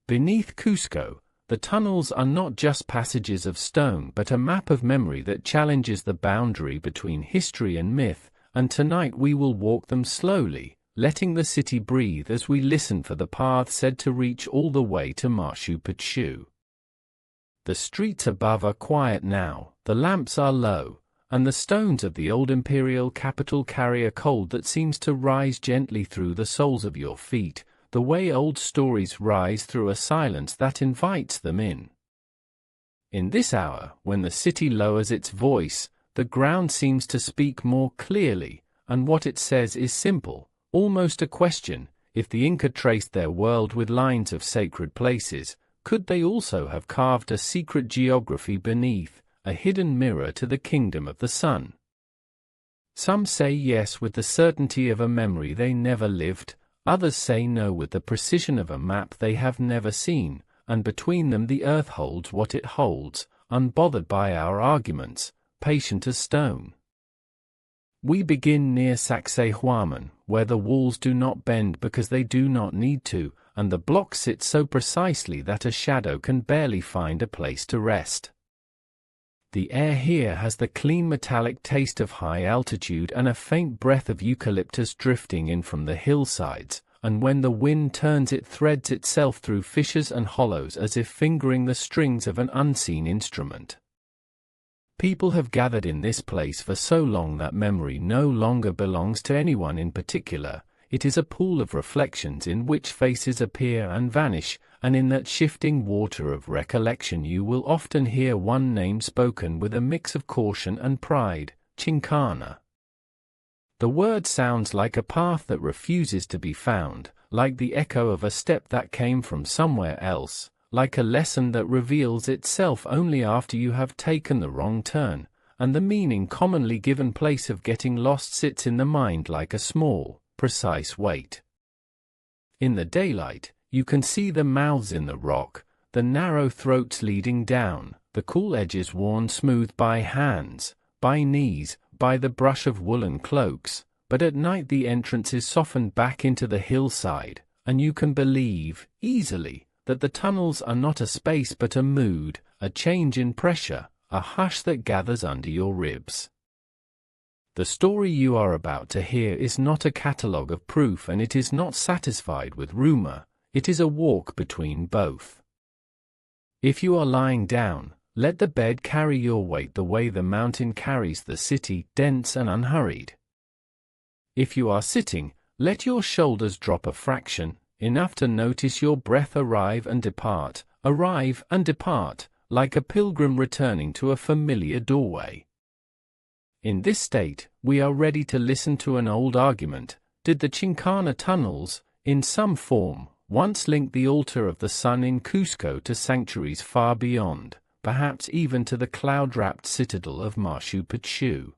Beneath Cusco, the tunnels are not just passages of stone but a map of memory that challenges the boundary between history and myth, and tonight we will walk them slowly, letting the city breathe as we listen for the path said to reach all the way to Machu Picchu. The streets above are quiet now, the lamps are low, and the stones of the old imperial capital carry a cold that seems to rise gently through the soles of your feet, the way old stories rise through a silence that invites them in. In this hour, when the city lowers its voice, the ground seems to speak more clearly, and what it says is simple, almost a question: if the Inca traced their world with lines of sacred places, could they also have carved a secret geography beneath, a hidden mirror to the kingdom of the sun? Some say yes with the certainty of a memory they never lived, others say no with the precision of a map they have never seen, and between them the earth holds what it holds, unbothered by our arguments, patient as stone. We begin near Sacsayhuaman, where the walls do not bend because they do not need to, and the blocks sit so precisely that a shadow can barely find a place to rest. The air here has the clean metallic taste of high altitude and a faint breath of eucalyptus drifting in from the hillsides, and when the wind turns it threads itself through fissures and hollows as if fingering the strings of an unseen instrument. People have gathered in this place for so long that memory no longer belongs to anyone in particular. It is a pool of reflections in which faces appear and vanish, and in that shifting water of recollection you will often hear one name spoken with a mix of caution and pride: Chincana. The word sounds like a path that refuses to be found, like the echo of a step that came from somewhere else, like a lesson that reveals itself only after you have taken the wrong turn, and the meaning commonly given place of getting lost sits in the mind like a small, precise weight. In the daylight, you can see the mouths in the rock, the narrow throats leading down, the cool edges worn smooth by hands, by knees, by the brush of woolen cloaks, but at night the entrance is softened back into the hillside, and you can believe, easily, that the tunnels are not a space but a mood, a change in pressure, a hush that gathers under your ribs. The story you are about to hear is not a catalogue of proof, and it is not satisfied with rumor. It is a walk between both. If you are lying down, let the bed carry your weight the way the mountain carries the city, dense and unhurried. If you are sitting, let your shoulders drop a fraction, enough to notice your breath arrive and depart, like a pilgrim returning to a familiar doorway. In this state, we are ready to listen to an old argument: did the Chincana tunnels, in some form, once link the altar of the sun in Cusco to sanctuaries far beyond, perhaps even to the cloud-wrapped citadel of Machu Picchu?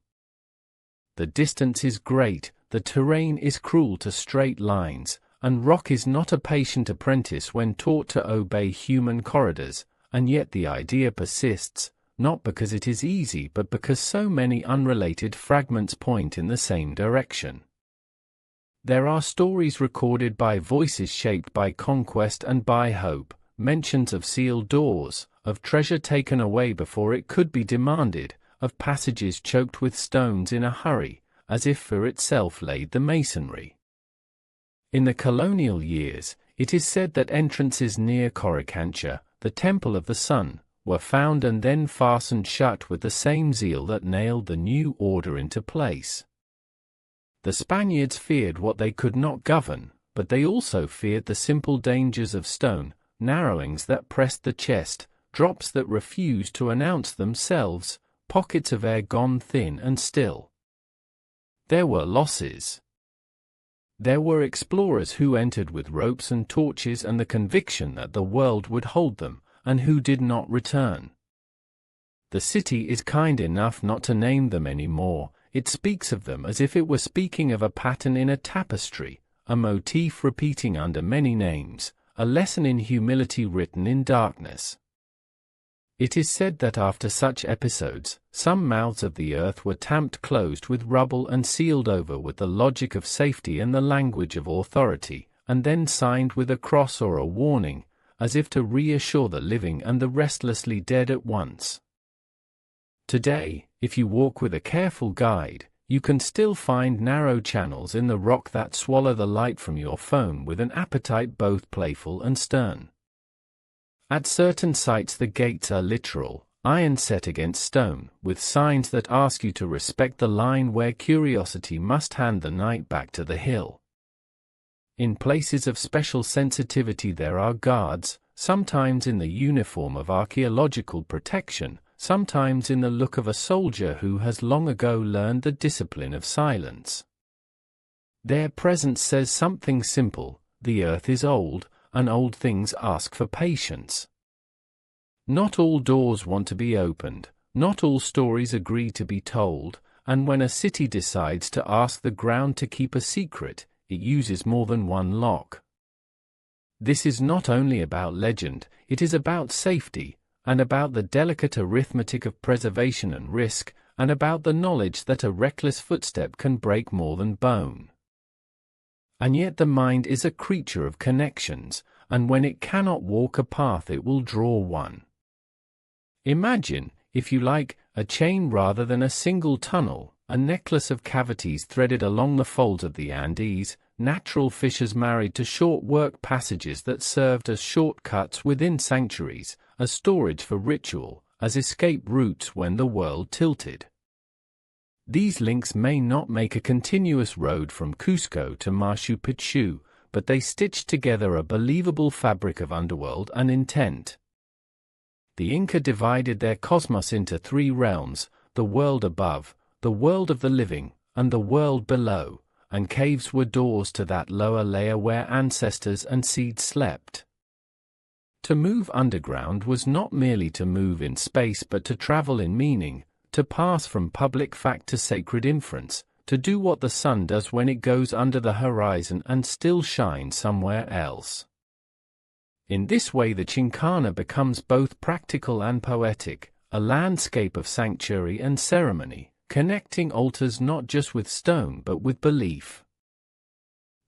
The distance is great, the terrain is cruel to straight lines, and rock is not a patient apprentice when taught to obey human corridors, and yet the idea persists, not because it is easy but because so many unrelated fragments point in the same direction. There are stories recorded by voices shaped by conquest and by hope, mentions of sealed doors, of treasure taken away before it could be demanded, of passages choked with stones in a hurry, as if fear itself laid the masonry. In the colonial years, it is said that entrances near Coricancha, the Temple of the Sun, were found and then fastened shut with the same zeal that nailed the new order into place. The Spaniards feared what they could not govern, but they also feared the simple dangers of stone, narrowings that pressed the chest, drops that refused to announce themselves, pockets of air gone thin and still. There were losses. There were explorers who entered with ropes and torches and the conviction that the world would hold them, and who did not return. The city is kind enough not to name them anymore. It speaks of them as if it were speaking of a pattern in a tapestry, a motif repeating under many names, a lesson in humility written in darkness. It is said that after such episodes, some mouths of the earth were tamped closed with rubble and sealed over with the logic of safety and the language of authority, and then signed with a cross or a warning, as if to reassure the living and the restlessly dead at once. Today, if you walk with a careful guide, you can still find narrow channels in the rock that swallow the light from your phone with an appetite both playful and stern. At certain sites the gates are literal, iron set against stone, with signs that ask you to respect the line where curiosity must hand the night back to the hill. In places of special sensitivity there are guards, sometimes in the uniform of archaeological protection, sometimes in the look of a soldier who has long ago learned the discipline of silence. Their presence says something simple: the earth is old, and old things ask for patience. Not all doors want to be opened, not all stories agree to be told, and when a city decides to ask the ground to keep a secret, it uses more than one lock. This is not only about legend, it is about safety, and about the delicate arithmetic of preservation and risk, and about the knowledge that a reckless footstep can break more than bone. And yet the mind is a creature of connections, and when it cannot walk a path it will draw one. Imagine, if you like, a chain rather than a single tunnel, a necklace of cavities threaded along the folds of the Andes, natural fissures married to short work passages that served as shortcuts within sanctuaries, as storage for ritual, as escape routes when the world tilted. These links may not make a continuous road from Cusco to Machu Picchu, but they stitch together a believable fabric of underworld and intent. The Inca divided their cosmos into three realms: the world above, the world of the living, and the world below, and caves were doors to that lower layer where ancestors and seeds slept. To move underground was not merely to move in space but to travel in meaning, to pass from public fact to sacred inference, to do what the sun does when it goes under the horizon and still shine somewhere else. In this way the Chincana becomes both practical and poetic, a landscape of sanctuary and ceremony, connecting altars not just with stone but with belief.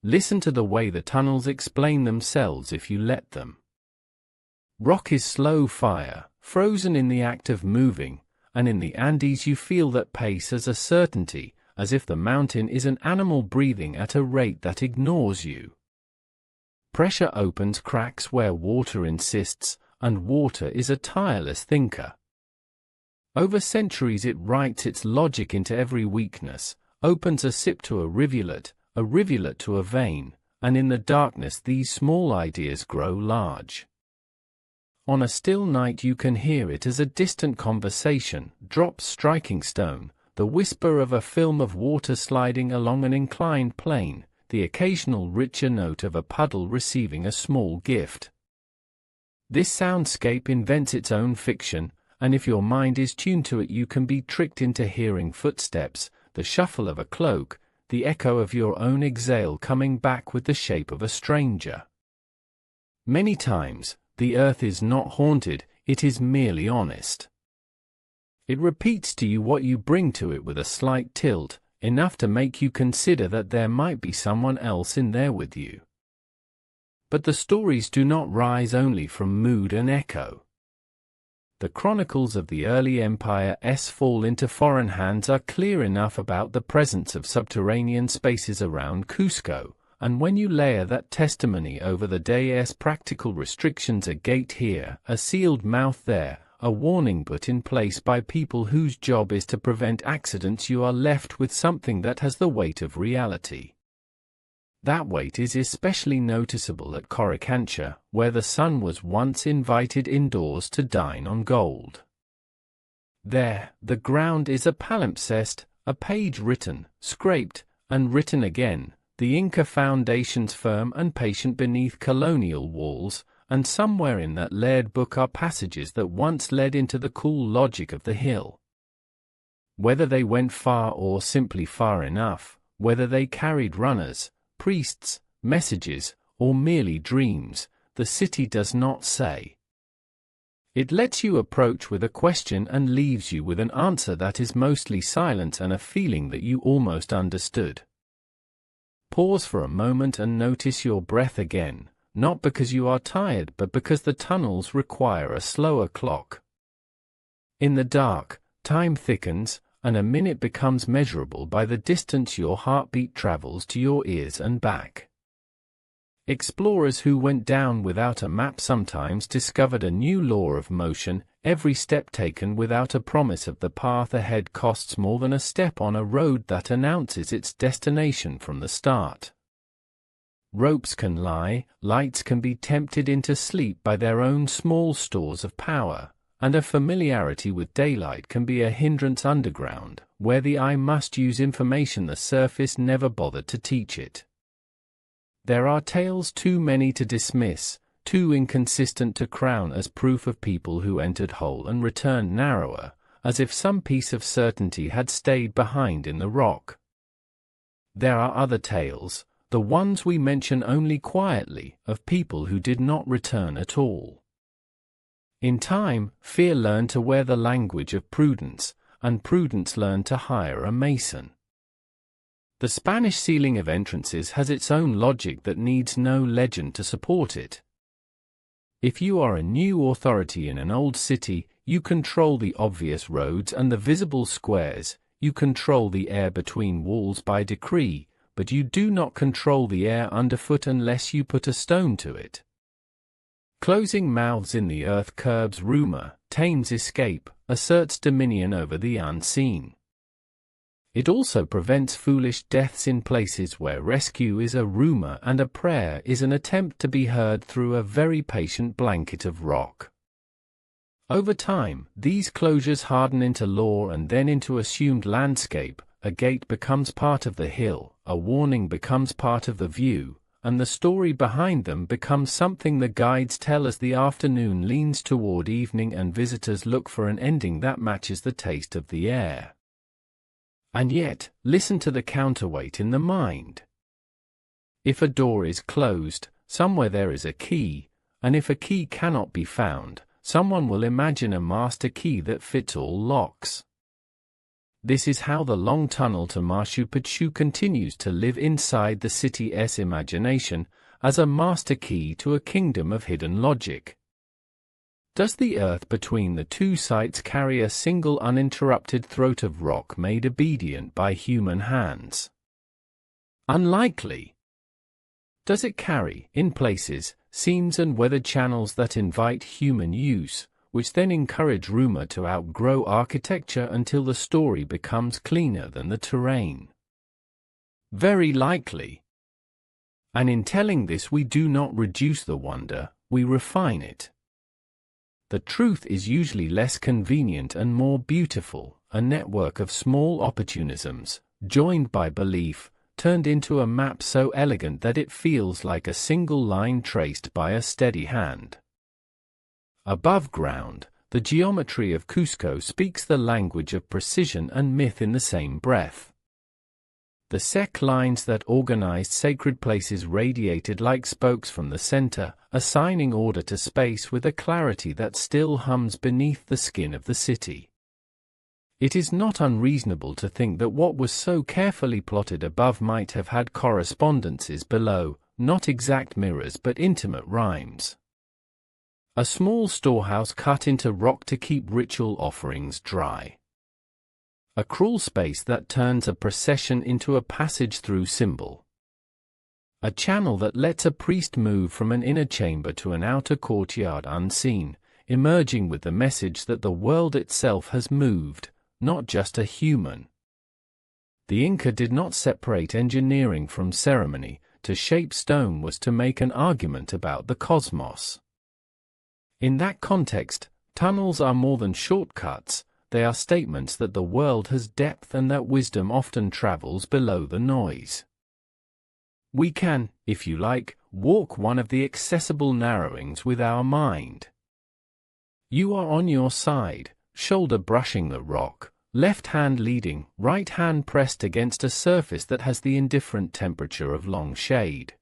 Listen to the way the tunnels explain themselves if you let them. Rock is slow fire, frozen in the act of moving, and in the Andes you feel that pace as a certainty, as if the mountain is an animal breathing at a rate that ignores you. Pressure opens cracks where water insists, and water is a tireless thinker. Over centuries it writes its logic into every weakness, opens a sip to a rivulet to a vein, and in the darkness these small ideas grow large. On a still night you can hear it as a distant conversation, drops striking stone, the whisper of a film of water sliding along an inclined plane, the occasional richer note of a puddle receiving a small gift. This soundscape invents its own fiction, and if your mind is tuned to it you can be tricked into hearing footsteps, the shuffle of a cloak, the echo of your own exhale coming back with the shape of a stranger. Many times, the earth is not haunted, it is merely honest. It repeats to you what you bring to it with a slight tilt, enough to make you consider that there might be someone else in there with you. But the stories do not rise only from mood and echo. The chronicles of the early empire's fall into foreign hands are clear enough about the presence of subterranean spaces around Cusco, and when you layer that testimony over the day's practical restrictions, a gate here, a sealed mouth there, a warning put in place by people whose job is to prevent accidents, you are left with something that has the weight of reality. That weight is especially noticeable at Coricancha, where the sun was once invited indoors to dine on gold. There, the ground is a palimpsest, a page written, scraped, and written again, the Inca foundations firm and patient beneath colonial walls, and somewhere in that layered book are passages that once led into the cool logic of the hill. Whether they went far or simply far enough, whether they carried runners, priests, messages, or merely dreams, the city does not say. It lets you approach with a question and leaves you with an answer that is mostly silence and a feeling that you almost understood. Pause for a moment and notice your breath again. not because you are tired but because the tunnels require a slower clock. In the dark, time thickens, and a minute becomes measurable by the distance your heartbeat travels to your ears and back. Explorers who went down without a map sometimes discovered a new law of motion. Every step taken without a promise of the path ahead costs more than a step on a road that announces its destination from the start. Ropes can lie, lights can be tempted into sleep by their own small stores of power, and a familiarity with daylight can be a hindrance underground, where the eye must use information the surface never bothered to teach it. There are tales too many to dismiss, too inconsistent to crown as proof of people who entered whole and returned narrower, as if some piece of certainty had stayed behind in the rock. There are other tales, the ones we mention only quietly, of people who did not return at all. In time, fear learned to wear the language of prudence, and prudence learned to hire a mason. The Spanish sealing of entrances has its own logic that needs no legend to support it. If you are a new authority in an old city, you control the obvious roads and the visible squares, you control the air between walls by decree, but you do not control the air underfoot unless you put a stone to it. Closing mouths in the earth curbs rumor, tames escape, asserts dominion over the unseen. It also prevents foolish deaths in places where rescue is a rumor and a prayer is an attempt to be heard through a very patient blanket of rock. Over time, these closures harden into law and then into assumed landscape. A gate becomes part of the hill, a warning becomes part of the view, and the story behind them becomes something the guides tell as the afternoon leans toward evening and visitors look for an ending that matches the taste of the air. And yet, listen to the counterweight in the mind. If a door is closed, somewhere there is a key, and if a key cannot be found, someone will imagine a master key that fits all locks. This is how the long tunnel to Machu Picchu continues to live inside the city's imagination, as a master key to a kingdom of hidden logic. Does the earth between the two sites carry a single uninterrupted throat of rock made obedient by human hands? Unlikely. Does it carry, in places, seams and weathered channels that invite human use, which then encourage rumor to outgrow architecture until the story becomes cleaner than the terrain? Very likely. And in telling this we do not reduce the wonder, we refine it. The truth is usually less convenient and more beautiful, a network of small opportunisms, joined by belief, turned into a map so elegant that it feels like a single line traced by a steady hand. Above ground, the geometry of Cusco speaks the language of precision and myth in the same breath. The sec lines that organized sacred places radiated like spokes from the center, assigning order to space with a clarity that still hums beneath the skin of the city. It is not unreasonable to think that what was so carefully plotted above might have had correspondences below, not exact mirrors but intimate rhymes. A small storehouse cut into rock to keep ritual offerings dry. A crawl space that turns a procession into a passage through symbol. A channel that lets a priest move from an inner chamber to an outer courtyard unseen, emerging with the message that the world itself has moved, not just a human. The Inca did not separate engineering from ceremony. To shape stone was to make an argument about the cosmos. In that context, tunnels are more than shortcuts. They are statements that the world has depth and that wisdom often travels below the noise. We can, if you like, walk one of the accessible narrowings with our mind. You are on your side, shoulder brushing the rock, left hand leading, right hand pressed against a surface that has the indifferent temperature of long shade.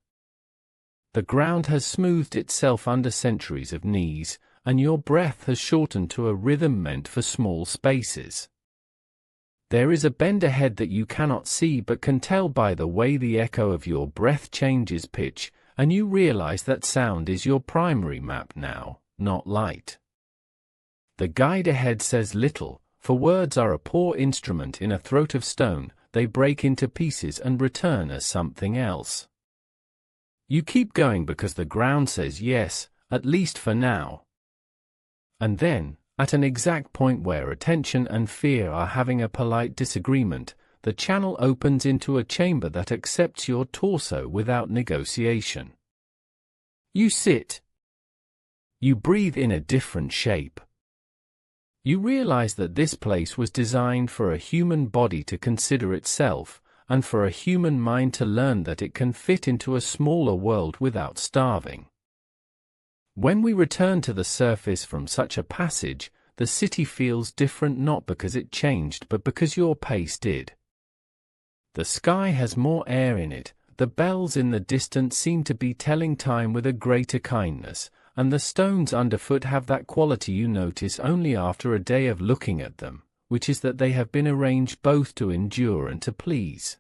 The ground has smoothed itself under centuries of knees, and your breath has shortened to a rhythm meant for small spaces. There is a bend ahead that you cannot see but can tell by the way the echo of your breath changes pitch, and you realize that sound is your primary map now, not light. The guide ahead says little, for words are a poor instrument in a throat of stone. They break into pieces and return as something else. You keep going because the ground says yes, at least for now. And then, at an exact point where attention and fear are having a polite disagreement, the channel opens into a chamber that accepts your torso without negotiation. You sit. You breathe in a different shape. You realize that this place was designed for a human body to consider itself, and for a human mind to learn that it can fit into a smaller world without starving. When we return to the surface from such a passage, the city feels different not because it changed but because your pace did. The sky has more air in it, the bells in the distance seem to be telling time with a greater kindness, and the stones underfoot have that quality you notice only after a day of looking at them, which is that they have been arranged both to endure and to please.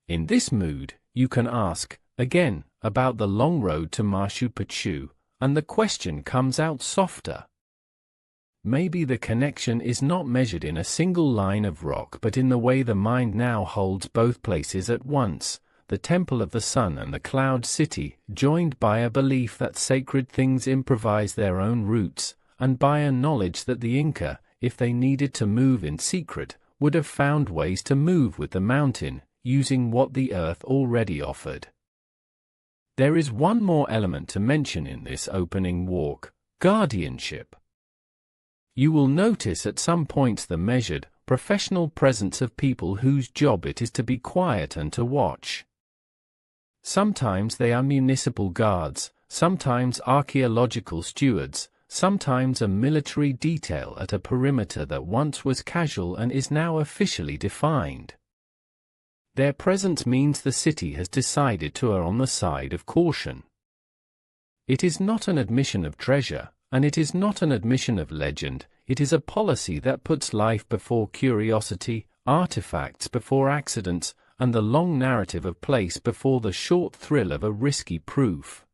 In this mood, you can ask, again, about the long road to Machu Picchu, and the question comes out softer. Maybe the connection is not measured in a single line of rock but in the way the mind now holds both places at once, the Temple of the Sun and the Cloud City, joined by a belief that sacred things improvise their own routes, and by a knowledge that the Inca, if they needed to move in secret, would have found ways to move with the mountain, using what the earth already offered. There is one more element to mention in this opening walk: guardianship. You will notice at some points the measured, professional presence of people whose job it is to be quiet and to watch. Sometimes they are municipal guards, sometimes archaeological stewards, sometimes a military detail at a perimeter that once was casual and is now officially defined. Their presence means the city has decided to err on the side of caution. It is not an admission of treasure, and it is not an admission of legend. It is a policy that puts life before curiosity, artifacts before accidents, and the long narrative of place before the short thrill of a risky proof.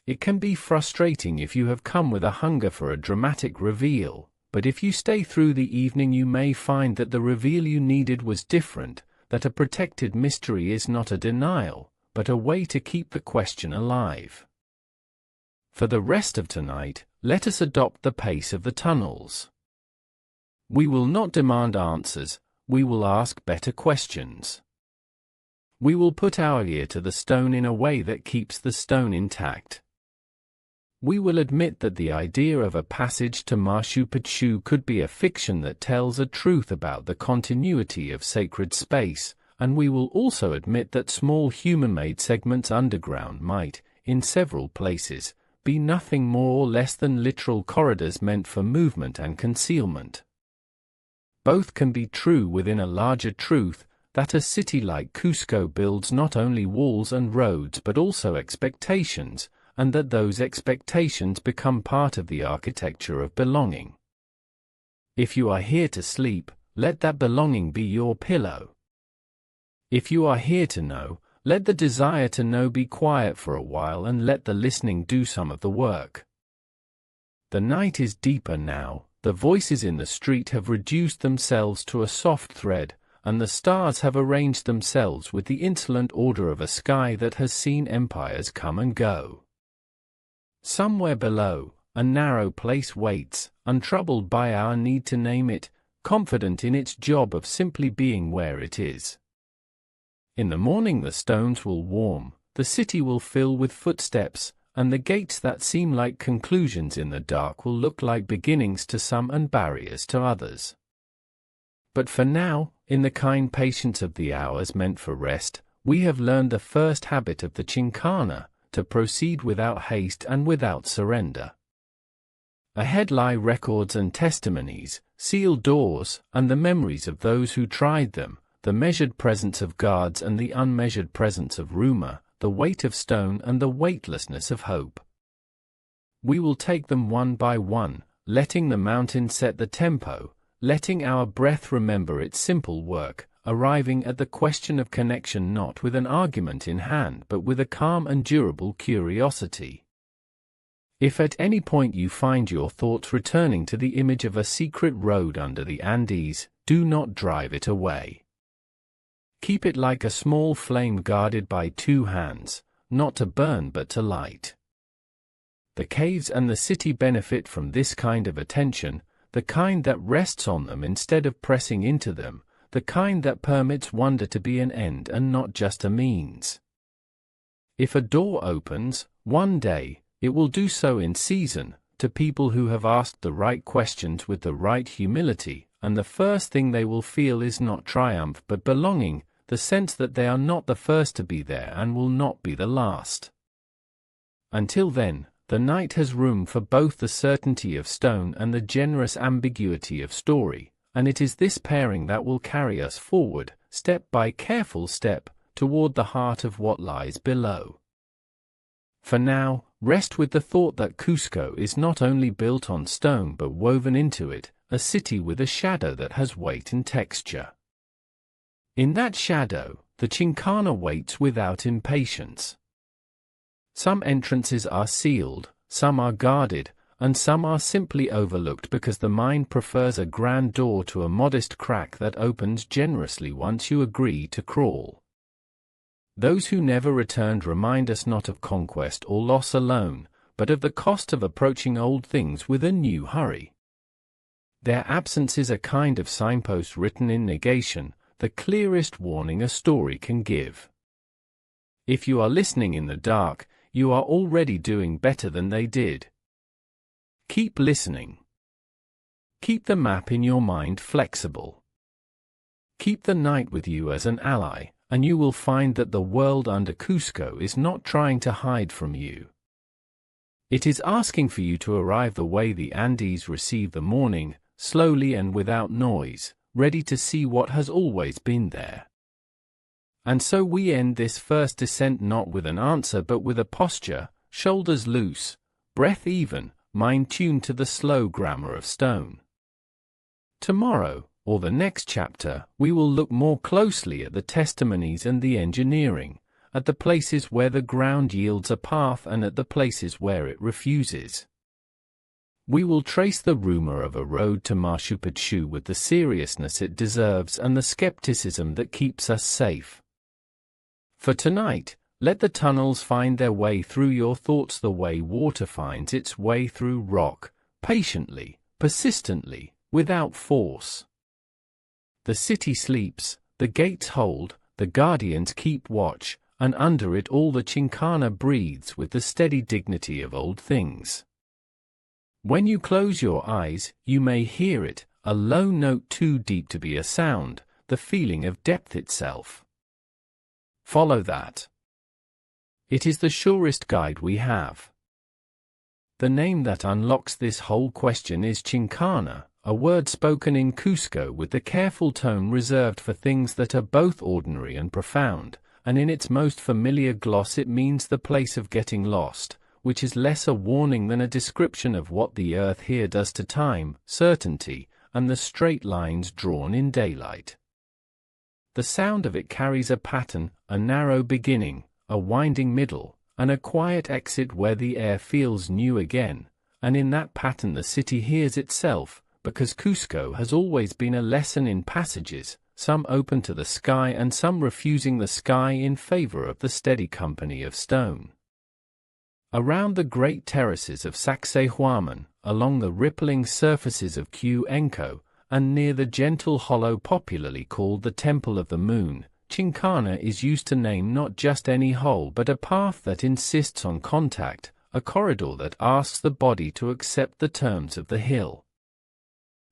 It can be frustrating if you have come with a hunger for a dramatic reveal, but if you stay through the evening you may find that the reveal you needed was different, that a protected mystery is not a denial, but a way to keep the question alive. For the rest of tonight, let us adopt the pace of the tunnels. We will not demand answers, we will ask better questions. We will put our ear to the stone in a way that keeps the stone intact. We will admit that the idea of a passage to Machu Picchu could be a fiction that tells a truth about the continuity of sacred space, and we will also admit that small human-made segments underground might, in several places, be nothing more or less than literal corridors meant for movement and concealment. Both can be true within a larger truth, that a city like Cusco builds not only walls and roads but also expectations, and that those expectations become part of the architecture of belonging. If you are here to sleep, let that belonging be your pillow. If you are here to know, let the desire to know be quiet for a while and let the listening do some of the work. The night is deeper now, the voices in the street have reduced themselves to a soft thread, and the stars have arranged themselves with the insolent order of a sky that has seen empires come and go. Somewhere below, a narrow place waits, untroubled by our need to name it, confident in its job of simply being where it is. In the morning the stones will warm, the city will fill with footsteps, and the gates that seem like conclusions in the dark will look like beginnings to some and barriers to others. But for now, in the kind patience of the hours meant for rest, we have learned the first habit of the Chincana, to proceed without haste and without surrender. Ahead lie records and testimonies, sealed doors, and the memories of those who tried them, the measured presence of guards and the unmeasured presence of rumor, the weight of stone and the weightlessness of hope. We will take them one by one, letting the mountain set the tempo, letting our breath remember its simple work, arriving at the question of connection not with an argument in hand but with a calm and durable curiosity. If at any point you find your thoughts returning to the image of a secret road under the Andes, do not drive it away. Keep it like a small flame guarded by two hands, not to burn but to light. The caves and the city benefit from this kind of attention, the kind that rests on them instead of pressing into them, the kind that permits wonder to be an end and not just a means. If a door opens, one day, it will do so in season, to people who have asked the right questions with the right humility, and the first thing they will feel is not triumph but belonging, the sense that they are not the first to be there and will not be the last. Until then, the night has room for both the certainty of stone and the generous ambiguity of story, and it is this pairing that will carry us forward, step by careful step, toward the heart of what lies below. For now, rest with the thought that Cusco is not only built on stone but woven into it, a city with a shadow that has weight and texture. In that shadow, the Chincana waits without impatience. Some entrances are sealed, some are guarded, and some are simply overlooked because the mind prefers a grand door to a modest crack that opens generously once you agree to crawl. Those who never returned remind us not of conquest or loss alone, but of the cost of approaching old things with a new hurry. Their absence is a kind of signpost written in negation, the clearest warning a story can give. If you are listening in the dark, you are already doing better than they did. Keep listening. Keep the map in your mind flexible. Keep the night with you as an ally, and you will find that the world under Cusco is not trying to hide from you. It is asking for you to arrive the way the Andes receive the morning, slowly and without noise, ready to see what has always been there. And so we end this first descent not with an answer but with a posture, shoulders loose, breath even, mind tuned to the slow grammar of stone. Tomorrow, or the next chapter, we will look more closely at the testimonies and the engineering, at the places where the ground yields a path and at the places where it refuses. We will trace the rumor of a road to Machu Picchu with the seriousness it deserves and the skepticism that keeps us safe. For tonight, let the tunnels find their way through your thoughts the way water finds its way through rock, patiently, persistently, without force. The city sleeps, the gates hold, the guardians keep watch, and under it all the Chincana breathes with the steady dignity of old things. When you close your eyes, you may hear it, a low note too deep to be a sound, the feeling of depth itself. Follow that. It is the surest guide we have. The name that unlocks this whole question is Chincana, a word spoken in Cusco with the careful tone reserved for things that are both ordinary and profound, and in its most familiar gloss it means the place of getting lost, which is less a warning than a description of what the earth here does to time, certainty, and the straight lines drawn in daylight. The sound of it carries a pattern, a narrow beginning, a winding middle, and a quiet exit where the air feels new again, and in that pattern the city hears itself, because Cusco has always been a lesson in passages, some open to the sky and some refusing the sky in favor of the steady company of stone. Around the great terraces of Sacsayhuaman, along the rippling surfaces of Cuenco, and near the gentle hollow popularly called the Temple of the Moon, Chincana is used to name not just any hole but a path that insists on contact, a corridor that asks the body to accept the terms of the hill.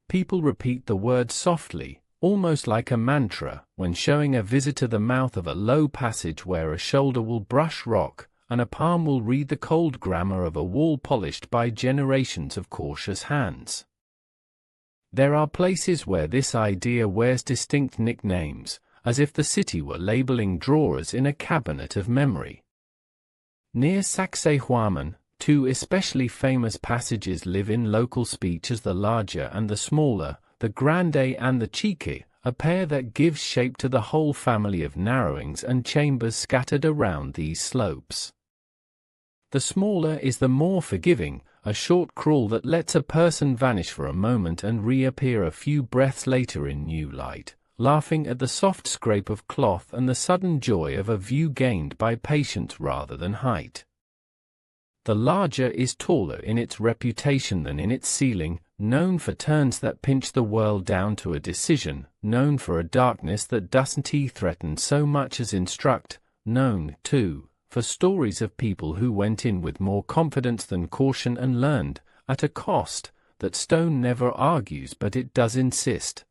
People repeat the word softly, almost like a mantra, when showing a visitor the mouth of a low passage where a shoulder will brush rock, and a palm will read the cold grammar of a wall polished by generations of cautious hands. There are places where this idea wears distinct nicknames, as if the city were labeling drawers in a cabinet of memory. Near Sacsayhuaman, two especially famous passages live in local speech as the larger and the smaller, the Grande and the Chique, a pair that gives shape to the whole family of narrowings and chambers scattered around these slopes. The smaller is the more forgiving, a short crawl that lets a person vanish for a moment and reappear a few breaths later in new light, laughing at the soft scrape of cloth and the sudden joy of a view gained by patience rather than height. The larger is taller in its reputation than in its ceiling, known for turns that pinch the world down to a decision, known for a darkness that doesn't threaten so much as instruct, known, too, for stories of people who went in with more confidence than caution and learned, at a cost, that stone never argues but it does insist.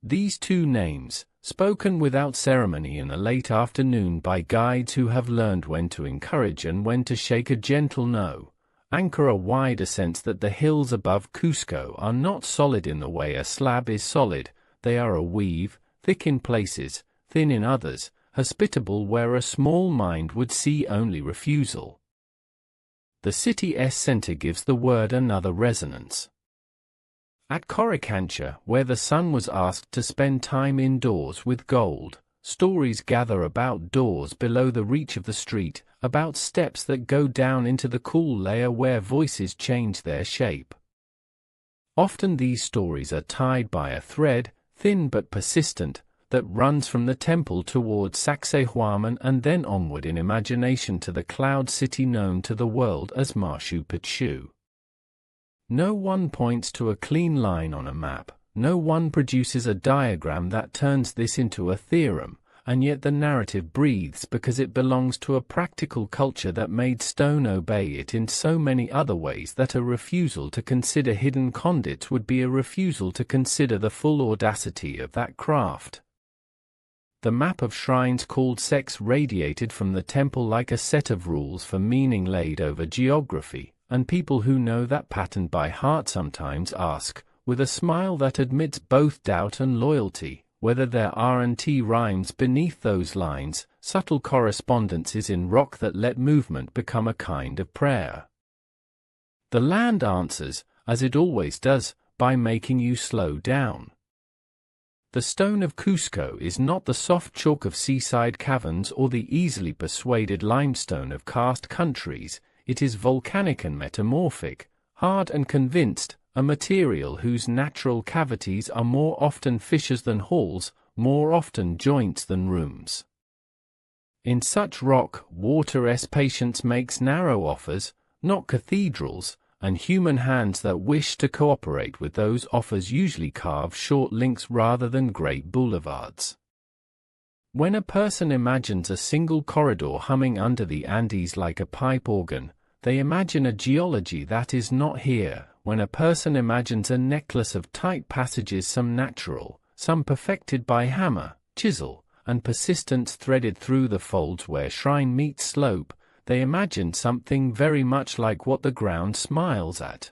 These two names, spoken without ceremony in the late afternoon by guides who have learned when to encourage and when to shake a gentle no, anchor a wider sense that the hills above Cusco are not solid in the way a slab is solid, they are a weave, thick in places, thin in others, hospitable where a small mind would see only refusal. The city's center gives the word another resonance. At Coricancha, where the sun was asked to spend time indoors with gold, stories gather about doors below the reach of the street, about steps that go down into the cool layer where voices change their shape. Often these stories are tied by a thread, thin but persistent, that runs from the temple towards Sacsayhuaman and then onward in imagination to the cloud city known to the world as Machu Picchu. No one points to a clean line on a map, no one produces a diagram that turns this into a theorem, and yet the narrative breathes because it belongs to a practical culture that made stone obey it in so many other ways that a refusal to consider hidden conduits would be a refusal to consider the full audacity of that craft. The map of shrines called sects radiated from the temple like a set of rules for meaning laid over geography, and people who know that pattern by heart sometimes ask, with a smile that admits both doubt and loyalty, whether there aren't rhymes beneath those lines, subtle correspondences in rock that let movement become a kind of prayer. The land answers, as it always does, by making you slow down. The stone of Cusco is not the soft chalk of seaside caverns or the easily persuaded limestone of karst countries, it is volcanic and metamorphic, hard and convinced, a material whose natural cavities are more often fissures than halls, more often joints than rooms. In such rock, water's patience makes narrow offers, not cathedrals, and human hands that wish to cooperate with those offers usually carve short links rather than great boulevards. When a person imagines a single corridor humming under the Andes like a pipe organ, they imagine a geology that is not here. When a person imagines a necklace of tight passages, some natural, some perfected by hammer, chisel, and persistence threaded through the folds where shrine meets slope, they imagine something very much like what the ground smiles at.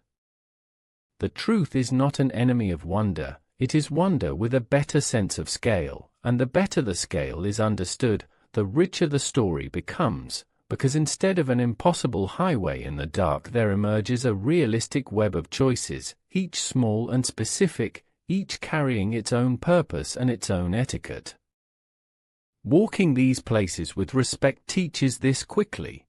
The truth is not an enemy of wonder, it is wonder with a better sense of scale, and the better the scale is understood, the richer the story becomes, because instead of an impossible highway in the dark there emerges a realistic web of choices, each small and specific, each carrying its own purpose and its own etiquette. Walking these places with respect teaches this quickly.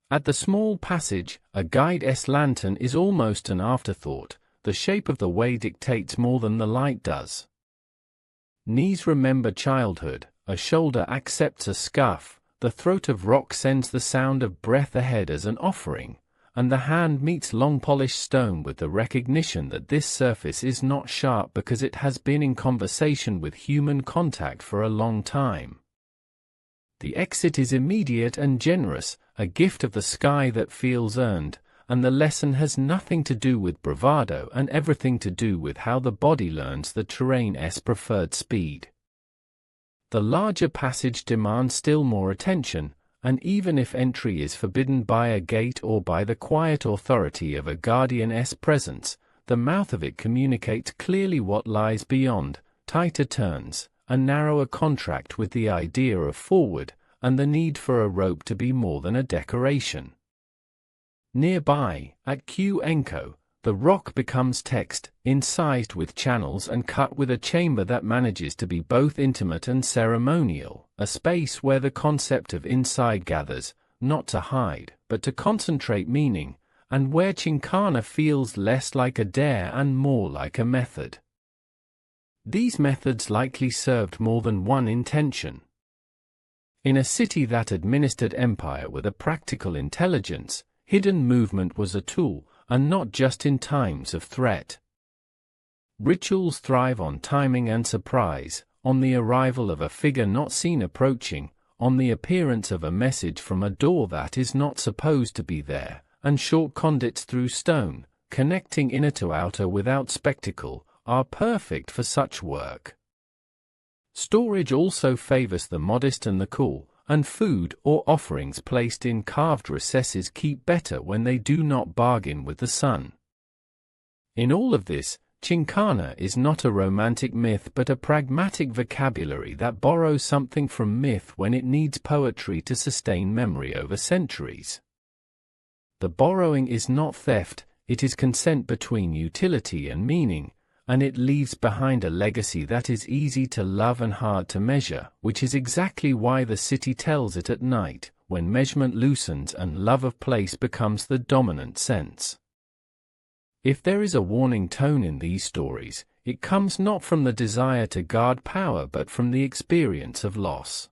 At the small passage, a guide's lantern is almost an afterthought, the shape of the way dictates more than the light does. Knees remember childhood, a shoulder accepts a scuff, the throat of rock sends the sound of breath ahead as an offering, and the hand meets long-polished stone with the recognition that this surface is not sharp because it has been in conversation with human contact for a long time. The exit is immediate and generous, a gift of the sky that feels earned, and the lesson has nothing to do with bravado and everything to do with how the body learns the terrain's preferred speed. The larger passage demands still more attention, and even if entry is forbidden by a gate or by the quiet authority of a guardian's presence, the mouth of it communicates clearly what lies beyond, tighter turns, a narrower contract with the idea of forward, and the need for a rope to be more than a decoration. Nearby, at Cuenco, the rock becomes text, incised with channels and cut with a chamber that manages to be both intimate and ceremonial, a space where the concept of inside gathers, not to hide, but to concentrate meaning, and where Chincana feels less like a dare and more like a method. These methods likely served more than one intention. In a city that administered empire with a practical intelligence, hidden movement was a tool, and not just in times of threat. Rituals thrive on timing and surprise, on the arrival of a figure not seen approaching, on the appearance of a message from a door that is not supposed to be there, and short conduits through stone, connecting inner to outer without spectacle, are perfect for such work. Storage also favors the modest and the cool, and food or offerings placed in carved recesses keep better when they do not bargain with the sun. In all of this, Chincana is not a romantic myth but a pragmatic vocabulary that borrows something from myth when it needs poetry to sustain memory over centuries. The borrowing is not theft, it is consent between utility and meaning, and it leaves behind a legacy that is easy to love and hard to measure, which is exactly why the city tells it at night, when measurement loosens and love of place becomes the dominant sense. If there is a warning tone in these stories, it comes not from the desire to guard power but from the experience of loss.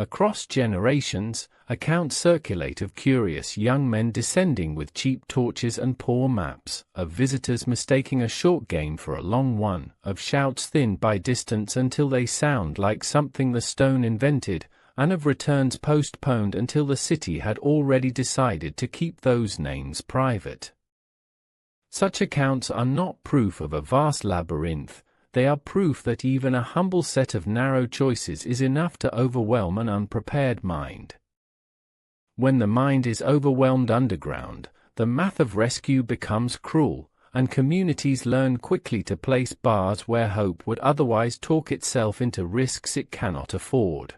Across generations, accounts circulate of curious young men descending with cheap torches and poor maps, of visitors mistaking a short game for a long one, of shouts thinned by distance until they sound like something the stone invented, and of returns postponed until the city had already decided to keep those names private. Such accounts are not proof of a vast labyrinth. They are proof that even a humble set of narrow choices is enough to overwhelm an unprepared mind. When the mind is overwhelmed underground, the math of rescue becomes cruel, and communities learn quickly to place bars where hope would otherwise talk itself into risks it cannot afford.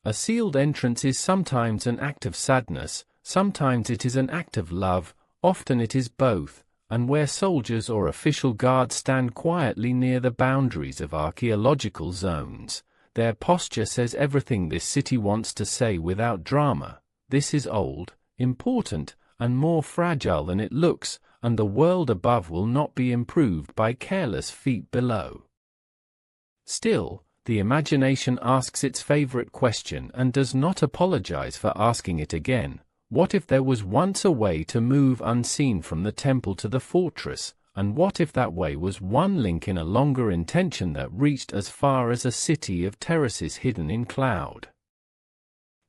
A sealed entrance is sometimes an act of sadness, sometimes it is an act of love, often it is both. And where soldiers or official guards stand quietly near the boundaries of archaeological zones, their posture says everything this city wants to say without drama. This is old, important, and more fragile than it looks, and the world above will not be improved by careless feet below. Still, the imagination asks its favorite question and does not apologize for asking it again. What if there was once a way to move unseen from the temple to the fortress, and what if that way was one link in a longer intention that reached as far as a city of terraces hidden in cloud?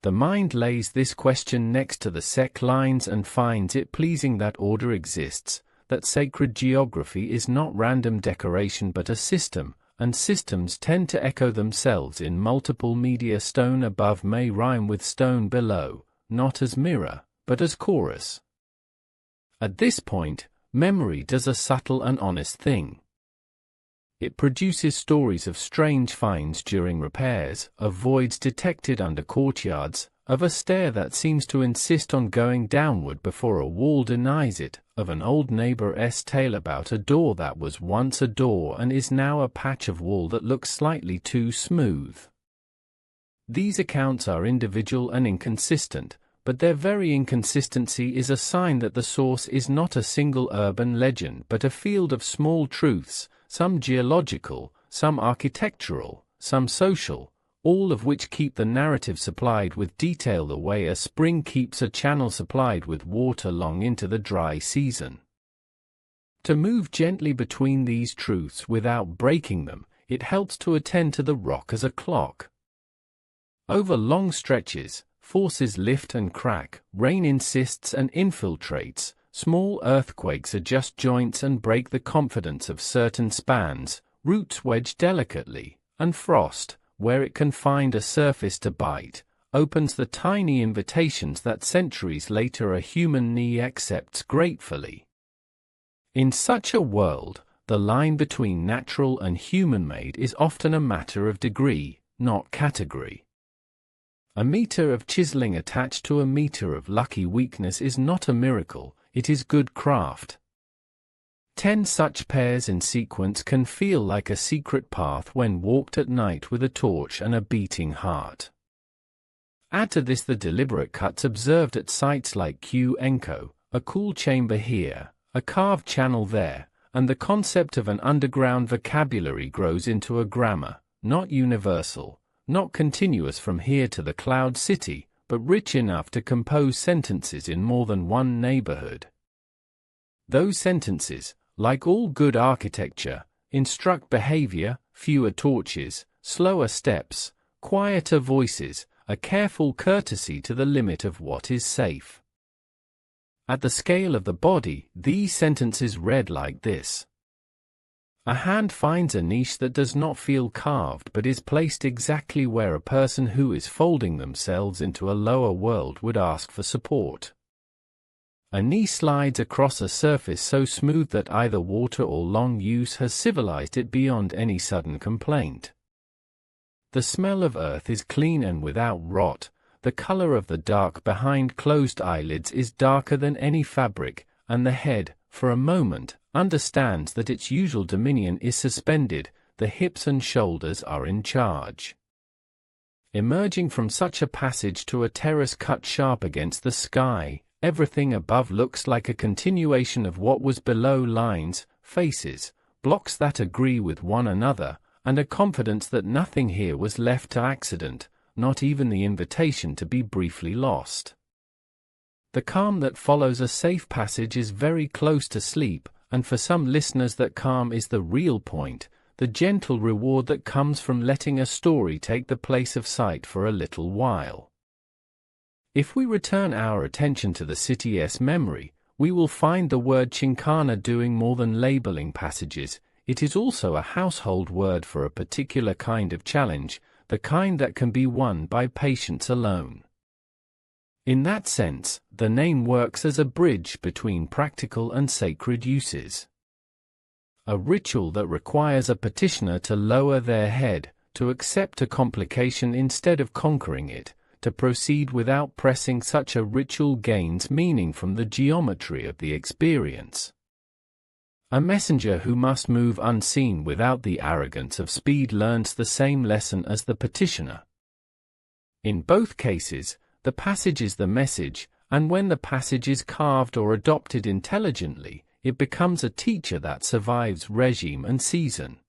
The mind lays this question next to the sec lines and finds it pleasing that order exists, that sacred geography is not random decoration but a system, and systems tend to echo themselves in multiple media. Stone above may rhyme with stone below, not as mirror, but as chorus. At this point, memory does a subtle and honest thing. It produces stories of strange finds during repairs, of voids detected under courtyards, of a stair that seems to insist on going downward before a wall denies it, of an old neighbor's tale about a door that was once a door and is now a patch of wall that looks slightly too smooth. These accounts are individual and inconsistent, but their very inconsistency is a sign that the source is not a single urban legend but a field of small truths, some geological, some architectural, some social, all of which keep the narrative supplied with detail the way a spring keeps a channel supplied with water long into the dry season. To move gently between these truths without breaking them, it helps to attend to the rock as a clock. Over long stretches, forces lift and crack, rain insists and infiltrates, small earthquakes adjust joints and break the confidence of certain spans, roots wedge delicately, and frost, where it can find a surface to bite, opens the tiny invitations that centuries later a human knee accepts gratefully. In such a world, the line between natural and human-made is often a matter of degree, not category. A meter of chiseling attached to a meter of lucky weakness is not a miracle, it is good craft. 10 such pairs in sequence can feel like a secret path when walked at night with a torch and a beating heart. Add to this the deliberate cuts observed at sites like Cusco, a cool chamber here, a carved channel there, and the concept of an underground vocabulary grows into a grammar, not universal, not continuous from here to the Cloud City, but rich enough to compose sentences in more than one neighborhood. Those sentences, like all good architecture, instruct behavior, fewer torches, slower steps, quieter voices, a careful courtesy to the limit of what is safe. At the scale of the body, these sentences read like this. A hand finds a niche that does not feel carved but is placed exactly where a person who is folding themselves into a lower world would ask for support. A knee slides across a surface so smooth that either water or long use has civilized it beyond any sudden complaint. The smell of earth is clean and without rot, the color of the dark behind closed eyelids is darker than any fabric, and the head, for a moment, understands that its usual dominion is suspended, the hips and shoulders are in charge. Emerging from such a passage to a terrace cut sharp against the sky, everything above looks like a continuation of what was below, lines, faces, blocks that agree with one another, and a confidence that nothing here was left to accident, not even the invitation to be briefly lost. The calm that follows a safe passage is very close to sleep, and for some listeners that calm is the real point, the gentle reward that comes from letting a story take the place of sight for a little while. If we return our attention to the city's memory, we will find the word chincana doing more than labeling passages. It is also a household word for a particular kind of challenge, the kind that can be won by patience alone. In that sense, the name works as a bridge between practical and sacred uses. A ritual that requires a petitioner to lower their head, to accept a complication instead of conquering it, to proceed without pressing. Such a ritual gains meaning from the geometry of the experience. A messenger who must move unseen without the arrogance of speed learns the same lesson as the petitioner. In both cases, the passage is the message, and when the passage is carved or adopted intelligently, it becomes a teacher that survives regime and season.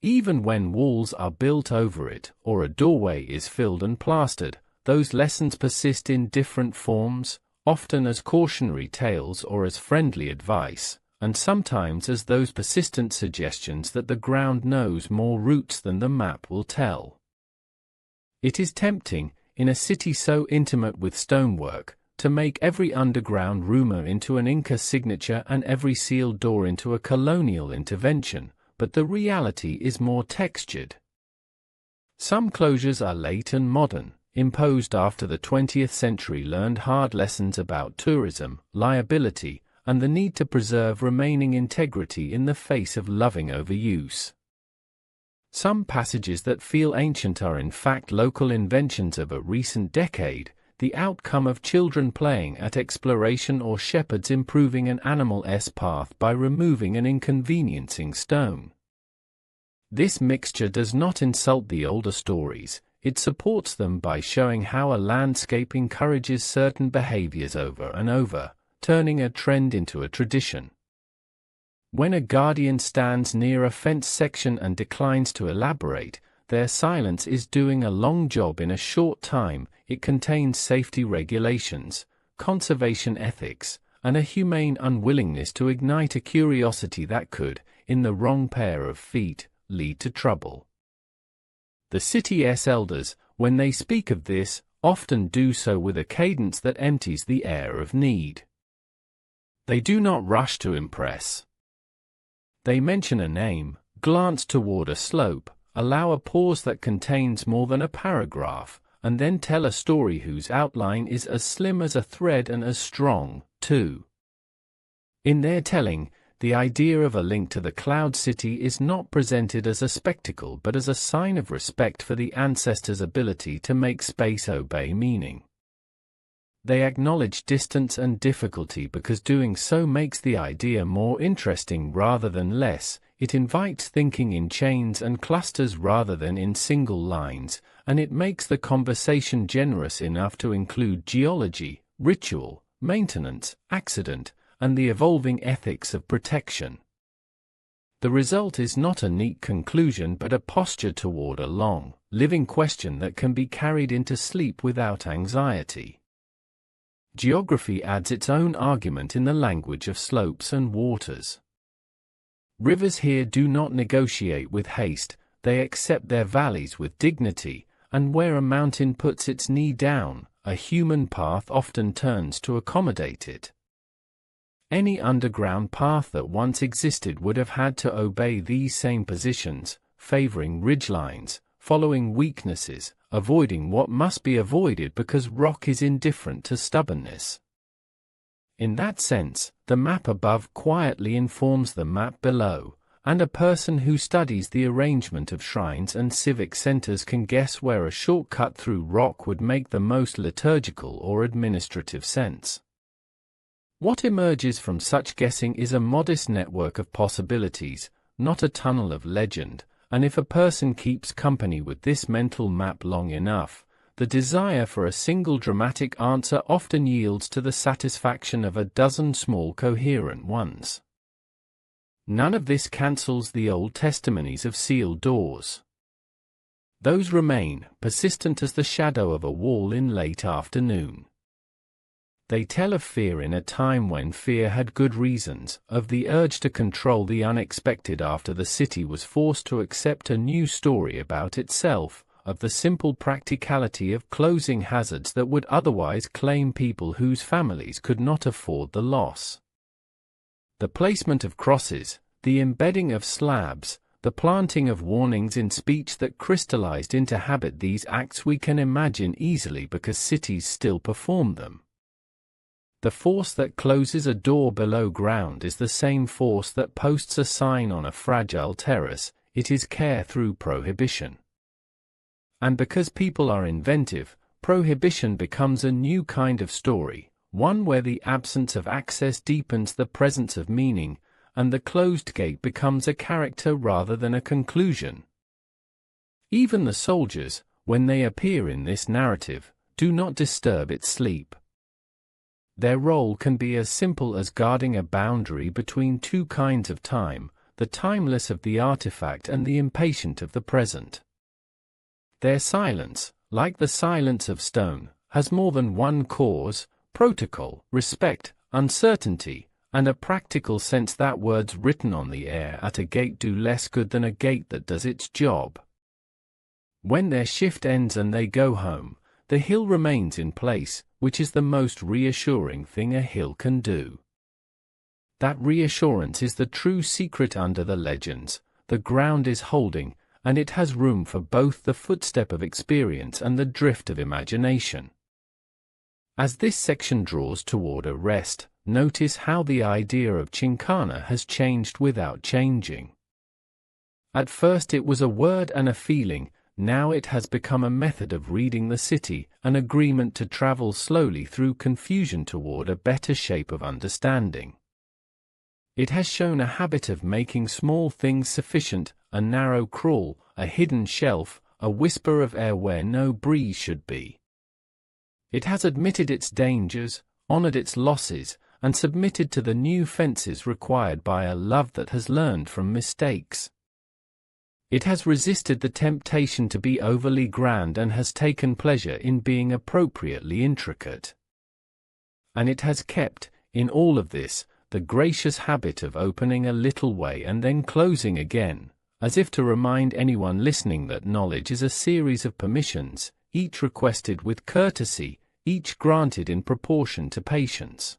Even when walls are built over it, or a doorway is filled and plastered, those lessons persist in different forms, often as cautionary tales or as friendly advice, and sometimes as those persistent suggestions that the ground knows more routes than the map will tell. It is tempting, in a city so intimate with stonework, to make every underground rumor into an Inca signature and every sealed door into a colonial intervention, but the reality is more textured. Some closures are late and modern, imposed after the 20th century learned hard lessons about tourism, liability, and the need to preserve remaining integrity in the face of loving overuse. Some passages that feel ancient are in fact local inventions of a recent decade, the outcome of children playing at exploration or shepherds improving an animal's path by removing an inconveniencing stone. This mixture does not insult the older stories, it supports them by showing how a landscape encourages certain behaviors over and over, turning a trend into a tradition. When a guardian stands near a fence section and declines to elaborate, their silence is doing a long job in a short time. It contains safety regulations, conservation ethics, and a humane unwillingness to ignite a curiosity that could, in the wrong pair of feet, lead to trouble. The city's elders, when they speak of this, often do so with a cadence that empties the air of need. They do not rush to impress. They mention a name, glance toward a slope, allow a pause that contains more than a paragraph, and then tell a story whose outline is as slim as a thread and as strong, too. In their telling, the idea of a link to the Cloud City is not presented as a spectacle but as a sign of respect for the ancestors' ability to make space obey meaning. They acknowledge distance and difficulty because doing so makes the idea more interesting rather than less. It invites thinking in chains and clusters rather than in single lines, and it makes the conversation generous enough to include geology, ritual, maintenance, accident, and the evolving ethics of protection. The result is not a neat conclusion but a posture toward a long, living question that can be carried into sleep without anxiety. Geography adds its own argument in the language of slopes and waters. Rivers here do not negotiate with haste, they accept their valleys with dignity, and where a mountain puts its knee down, a human path often turns to accommodate it. Any underground path that once existed would have had to obey these same positions, favoring ridgelines, following weaknesses, avoiding what must be avoided because rock is indifferent to stubbornness. In that sense, the map above quietly informs the map below, and a person who studies the arrangement of shrines and civic centers can guess where a shortcut through rock would make the most liturgical or administrative sense. What emerges from such guessing is a modest network of possibilities, not a tunnel of legend, and if a person keeps company with this mental map long enough, the desire for a single dramatic answer often yields to the satisfaction of a dozen small coherent ones. None of this cancels the old testimonies of sealed doors. Those remain, persistent as the shadow of a wall in late afternoon. They tell of fear in a time when fear had good reasons, of the urge to control the unexpected after the city was forced to accept a new story about itself, of the simple practicality of closing hazards that would otherwise claim people whose families could not afford the loss. The placement of crosses, the embedding of slabs, the planting of warnings in speech that crystallized into habit, these acts we can imagine easily because cities still perform them. The force that closes a door below ground is the same force that posts a sign on a fragile terrace. It is care through prohibition. And because people are inventive, prohibition becomes a new kind of story, one where the absence of access deepens the presence of meaning, and the closed gate becomes a character rather than a conclusion. Even the soldiers, when they appear in this narrative, do not disturb its sleep. Their role can be as simple as guarding a boundary between two kinds of time, the timeless of the artifact and the impatient of the present. Their silence, like the silence of stone, has more than one cause, protocol, respect, uncertainty, and a practical sense that words written on the air at a gate do less good than a gate that does its job. When their shift ends and they go home, the hill remains in place, which is the most reassuring thing a hill can do. That reassurance is the true secret under the legends. The ground is holding, and it has room for both the footstep of experience and the drift of imagination. As this section draws toward a rest, notice how the idea of chincana has changed without changing. At first it was a word and a feeling. Now it has become a method of reading the city, an agreement to travel slowly through confusion toward a better shape of understanding. It has shown a habit of making small things sufficient, a narrow crawl, a hidden shelf, a whisper of air where no breeze should be. It has admitted its dangers, honored its losses, and submitted to the new fences required by a love that has learned from mistakes. It has resisted the temptation to be overly grand and has taken pleasure in being appropriately intricate. And it has kept, in all of this, the gracious habit of opening a little way and then closing again, as if to remind anyone listening that knowledge is a series of permissions, each requested with courtesy, each granted in proportion to patience.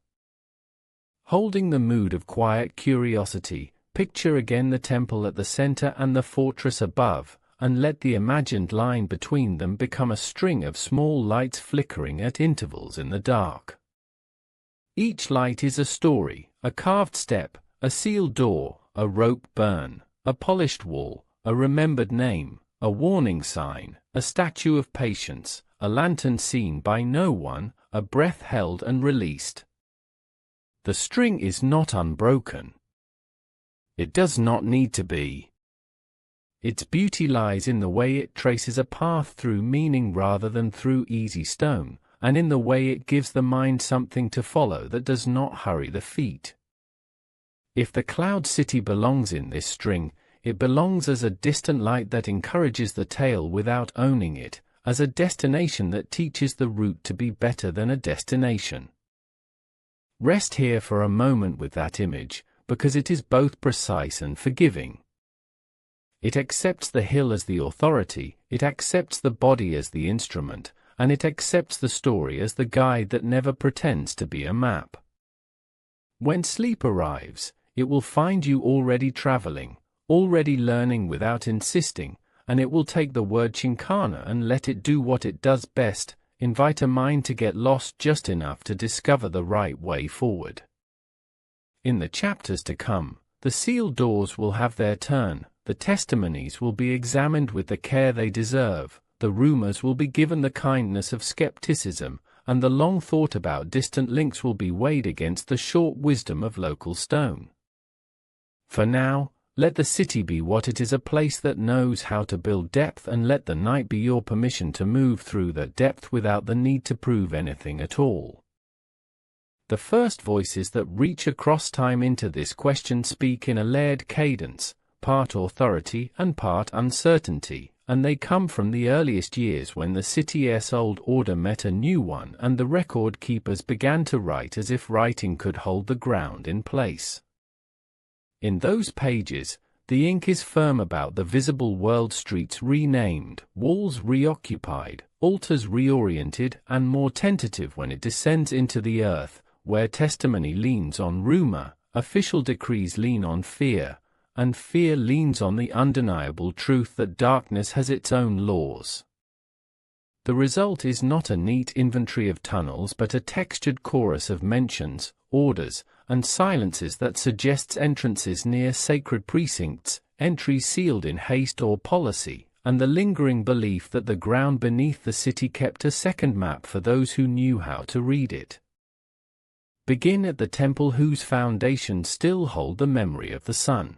Holding the mood of quiet curiosity, picture again the temple at the center and the fortress above, and let the imagined line between them become a string of small lights flickering at intervals in the dark. Each light is a story, a carved step, a sealed door, a rope burn, a polished wall, a remembered name, a warning sign, a statue of patience, a lantern seen by no one, a breath held and released. The string is not unbroken. It does not need to be. Its beauty lies in the way it traces a path through meaning rather than through easy stone, and in the way it gives the mind something to follow that does not hurry the feet. If the cloud city belongs in this string, it belongs as a distant light that encourages the tale without owning it, as a destination that teaches the route to be better than a destination. Rest here for a moment with that image, because it is both precise and forgiving. It accepts the hill as the authority, it accepts the body as the instrument, and it accepts the story as the guide that never pretends to be a map. When sleep arrives, it will find you already traveling, already learning without insisting, and it will take the word Chincana and let it do what it does best, invite a mind to get lost just enough to discover the right way forward. In the chapters to come, the sealed doors will have their turn, the testimonies will be examined with the care they deserve, the rumors will be given the kindness of skepticism, and the long thought about distant links will be weighed against the short wisdom of local stone. For now, let the city be what it is, a place that knows how to build depth, and let the night be your permission to move through that depth without the need to prove anything at all. The first voices that reach across time into this question speak in a layered cadence, part authority and part uncertainty, and they come from the earliest years when the city's old order met a new one and the record keepers began to write as if writing could hold the ground in place. In those pages, the ink is firm about the visible world, streets renamed, walls reoccupied, altars reoriented, and more tentative when it descends into the earth, where testimony leans on rumor, official decrees lean on fear, and fear leans on the undeniable truth that darkness has its own laws. The result is not a neat inventory of tunnels but a textured chorus of mentions, orders, and silences that suggests entrances near sacred precincts, entries sealed in haste or policy, and the lingering belief that the ground beneath the city kept a second map for those who knew how to read it. Begin at the temple whose foundations still hold the memory of the sun.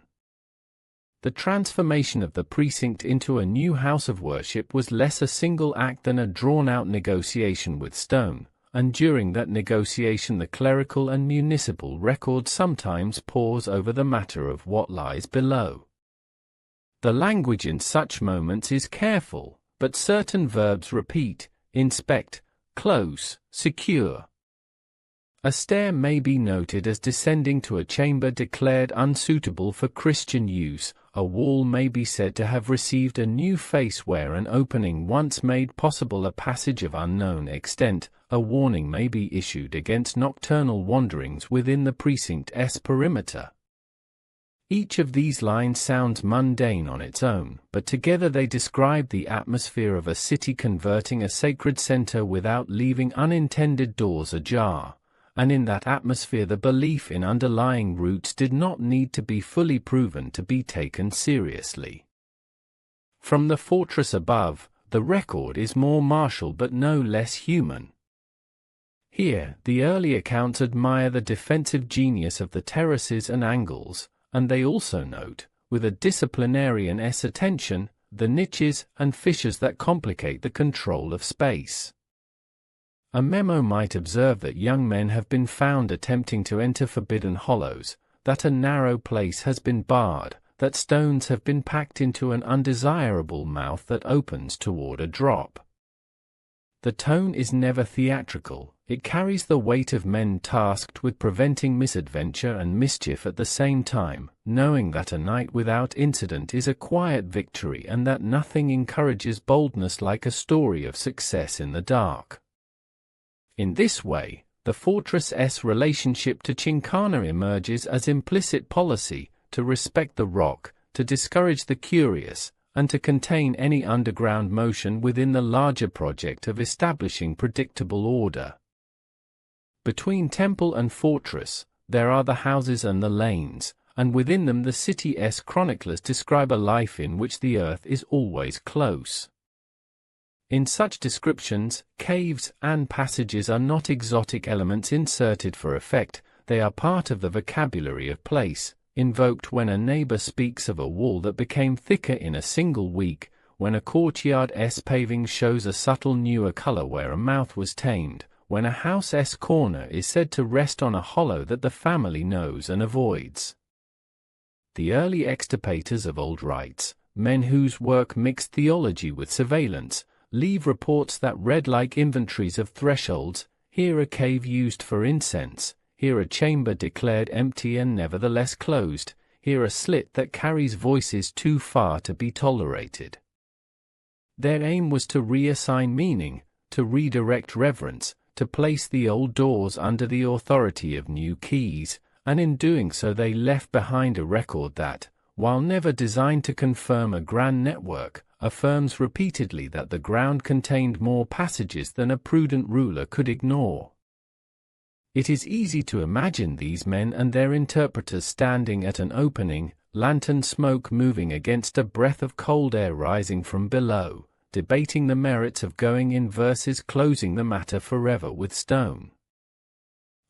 The transformation of the precinct into a new house of worship was less a single act than a drawn-out negotiation with stone, and during that negotiation the clerical and municipal record sometimes pause over the matter of what lies below. The language in such moments is careful, but certain verbs repeat: inspect, close, secure. A stair may be noted as descending to a chamber declared unsuitable for Christian use. A wall may be said to have received a new face where an opening once made possible a passage of unknown extent. A warning may be issued against nocturnal wanderings within the precinct's perimeter. Each of these lines sounds mundane on its own, but together they describe the atmosphere of a city converting a sacred center without leaving unintended doors ajar. And in that atmosphere the belief in underlying roots did not need to be fully proven to be taken seriously. From the fortress above, the record is more martial but no less human. Here, the early accounts admire the defensive genius of the terraces and angles, and they also note, with a disciplinarian's attention, the niches and fissures that complicate the control of space. A memo might observe that young men have been found attempting to enter forbidden hollows, that a narrow place has been barred, that stones have been packed into an undesirable mouth that opens toward a drop. The tone is never theatrical, it carries the weight of men tasked with preventing misadventure and mischief at the same time, knowing that a night without incident is a quiet victory and that nothing encourages boldness like a story of success in the dark. In this way, the fortress's relationship to Chincana emerges as implicit policy, to respect the rock, to discourage the curious, and to contain any underground motion within the larger project of establishing predictable order. Between temple and fortress, there are the houses and the lanes, and within them the city's chroniclers describe a life in which the earth is always close. In such descriptions, caves and passages are not exotic elements inserted for effect, they are part of the vocabulary of place, invoked when a neighbor speaks of a wall that became thicker in a single week, when a courtyard's paving shows a subtle newer color where a mouth was tamed, when a house's corner is said to rest on a hollow that the family knows and avoids. The early extirpators of old rites, men whose work mixed theology with surveillance, leave reports that read like inventories of thresholds, here a cave used for incense, here a chamber declared empty and nevertheless closed, here a slit that carries voices too far to be tolerated. Their aim was to reassign meaning, to redirect reverence, to place the old doors under the authority of new keys, and in doing so they left behind a record that, while never designed to confirm a grand network, affirms repeatedly that the ground contained more passages than a prudent ruler could ignore. It is easy to imagine these men and their interpreters standing at an opening, lantern smoke moving against a breath of cold air rising from below, debating the merits of going in versus closing the matter forever with stone.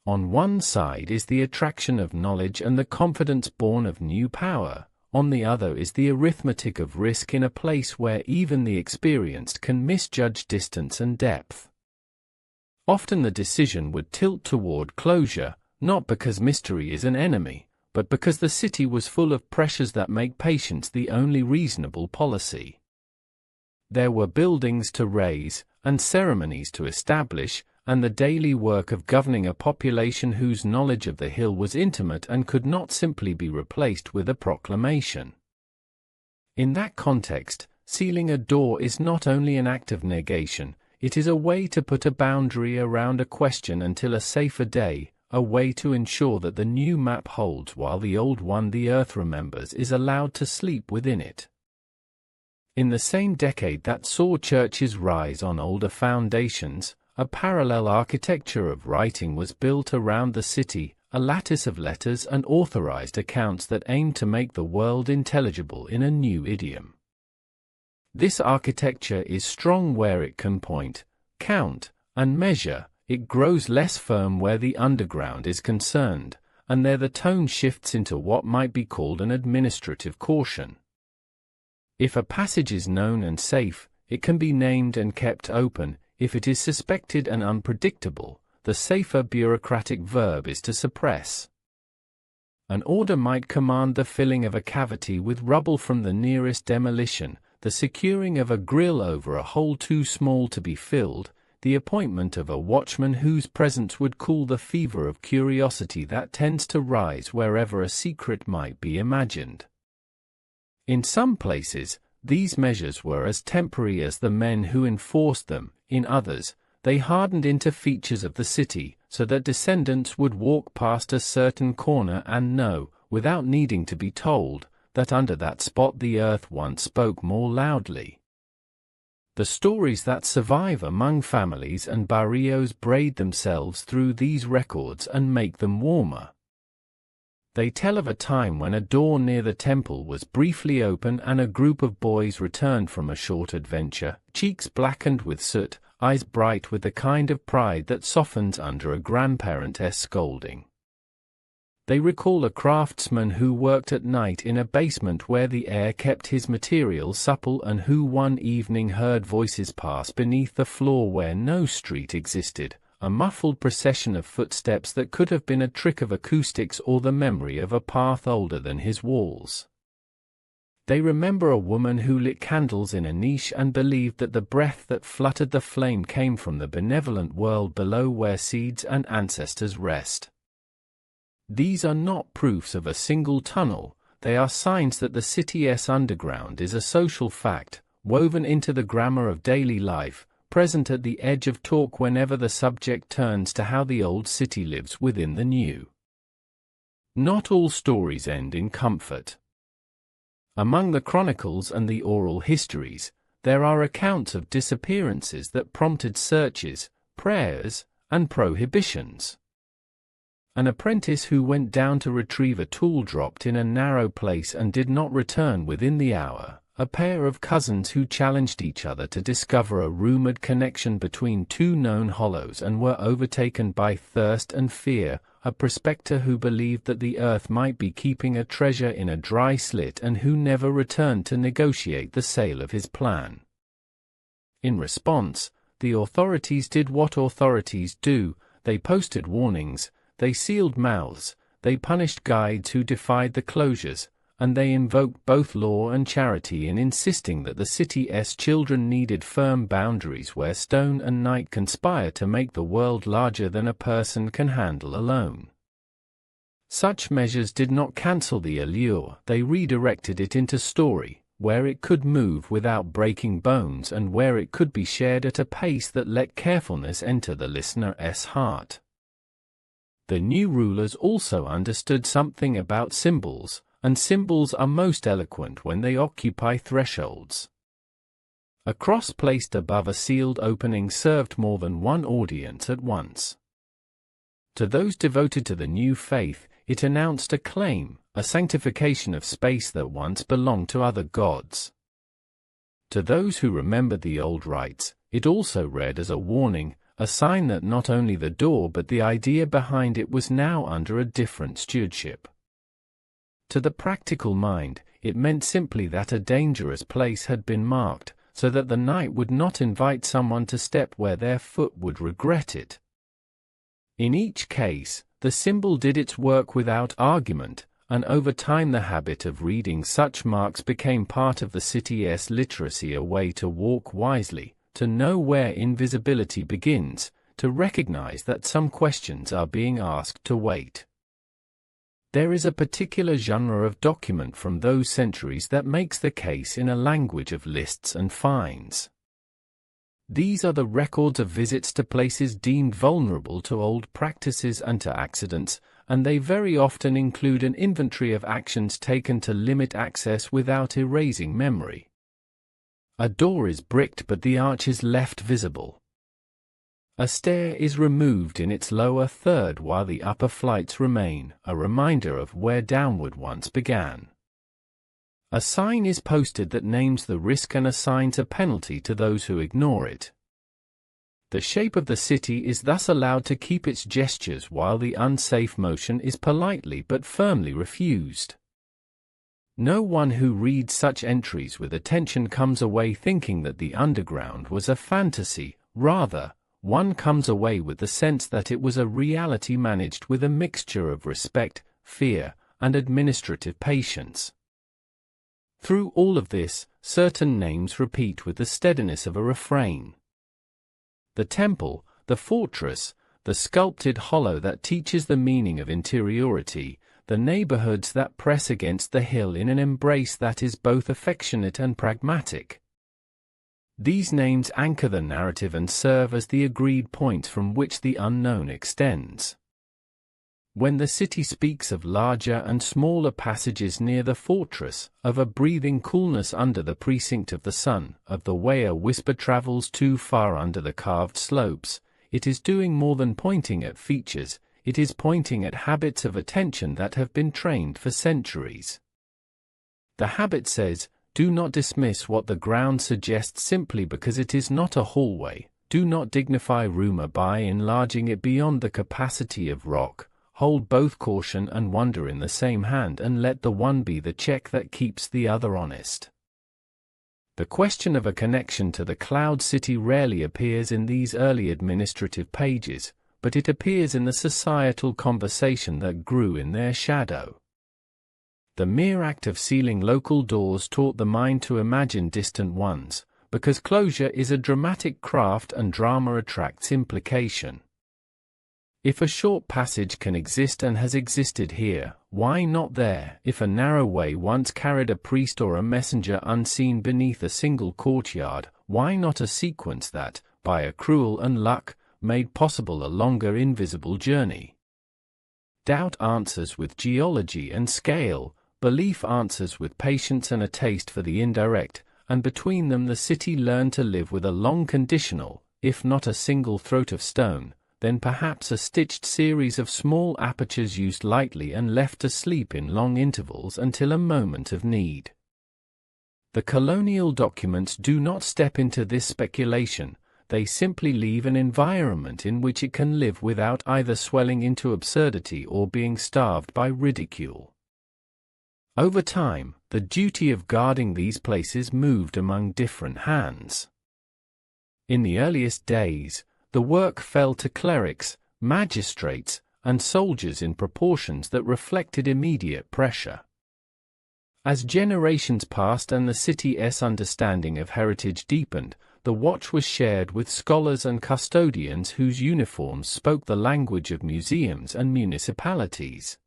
On one side is the attraction of knowledge and the confidence born of new power. On the other is the arithmetic of risk in a place where even the experienced can misjudge distance and depth. Often the decision would tilt toward closure, not because mystery is an enemy, but because the city was full of pressures that make patience the only reasonable policy. There were buildings to raise, and ceremonies to establish, and the daily work of governing a population whose knowledge of the hill was intimate and could not simply be replaced with a proclamation. In that context, sealing a door is not only an act of negation, it is a way to put a boundary around a question until a safer day, a way to ensure that the new map holds while the old one the earth remembers is allowed to sleep within it. In the same decade that saw churches rise on older foundations, a parallel architecture of writing was built around the city, a lattice of letters and authorized accounts that aimed to make the world intelligible in a new idiom. This architecture is strong where it can point, count, and measure, it grows less firm where the underground is concerned, and there the tone shifts into what might be called an administrative caution. If a passage is known and safe, it can be named and kept open. If it is suspected and unpredictable, the safer bureaucratic verb is to suppress. An order might command the filling of a cavity with rubble from the nearest demolition, the securing of a grill over a hole too small to be filled, the appointment of a watchman whose presence would cool the fever of curiosity that tends to rise wherever a secret might be imagined. In some places, these measures were as temporary as the men who enforced them. In others, they hardened into features of the city, so that descendants would walk past a certain corner and know, without needing to be told, that under that spot the earth once spoke more loudly. The stories that survive among families and barrios braid themselves through these records and make them warmer. They tell of a time when a door near the temple was briefly open and a group of boys returned from a short adventure, cheeks blackened with soot, eyes bright with the kind of pride that softens under a grandparent's scolding. They recall a craftsman who worked at night in a basement where the air kept his material supple and who one evening heard voices pass beneath the floor where no street existed, a muffled procession of footsteps that could have been a trick of acoustics or the memory of a path older than his walls. They remember a woman who lit candles in a niche and believed that the breath that fluttered the flame came from the benevolent world below where seeds and ancestors rest. These are not proofs of a single tunnel, they are signs that the city's underground is a social fact, woven into the grammar of daily life, present at the edge of talk whenever the subject turns to how the old city lives within the new. Not all stories end in comfort. Among the chronicles and the oral histories, there are accounts of disappearances that prompted searches, prayers, and prohibitions. An apprentice who went down to retrieve a tool dropped in a narrow place and did not return within the hour, a pair of cousins who challenged each other to discover a rumored connection between two known hollows and were overtaken by thirst and fear, a prospector who believed that the earth might be keeping a treasure in a dry slit and who never returned to negotiate the sale of his plan. In response, the authorities did what authorities do: they posted warnings, they sealed mouths, they punished guides who defied the closures, and they invoked both law and charity in insisting that the city's children needed firm boundaries where stone and night conspire to make the world larger than a person can handle alone. Such measures did not cancel the allure, they redirected it into story, where it could move without breaking bones and where it could be shared at a pace that let carefulness enter the listener's heart. The new rulers also understood something about symbols, and symbols are most eloquent when they occupy thresholds. A cross placed above a sealed opening served more than one audience at once. To those devoted to the new faith, it announced a claim, a sanctification of space that once belonged to other gods. To those who remembered the old rites, it also read as a warning, a sign that not only the door but the idea behind it was now under a different stewardship. To the practical mind, it meant simply that a dangerous place had been marked, so that the night would not invite someone to step where their foot would regret it. In each case, the symbol did its work without argument, and over time the habit of reading such marks became part of the city's literacy, a way to walk wisely, to know where invisibility begins, to recognize that some questions are being asked to wait. There is a particular genre of document from those centuries that makes the case in a language of lists and fines. These are the records of visits to places deemed vulnerable to old practices and to accidents, and they very often include an inventory of actions taken to limit access without erasing memory. A door is bricked but the arch is left visible. A stair is removed in its lower third while the upper flights remain, a reminder of where downward once began. A sign is posted that names the risk and assigns a penalty to those who ignore it. The shape of the city is thus allowed to keep its gestures while the unsafe motion is politely but firmly refused. No one who reads such entries with attention comes away thinking that the underground was a fantasy, rather, one comes away with the sense that it was a reality managed with a mixture of respect, fear, and administrative patience. Through all of this, certain names repeat with the steadiness of a refrain. The temple, the fortress, the sculpted hollow that teaches the meaning of interiority, the neighborhoods that press against the hill in an embrace that is both affectionate and pragmatic. These names anchor the narrative and serve as the agreed points from which the unknown extends. When the city speaks of larger and smaller passages near the fortress, of a breathing coolness under the precinct of the sun, of the way a whisper travels too far under the carved slopes, it is doing more than pointing at features, it is pointing at habits of attention that have been trained for centuries. The habit says, do not dismiss what the ground suggests simply because it is not a hallway, do not dignify rumor by enlarging it beyond the capacity of rock, hold both caution and wonder in the same hand and let the one be the check that keeps the other honest. The question of a connection to the Cloud City rarely appears in these early administrative pages, but it appears in the societal conversation that grew in their shadow. The mere act of sealing local doors taught the mind to imagine distant ones, because closure is a dramatic craft and drama attracts implication. If a short passage can exist and has existed here, why not there? If a narrow way once carried a priest or a messenger unseen beneath a single courtyard, why not a sequence that, by a cruel unluck, made possible a longer invisible journey? Doubt answers with geology and scale, belief answers with patience and a taste for the indirect, and between them the city learned to live with a long conditional, if not a single throat of stone, then perhaps a stitched series of small apertures used lightly and left to sleep in long intervals until a moment of need. The colonial documents do not step into this speculation, they simply leave an environment in which it can live without either swelling into absurdity or being starved by ridicule. Over time, the duty of guarding these places moved among different hands. In the earliest days, the work fell to clerics, magistrates, and soldiers in proportions that reflected immediate pressure. As generations passed and the city's understanding of heritage deepened, the watch was shared with scholars and custodians whose uniforms spoke the language of museums and municipalities.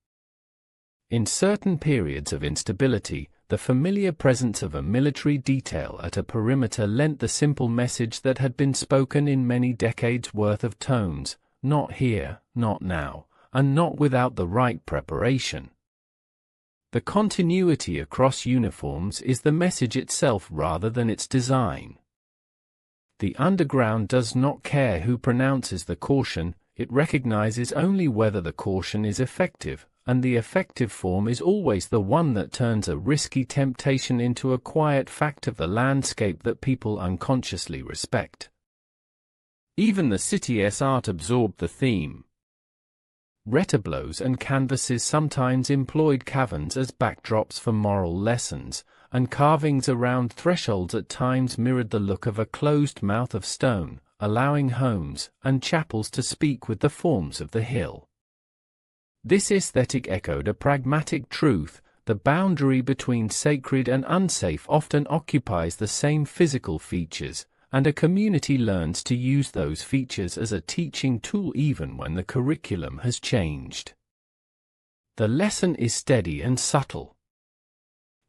In certain periods of instability, the familiar presence of a military detail at a perimeter lent the simple message that had been spoken in many decades' worth of tones: not here, not now, and not without the right preparation. The continuity across uniforms is the message itself rather than its design. The underground does not care who pronounces the caution, it recognizes only whether the caution is effective, and the effective form is always the one that turns a risky temptation into a quiet fact of the landscape that people unconsciously respect. Even the city's art absorbed the theme. Retableaus and canvases sometimes employed caverns as backdrops for moral lessons, and carvings around thresholds at times mirrored the look of a closed mouth of stone, allowing homes and chapels to speak with the forms of the hill. This aesthetic echoed a pragmatic truth: the boundary between sacred and unsafe often occupies the same physical features, and a community learns to use those features as a teaching tool even when the curriculum has changed. The lesson is steady and subtle.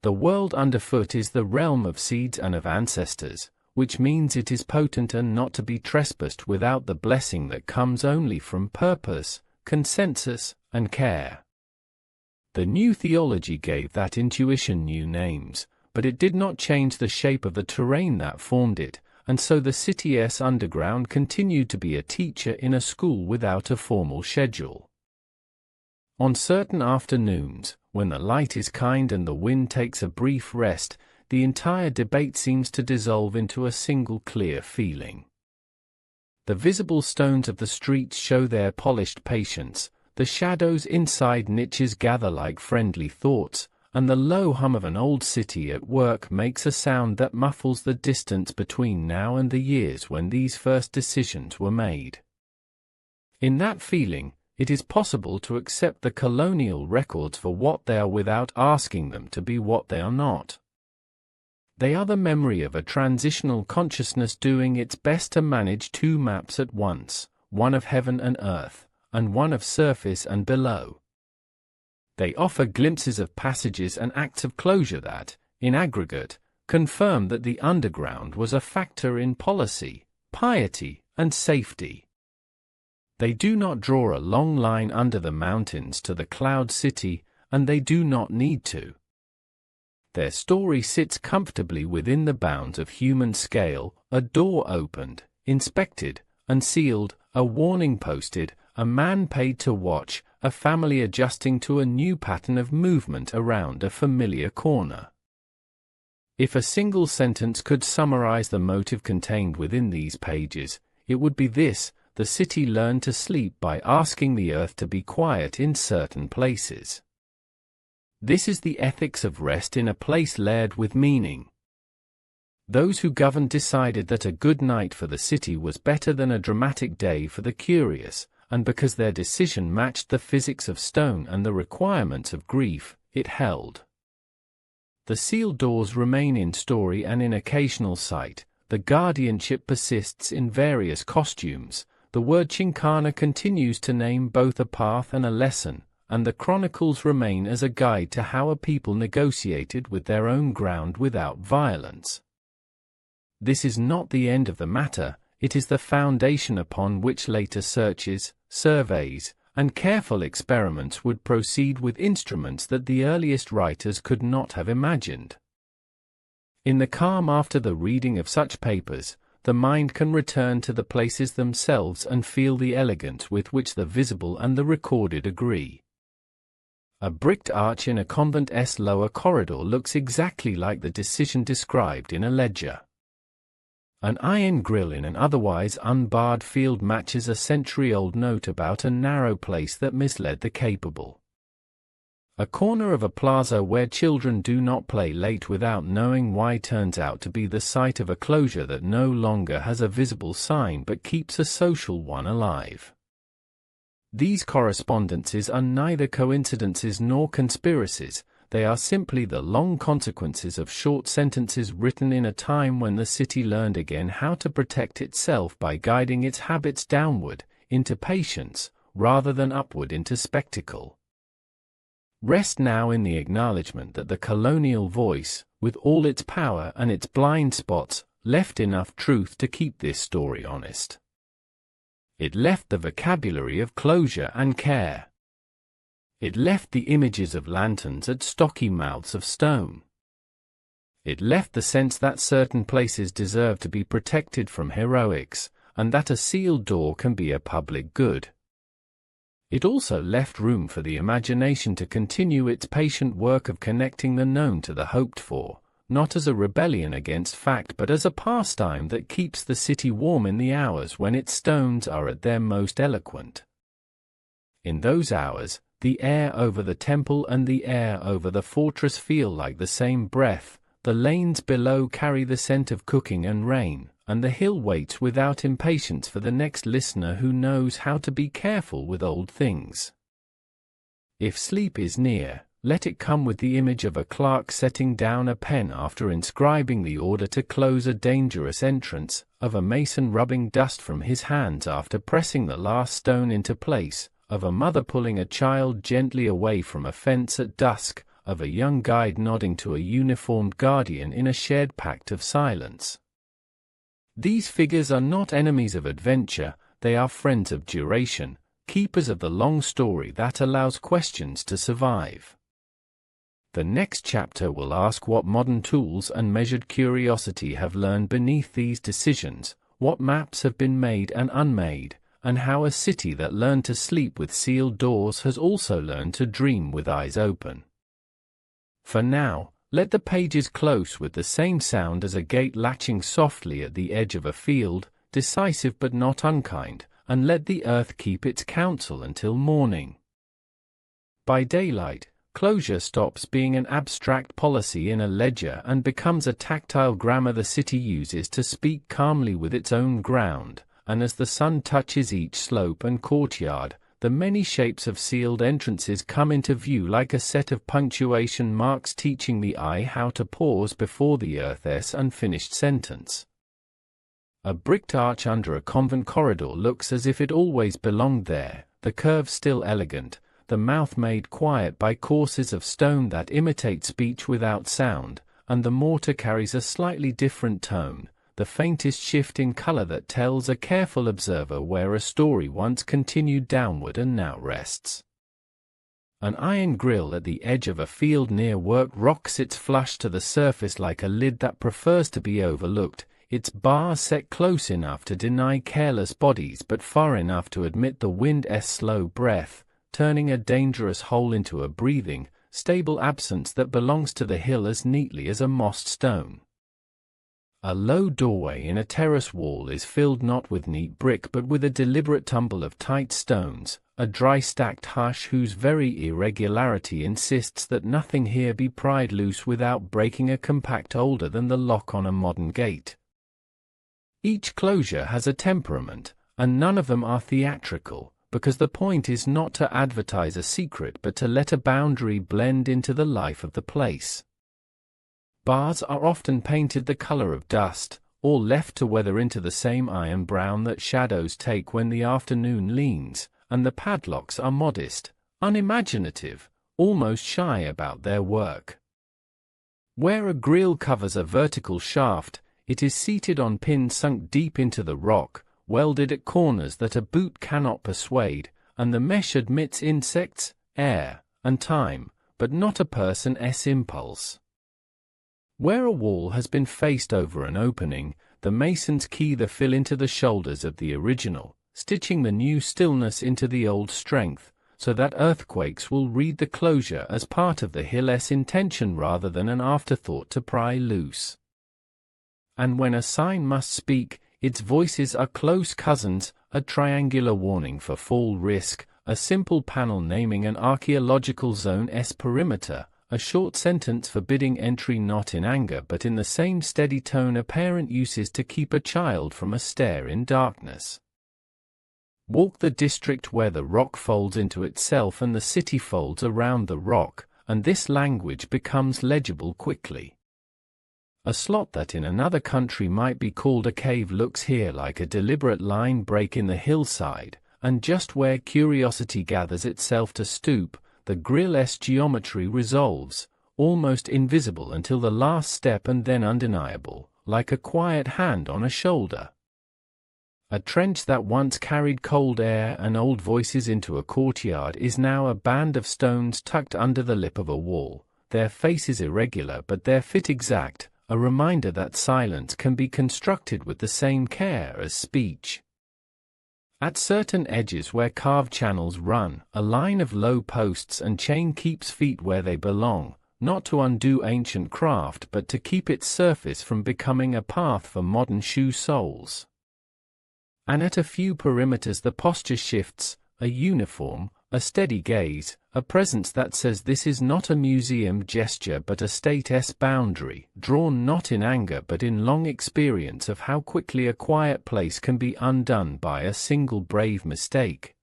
The world underfoot is the realm of seeds and of ancestors, which means it is potent and not to be trespassed without the blessing that comes only from purpose, consensus, and care. The new theology gave that intuition new names, but it did not change the shape of the terrain that formed it, and so the city's underground continued to be a teacher in a school without a formal schedule. On certain afternoons, when the light is kind and the wind takes a brief rest, the entire debate seems to dissolve into a single clear feeling. The visible stones of the streets show their polished patience, the shadows inside niches gather like friendly thoughts, and the low hum of an old city at work makes a sound that muffles the distance between now and the years when these first decisions were made. In that feeling, it is possible to accept the colonial records for what they are without asking them to be what they are not. They are the memory of a transitional consciousness doing its best to manage two maps at once, one of heaven and earth, and one of surface and below. They offer glimpses of passages and acts of closure that, in aggregate, confirm that the underground was a factor in policy, piety, and safety. They do not draw a long line under the mountains to the cloud city, and they do not need to. Their story sits comfortably within the bounds of human scale: a door opened, inspected, unsealed, a warning posted, a man paid to watch, a family adjusting to a new pattern of movement around a familiar corner. If a single sentence could summarize the motive contained within these pages, it would be this: the city learned to sleep by asking the earth to be quiet in certain places. This is the ethics of rest in a place layered with meaning. Those who governed decided that a good night for the city was better than a dramatic day for the curious, and because their decision matched the physics of stone and the requirements of grief, it held. The sealed doors remain in story and in occasional sight, the guardianship persists in various costumes, the word Chincana continues to name both a path and a lesson, and the chronicles remain as a guide to how a people negotiated with their own ground without violence. This is not the end of the matter, it is the foundation upon which later searches, surveys, and careful experiments would proceed with instruments that the earliest writers could not have imagined. In the calm after the reading of such papers, the mind can return to the places themselves and feel the elegance with which the visible and the recorded agree. A bricked arch in a convent's lower corridor looks exactly like the decision described in a ledger. An iron grill in an otherwise unbarred field matches a century-old note about a narrow place that misled the capable. A corner of a plaza where children do not play late without knowing why turns out to be the site of a closure that no longer has a visible sign but keeps a social one alive. These correspondences are neither coincidences nor conspiracies. They are simply the long consequences of short sentences written in a time when the city learned again how to protect itself by guiding its habits downward, into patience, rather than upward into spectacle. Rest now in the acknowledgement that the colonial voice, with all its power and its blind spots, left enough truth to keep this story honest. It left the vocabulary of closure and care. It left the images of lanterns at stocky mouths of stone. It left the sense that certain places deserve to be protected from heroics, and that a sealed door can be a public good. It also left room for the imagination to continue its patient work of connecting the known to the hoped for, not as a rebellion against fact but as a pastime that keeps the city warm in the hours when its stones are at their most eloquent. In those hours, the air over the temple and the air over the fortress feel like the same breath, the lanes below carry the scent of cooking and rain, and the hill waits without impatience for the next listener who knows how to be careful with old things. If sleep is near, let it come with the image of a clerk setting down a pen after inscribing the order to close a dangerous entrance, of a mason rubbing dust from his hands after pressing the last stone into place, of a mother pulling a child gently away from a fence at dusk, of a young guide nodding to a uniformed guardian in a shared pact of silence. These figures are not enemies of adventure, they are friends of duration, keepers of the long story that allows questions to survive. The next chapter will ask what modern tools and measured curiosity have learned beneath these decisions, what maps have been made and unmade, and how a city that learned to sleep with sealed doors has also learned to dream with eyes open. For now, let the pages close with the same sound as a gate latching softly at the edge of a field, decisive but not unkind, and let the earth keep its counsel until morning. By daylight, closure stops being an abstract policy in a ledger and becomes a tactile grammar the city uses to speak calmly with its own ground, and as the sun touches each slope and courtyard, the many shapes of sealed entrances come into view like a set of punctuation marks teaching the eye how to pause before the earth's unfinished sentence. A bricked arch under a convent corridor looks as if it always belonged there, the curve still elegant, the mouth made quiet by courses of stone that imitate speech without sound, and the mortar carries a slightly different tone, the faintest shift in color that tells a careful observer where a story once continued downward and now rests. An iron grill at the edge of a field near work rocks its flush to the surface like a lid that prefers to be overlooked, its bar set close enough to deny careless bodies but far enough to admit the wind's slow breath, turning a dangerous hole into a breathing, stable absence that belongs to the hill as neatly as a mossed stone. A low doorway in a terrace wall is filled not with neat brick but with a deliberate tumble of tight stones, a dry stacked hush whose very irregularity insists that nothing here be pried loose without breaking a compact older than the lock on a modern gate. Each closure has a temperament, and none of them are theatrical, because the point is not to advertise a secret but to let a boundary blend into the life of the place. Bars are often painted the color of dust, or left to weather into the same iron brown that shadows take when the afternoon leans, and the padlocks are modest, unimaginative, almost shy about their work. Where a grill covers a vertical shaft, it is seated on pins sunk deep into the rock, welded at corners that a boot cannot persuade, and the mesh admits insects, air, and time, but not a person's impulse. Where a wall has been faced over an opening, the masons key the fill into the shoulders of the original, stitching the new stillness into the old strength, so that earthquakes will read the closure as part of the hill's intention rather than an afterthought to pry loose. And when a sign must speak, its voices are close cousins, a triangular warning for fall risk, a simple panel naming an archaeological zone's perimeter, a short sentence forbidding entry not in anger but in the same steady tone a parent uses to keep a child from a stare in darkness. Walk the district where the rock folds into itself and the city folds around the rock, and this language becomes legible quickly. A slot that in another country might be called a cave looks here like a deliberate line break in the hillside, and just where curiosity gathers itself to stoop, the grille's geometry resolves, almost invisible until the last step and then undeniable, like a quiet hand on a shoulder. A trench that once carried cold air and old voices into a courtyard is now a band of stones tucked under the lip of a wall, their faces irregular but their fit exact, a reminder that silence can be constructed with the same care as speech. At certain edges where carved channels run, a line of low posts and chain keeps feet where they belong, not to undo ancient craft but to keep its surface from becoming a path for modern shoe soles. And at a few perimeters the posture shifts, a uniform, a steady gaze, a presence that says this is not a museum gesture but a state's boundary, drawn not in anger but in long experience of how quickly a quiet place can be undone by a single brave mistake.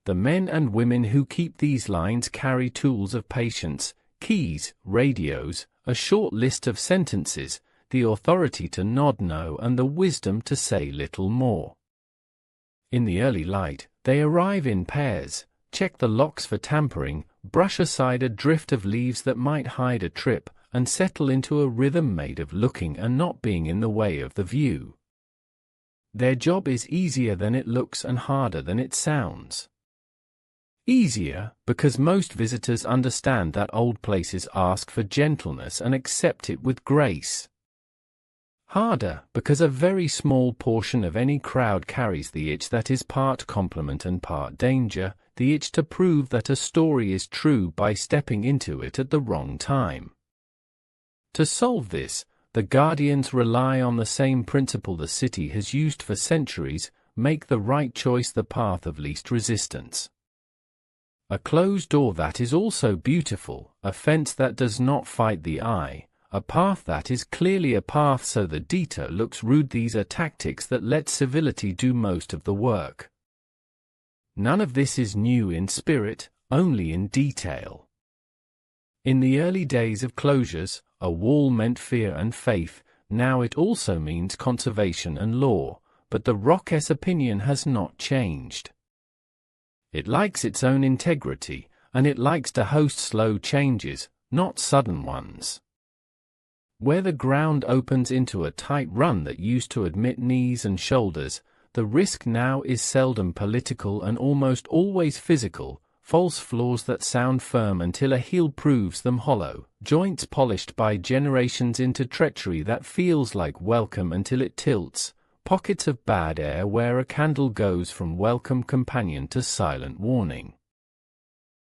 The men and women who keep these lines carry tools of patience, keys, radios, a short list of sentences, the authority to nod no and the wisdom to say little more. In the early light, they arrive in pairs, check the locks for tampering, brush aside a drift of leaves that might hide a trip, and settle into a rhythm made of looking and not being in the way of the view. Their job is easier than it looks and harder than it sounds. Easier, because most visitors understand that old places ask for gentleness and accept it with grace. Harder, because a very small portion of any crowd carries the itch that is part compliment and part danger, the itch to prove that a story is true by stepping into it at the wrong time. To solve this, the Guardians rely on the same principle the city has used for centuries: make the right choice the path of least resistance. A closed door that is also beautiful, a fence that does not fight the eye, a path that is clearly a path so the detour looks rude. These are tactics that let civility do most of the work. None of this is new in spirit, only in detail. In the early days of closures, a wall meant fear and faith, now it also means conservation and law, but the rock's opinion has not changed. It likes its own integrity, and it likes to host slow changes, not sudden ones. Where the ground opens into a tight run that used to admit knees and shoulders, the risk now is seldom political and almost always physical: false floors that sound firm until a heel proves them hollow, joints polished by generations into treachery that feels like welcome until it tilts, pockets of bad air where a candle goes from welcome companion to silent warning.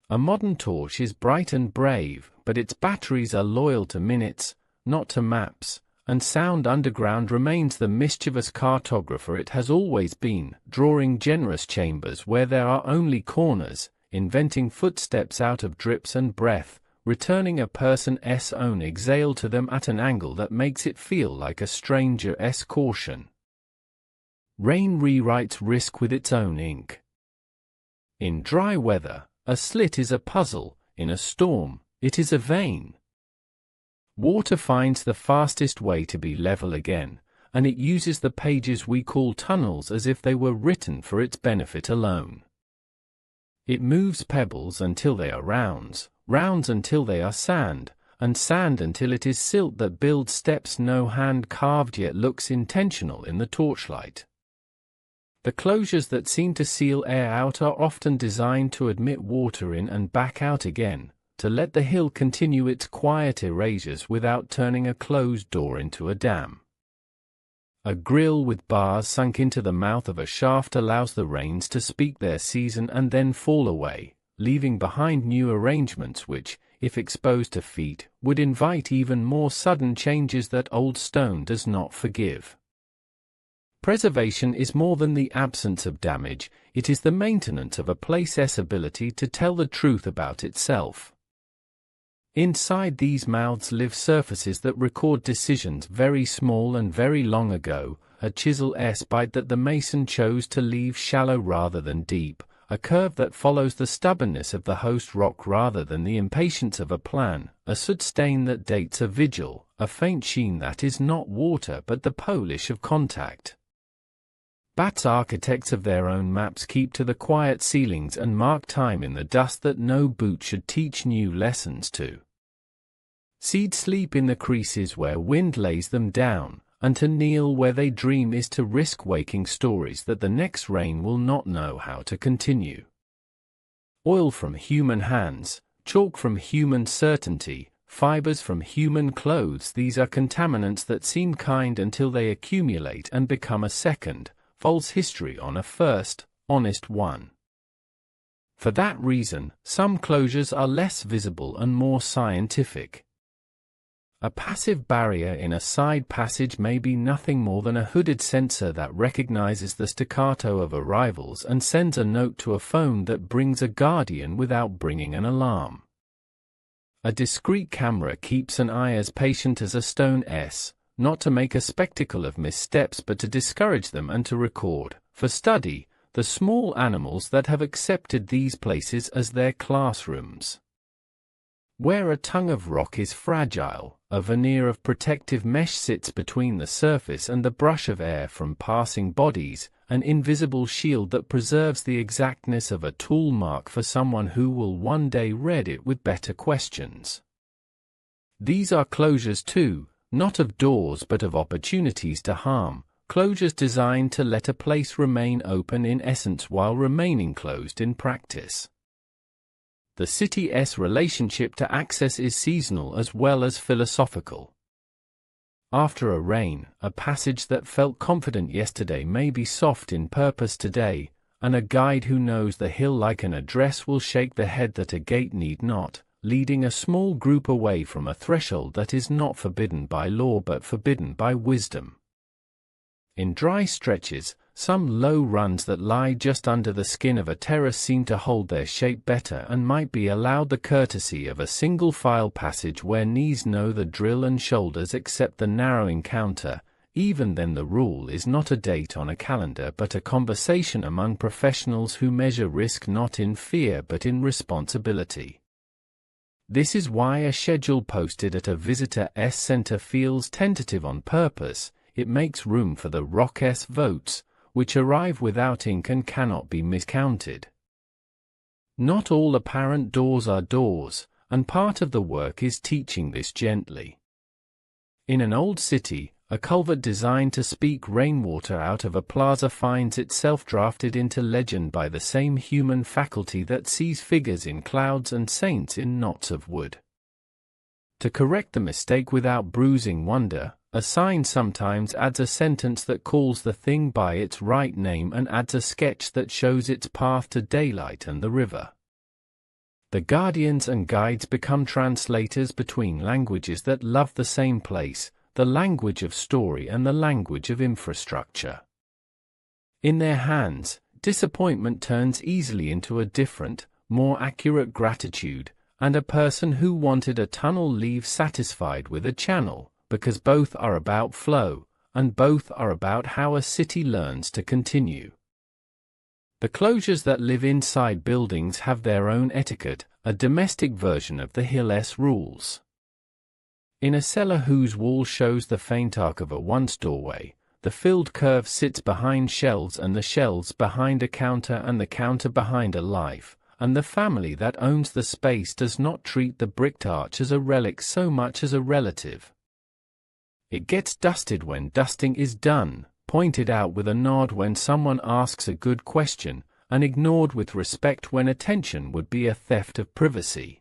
A modern torch is bright and brave, but its batteries are loyal to minutes, not to maps, and sound underground remains the mischievous cartographer it has always been, drawing generous chambers where there are only corners, inventing footsteps out of drips and breath, returning a person's own exhale to them at an angle that makes it feel like a stranger's caution. Rain rewrites risk with its own ink. In dry weather, a slit is a puzzle; in a storm, it is a vein. Water finds the fastest way to be level again, and it uses the pages we call tunnels as if they were written for its benefit alone. It moves pebbles until they are rounds, rounds until they are sand, and sand until it is silt that builds steps no hand carved yet looks intentional in the torchlight. The closures that seem to seal air out are often designed to admit water in and back out again, to let the hill continue its quiet erasures without turning a closed door into a dam. A grill with bars sunk into the mouth of a shaft allows the rains to speak their season and then fall away, leaving behind new arrangements which, if exposed to feet, would invite even more sudden changes that old stone does not forgive. Preservation is more than the absence of damage, it is the maintenance of a place's ability to tell the truth about itself. Inside these mouths live surfaces that record decisions very small and very long ago, a chisel's bite that the mason chose to leave shallow rather than deep, a curve that follows the stubbornness of the host rock rather than the impatience of a plan, a soot stain that dates a vigil, a faint sheen that is not water but the polish of contact. Bats, architects of their own maps, keep to the quiet ceilings and mark time in the dust that no boot should teach new lessons to. Seeds sleep in the creases where wind lays them down, and to kneel where they dream is to risk waking stories that the next rain will not know how to continue. Oil from human hands, chalk from human certainty, fibers from human clothes, these are contaminants that seem kind until they accumulate and become a second, false history on a first, honest one. For that reason, some closures are less visible and more scientific. A passive barrier in a side passage may be nothing more than a hooded sensor that recognizes the staccato of arrivals and sends a note to a phone that brings a guardian without bringing an alarm. A discreet camera keeps an eye as patient as a stone's, not to make a spectacle of missteps but to discourage them and to record, for study, the small animals that have accepted these places as their classrooms. Where a tongue of rock is fragile, a veneer of protective mesh sits between the surface and the brush of air from passing bodies, an invisible shield that preserves the exactness of a tool mark for someone who will one day read it with better questions. These are closures too, not of doors but of opportunities to harm, closures designed to let a place remain open in essence while remaining closed in practice. The city's relationship to access is seasonal as well as philosophical. After a rain, a passage that felt confident yesterday may be soft in purpose today, and a guide who knows the hill like an address will shake the head that a gate need not, leading a small group away from a threshold that is not forbidden by law but forbidden by wisdom. In dry stretches, some low runs that lie just under the skin of a terrace seem to hold their shape better and might be allowed the courtesy of a single-file passage where knees know the drill and shoulders accept the narrow encounter. Even then the rule is not a date on a calendar but a conversation among professionals who measure risk not in fear but in responsibility. This is why a schedule posted at a visitor's center feels tentative on purpose. It makes room for the rock's votes, which arrive without ink and cannot be miscounted. Not all apparent doors are doors, and part of the work is teaching this gently. In an old city, a culvert designed to speak rainwater out of a plaza finds itself drafted into legend by the same human faculty that sees figures in clouds and saints in knots of wood. To correct the mistake without bruising wonder, a sign sometimes adds a sentence that calls the thing by its right name and adds a sketch that shows its path to daylight and the river. The guardians and guides become translators between languages that love the same place, the language of story and the language of infrastructure. In their hands, disappointment turns easily into a different, more accurate gratitude, and a person who wanted a tunnel leaves satisfied with a channel, because both are about flow, and both are about how a city learns to continue. The closures that live inside buildings have their own etiquette, a domestic version of the hill's rules. In a cellar whose wall shows the faint arc of a once doorway, the filled curve sits behind shelves and the shelves behind a counter and the counter behind a life, and the family that owns the space does not treat the bricked arch as a relic so much as a relative. It gets dusted when dusting is done, pointed out with a nod when someone asks a good question, and ignored with respect when attention would be a theft of privacy.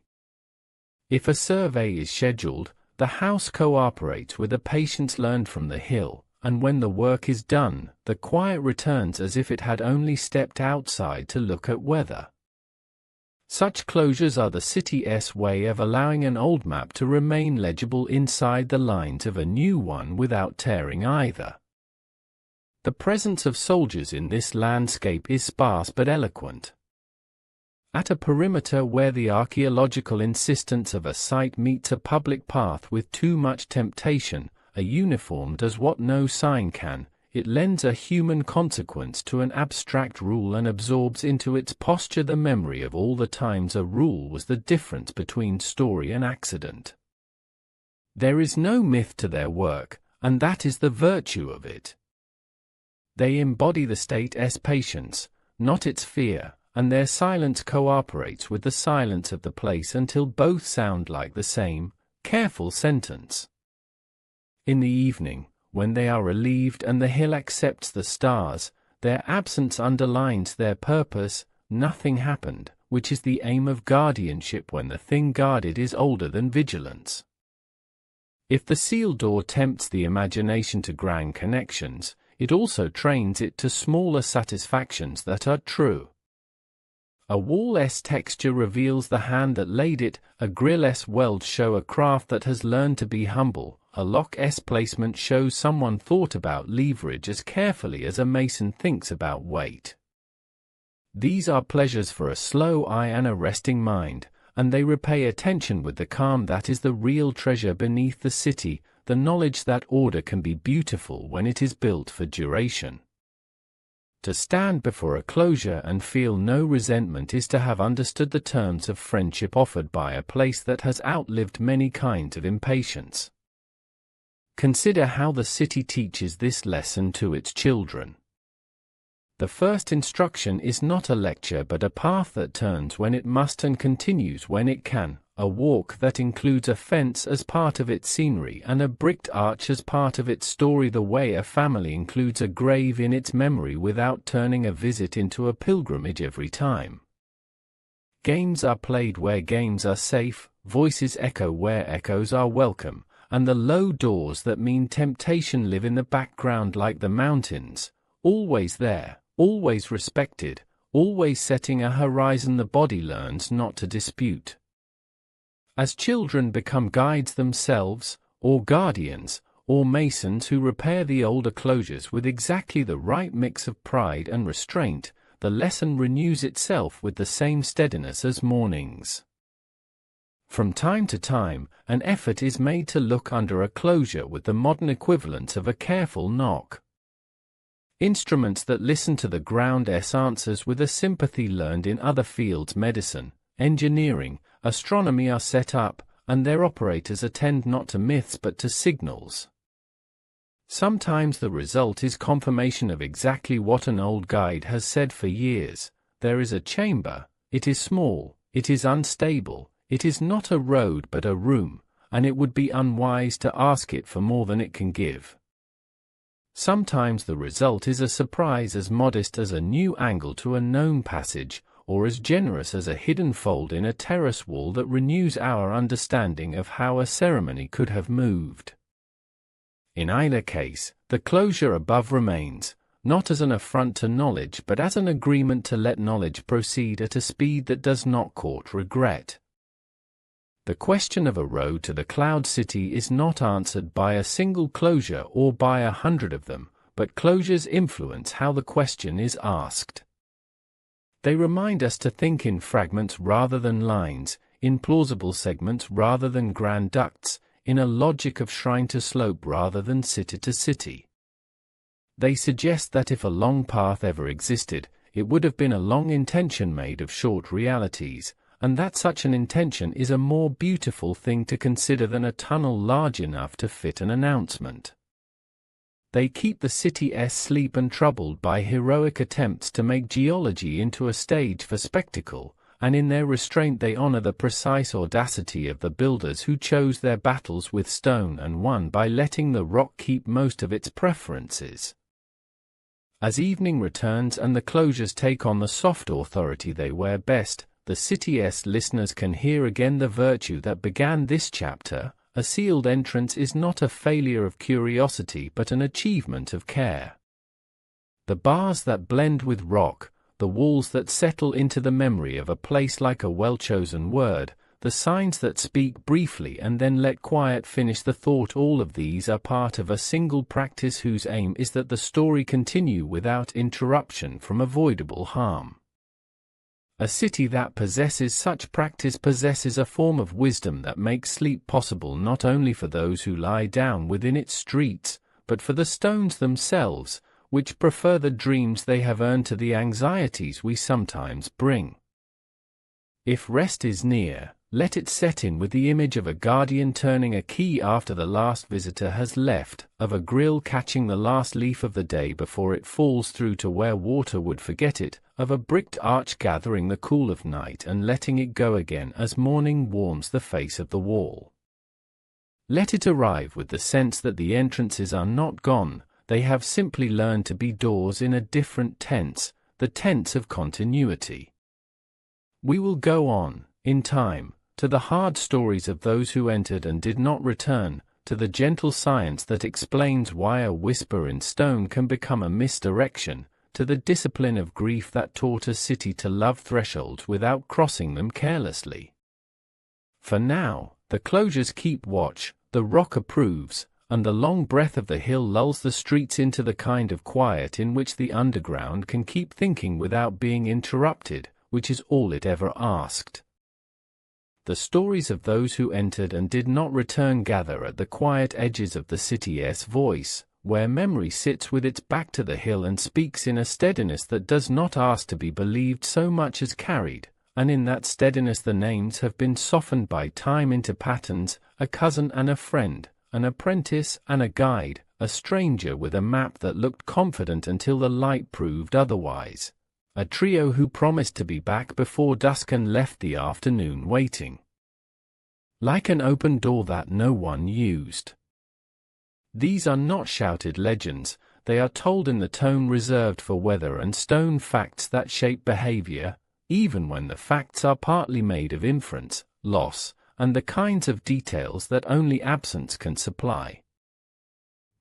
If a survey is scheduled, the house cooperates with a patience learned from the hill, and when the work is done, the quiet returns as if it had only stepped outside to look at weather. Such closures are the city's way of allowing an old map to remain legible inside the lines of a new one without tearing either. The presence of soldiers in this landscape is sparse but eloquent. At a perimeter where the archaeological insistence of a site meets a public path with too much temptation, a uniform does what no sign can. It lends a human consequence to an abstract rule and absorbs into its posture the memory of all the times a rule was the difference between story and accident. There is no myth to their work, and that is the virtue of it. They embody the state's patience, not its fear, and their silence cooperates with the silence of the place until both sound like the same, careful sentence. In the evening, when they are relieved and the hill accepts the stars, their absence underlines their purpose. Nothing happened, which is the aim of guardianship when the thing guarded is older than vigilance. If the sealed door tempts the imagination to grand connections, it also trains it to smaller satisfactions that are true. A wall's texture reveals the hand that laid it, a grill's weld show a craft that has learned to be humble, a lock's placement shows someone thought about leverage as carefully as a mason thinks about weight. These are pleasures for a slow eye and a resting mind, and they repay attention with the calm that is the real treasure beneath the city, the knowledge that order can be beautiful when it is built for duration. To stand before a closure and feel no resentment is to have understood the terms of friendship offered by a place that has outlived many kinds of impatience. Consider how the city teaches this lesson to its children. The first instruction is not a lecture but a path that turns when it must and continues when it can, a walk that includes a fence as part of its scenery and a bricked arch as part of its story, the way a family includes a grave in its memory without turning a visit into a pilgrimage every time. Games are played where games are safe, voices echo where echoes are welcome, and the low doors that mean temptation live in the background like the mountains, always there, always respected, always setting a horizon the body learns not to dispute. As children become guides themselves, or guardians, or masons who repair the older closures with exactly the right mix of pride and restraint, the lesson renews itself with the same steadiness as mornings. From time to time, an effort is made to look under a closure with the modern equivalent of a careful knock. Instruments that listen to the ground's answers with a sympathy learned in other fields, medicine, engineering, astronomy, are set up, and their operators attend not to myths but to signals. Sometimes the result is confirmation of exactly what an old guide has said for years. There is a chamber, it is small, it is unstable, it is not a road but a room, and it would be unwise to ask it for more than it can give. Sometimes the result is a surprise as modest as a new angle to a known passage, or as generous as a hidden fold in a terrace wall that renews our understanding of how a ceremony could have moved. In either case, the closure above remains, not as an affront to knowledge but as an agreement to let knowledge proceed at a speed that does not court regret. The question of a road to the Cloud City is not answered by a single closure or by 100 of them, but closures influence how the question is asked. They remind us to think in fragments rather than lines, in plausible segments rather than grand ducts, in a logic of shrine to slope rather than city to city. They suggest that if a long path ever existed, it would have been a long intention made of short realities, and that such an intention is a more beautiful thing to consider than a tunnel large enough to fit an announcement. They keep the city asleep and troubled by heroic attempts to make geology into a stage for spectacle, and in their restraint they honor the precise audacity of the builders who chose their battles with stone and won by letting the rock keep most of its preferences. As evening returns and the closures take on the soft authority they wear best, the city's listeners can hear again the virtue that began this chapter, a sealed entrance is not a failure of curiosity but an achievement of care. The bars that blend with rock, the walls that settle into the memory of a place like a well-chosen word, the signs that speak briefly and then let quiet finish the thought, all of these are part of a single practice whose aim is that the story continue without interruption from avoidable harm. A city that possesses such practice possesses a form of wisdom that makes sleep possible not only for those who lie down within its streets, but for the stones themselves, which prefer the dreams they have earned to the anxieties we sometimes bring. If rest is near, let it set in with the image of a guardian turning a key after the last visitor has left, of a grill catching the last leaf of the day before it falls through to where water would forget it, of a bricked arch gathering the cool of night and letting it go again as morning warms the face of the wall. Let it arrive with the sense that the entrances are not gone, they have simply learned to be doors in a different tense, the tense of continuity. We will go on, in time, to the hard stories of those who entered and did not return, to the gentle science that explains why a whisper in stone can become a misdirection, to the discipline of grief that taught a city to love thresholds without crossing them carelessly. For now, the closures keep watch, the rock approves, and the long breath of the hill lulls the streets into the kind of quiet in which the underground can keep thinking without being interrupted, which is all it ever asked. The stories of those who entered and did not return gather at the quiet edges of the city's voice, where memory sits with its back to the hill and speaks in a steadiness that does not ask to be believed so much as carried, and in that steadiness the names have been softened by time into patterns, a cousin and a friend, an apprentice and a guide, a stranger with a map that looked confident until the light proved otherwise. A trio who promised to be back before dusk and left the afternoon waiting. Like an open door that no one used. These are not shouted legends, they are told in the tone reserved for weather and stone facts that shape behavior, even when the facts are partly made of inference, loss, and the kinds of details that only absence can supply.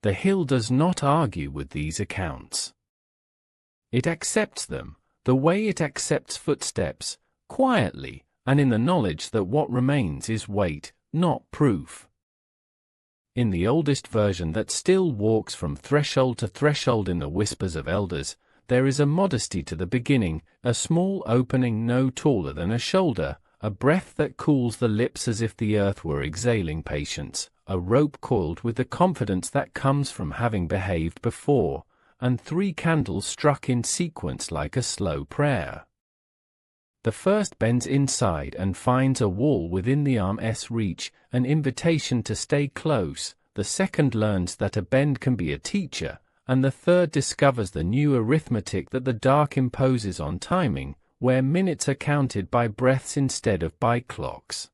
The hill does not argue with these accounts. It accepts them, the way it accepts footsteps, quietly, and in the knowledge that what remains is weight, not proof. In the oldest version that still walks from threshold to threshold in the whispers of elders, there is a modesty to the beginning, a small opening no taller than a shoulder, a breath that cools the lips as if the earth were exhaling patience, a rope coiled with the confidence that comes from having behaved before, and 3 candles struck in sequence like a slow prayer. The first bends inside and finds a wall within the arm's reach, an invitation to stay close, the second learns that a bend can be a teacher, and the third discovers the new arithmetic that the dark imposes on timing, where minutes are counted by breaths instead of by clocks.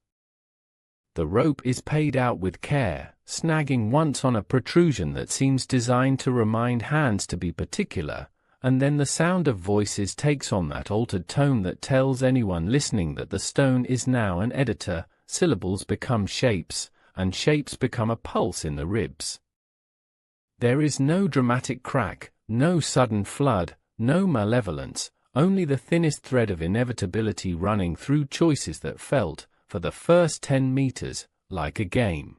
The rope is paid out with care, snagging once on a protrusion that seems designed to remind hands to be particular, and then the sound of voices takes on that altered tone that tells anyone listening that the stone is now an editor, syllables become shapes, and shapes become a pulse in the ribs. There is no dramatic crack, no sudden flood, no malevolence, only the thinnest thread of inevitability running through choices that felt, for the first 10 meters, like a game.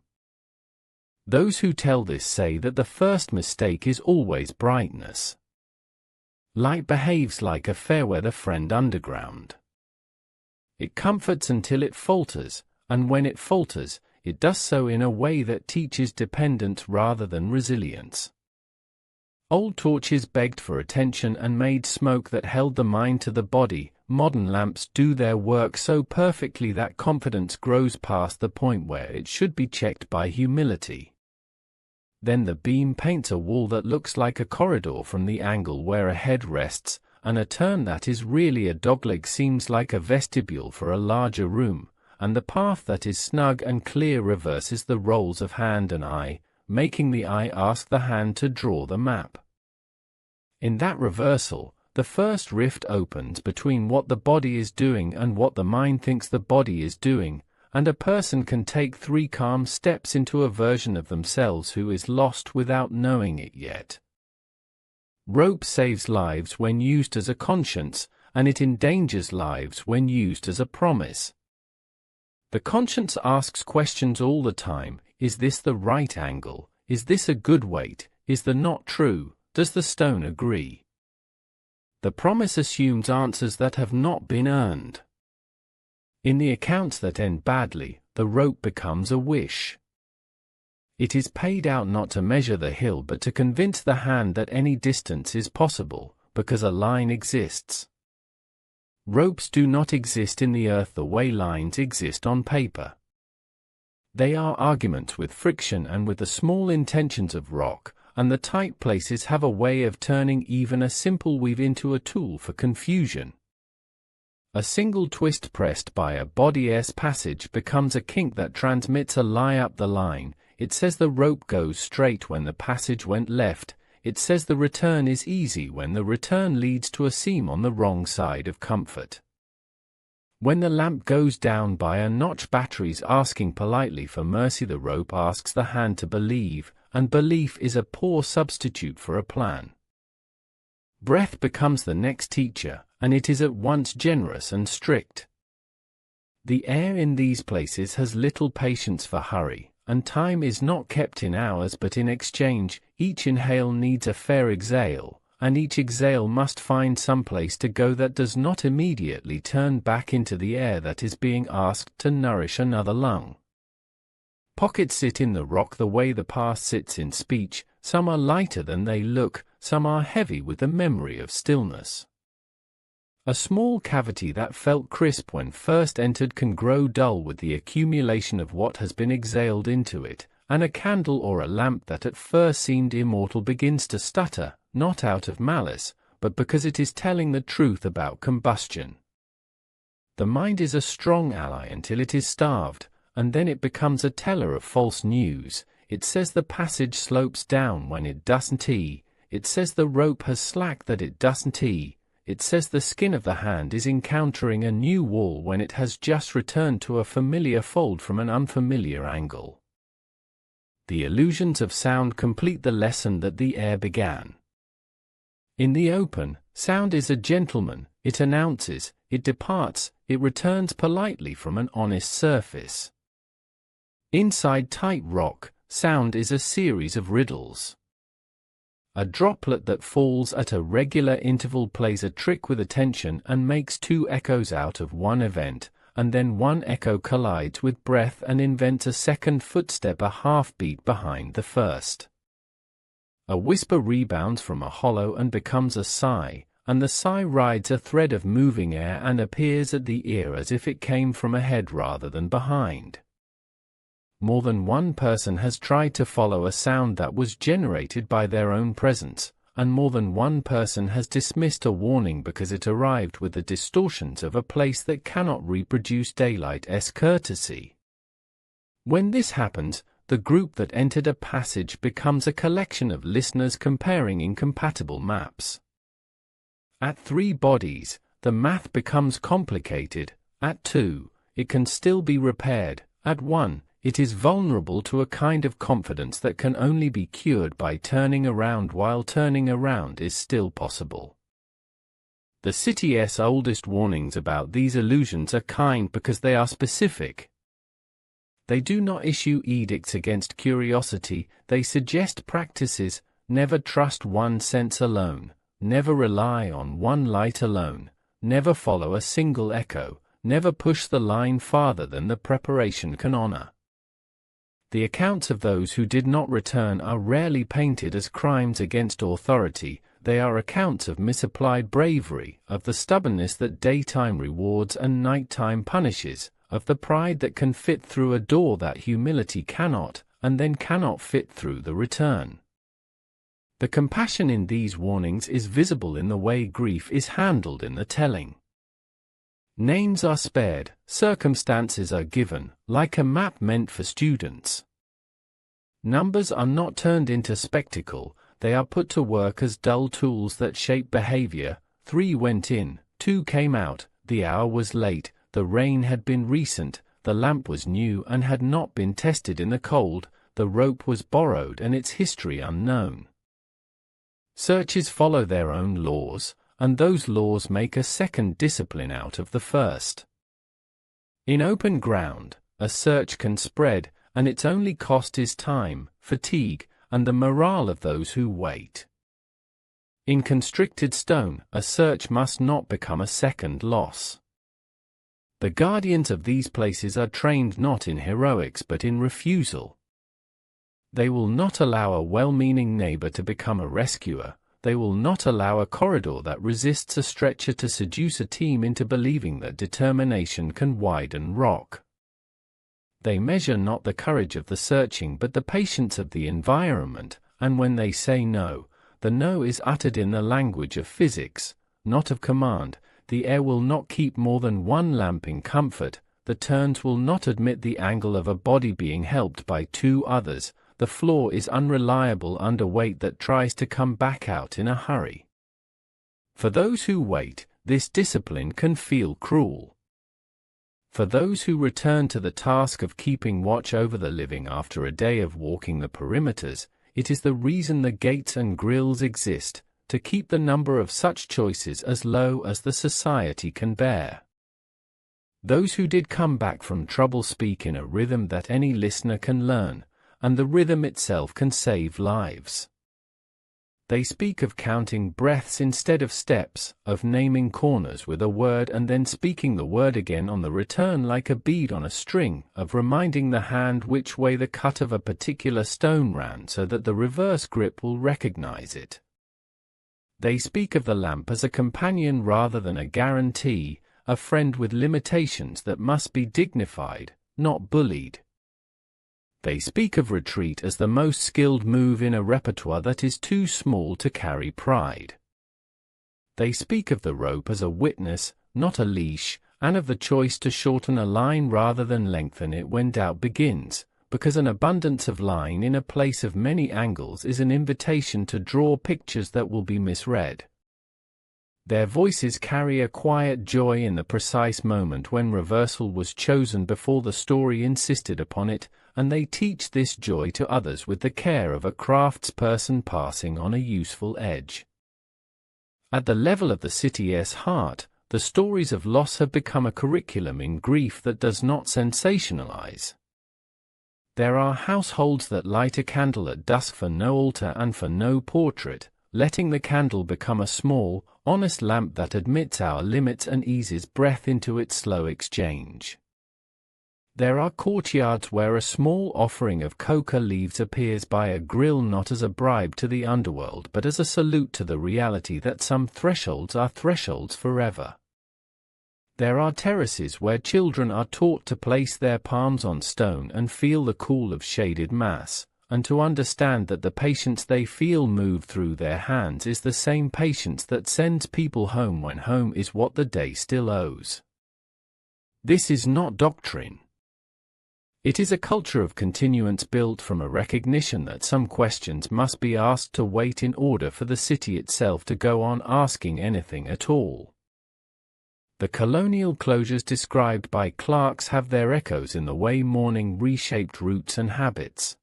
Those who tell this say that the first mistake is always brightness. Light behaves like a fair-weather friend underground. It comforts until it falters, and when it falters, it does so in a way that teaches dependence rather than resilience. Old torches begged for attention and made smoke that held the mind to the body. Modern lamps do their work so perfectly that confidence grows past the point where it should be checked by humility. Then the beam paints a wall that looks like a corridor from the angle where a head rests, and a turn that is really a dogleg seems like a vestibule for a larger room, and the path that is snug and clear reverses the roles of hand and eye, making the eye ask the hand to draw the map. In that reversal, the first rift opens between what the body is doing and what the mind thinks the body is doing, and a person can take 3 calm steps into a version of themselves who is lost without knowing it yet. Rope saves lives when used as a conscience, and it endangers lives when used as a promise. The conscience asks questions all the time: is this the right angle? Is this a good weight? Is the knot true? Does the stone agree? The promise assumes answers that have not been earned. In the accounts that end badly, the rope becomes a wish. It is paid out not to measure the hill but to convince the hand that any distance is possible, because a line exists. Ropes do not exist in the earth the way lines exist on paper. They are arguments with friction and with the small intentions of rock, and the tight places have a way of turning even a simple weave into a tool for confusion. A single twist pressed by a body-s passage becomes a kink that transmits a lie up the line. It says the rope goes straight when the passage went left. It says the return is easy when the return leads to a seam on the wrong side of comfort. When the lamp goes down by a notch, batteries asking politely for mercy, the rope asks the hand to believe, and belief is a poor substitute for a plan. Breath becomes the next teacher, and it is at once generous and strict. The air in these places has little patience for hurry, and time is not kept in hours but in exchange. Each inhale needs a fair exhale, and each exhale must find some place to go that does not immediately turn back into the air that is being asked to nourish another lung. Pockets sit in the rock the way the past sits in speech. Some are lighter than they look, some are heavy with the memory of stillness. A small cavity that felt crisp when first entered can grow dull with the accumulation of what has been exhaled into it, and a candle or a lamp that at first seemed immortal begins to stutter, not out of malice, but because it is telling the truth about combustion. The mind is a strong ally until it is starved, and then it becomes a teller of false news. It says the passage slopes down when it doesn't. It says the rope has slack that it doesn't. It says the skin of the hand is encountering a new wall when it has just returned to a familiar fold from an unfamiliar angle. The illusions of sound complete the lesson that the air began. In the open, sound is a gentleman. It announces, it departs, it returns politely from an honest surface. Inside tight rock, sound is a series of riddles. A droplet that falls at a regular interval plays a trick with attention and makes 2 echoes out of one event, and then one echo collides with breath and invents a second footstep a half-beat behind the first. A whisper rebounds from a hollow and becomes a sigh, and the sigh rides a thread of moving air and appears at the ear as if it came from ahead rather than behind. More than one person has tried to follow a sound that was generated by their own presence, and more than one person has dismissed a warning because it arrived with the distortions of a place that cannot reproduce daylight's courtesy. When this happens, the group that entered a passage becomes a collection of listeners comparing incompatible maps. At 3 bodies, the math becomes complicated. At 2, it can still be repaired. At 1, it is vulnerable to a kind of confidence that can only be cured by turning around while turning around is still possible. The city's oldest warnings about these illusions are kind because they are specific. They do not issue edicts against curiosity, they suggest practices: never trust one sense alone, never rely on one light alone, never follow a single echo, never push the line farther than the preparation can honor. The accounts of those who did not return are rarely painted as crimes against authority. They are accounts of misapplied bravery, of the stubbornness that daytime rewards and nighttime punishes, of the pride that can fit through a door that humility cannot, and then cannot fit through the return. The compassion in these warnings is visible in the way grief is handled in the telling. Names are spared, circumstances are given, like a map meant for students. Numbers are not turned into spectacle, they are put to work as dull tools that shape behavior. 3 went in, 2 came out, the hour was late, the rain had been recent, the lamp was new and had not been tested in the cold, the rope was borrowed and its history unknown. Searches follow their own laws, and those laws make a second discipline out of the first. In open ground, a search can spread, and its only cost is time, fatigue, and the morale of those who wait. In constricted stone, a search must not become a second loss. The guardians of these places are trained not in heroics but in refusal. They will not allow a well-meaning neighbor to become a rescuer. They will not allow a corridor that resists a stretcher to seduce a team into believing that determination can widen rock. They measure not the courage of the searching but the patience of the environment, and when they say no, the no is uttered in the language of physics, not of command. The air will not keep more than one lamp in comfort, the turns will not admit the angle of a body being helped by two others, the floor is unreliable under weight that tries to come back out in a hurry. For those who wait, this discipline can feel cruel. For those who return to the task of keeping watch over the living after a day of walking the perimeters, it is the reason the gates and grills exist, to keep the number of such choices as low as the society can bear. Those who did come back from trouble speak in a rhythm that any listener can learn, and the rhythm itself can save lives. They speak of counting breaths instead of steps, of naming corners with a word and then speaking the word again on the return like a bead on a string, of reminding the hand which way the cut of a particular stone ran so that the reverse grip will recognize it. They speak of the lamp as a companion rather than a guarantee, a friend with limitations that must be dignified, not bullied. They speak of retreat as the most skilled move in a repertoire that is too small to carry pride. They speak of the rope as a witness, not a leash, and of the choice to shorten a line rather than lengthen it when doubt begins, because an abundance of line in a place of many angles is an invitation to draw pictures that will be misread. Their voices carry a quiet joy in the precise moment when reversal was chosen before the story insisted upon it, and they teach this joy to others with the care of a craftsperson passing on a useful edge. At the level of the city's heart, the stories of loss have become a curriculum in grief that does not sensationalize. There are households that light a candle at dusk for no altar and for no portrait, letting the candle become a small, honest lamp that admits our limits and eases breath into its slow exchange. There are courtyards where a small offering of coca leaves appears by a grill not as a bribe to the underworld but as a salute to the reality that some thresholds are thresholds forever. There are terraces where children are taught to place their palms on stone and feel the cool of shaded mass, and to understand that the patience they feel move through their hands is the same patience that sends people home when home is what the day still owes. This is not doctrine. It is a culture of continuance built from a recognition that some questions must be asked to wait in order for the city itself to go on asking anything at all. The colonial closures described by Clarks have their echoes in the way mourning reshaped roots and habits.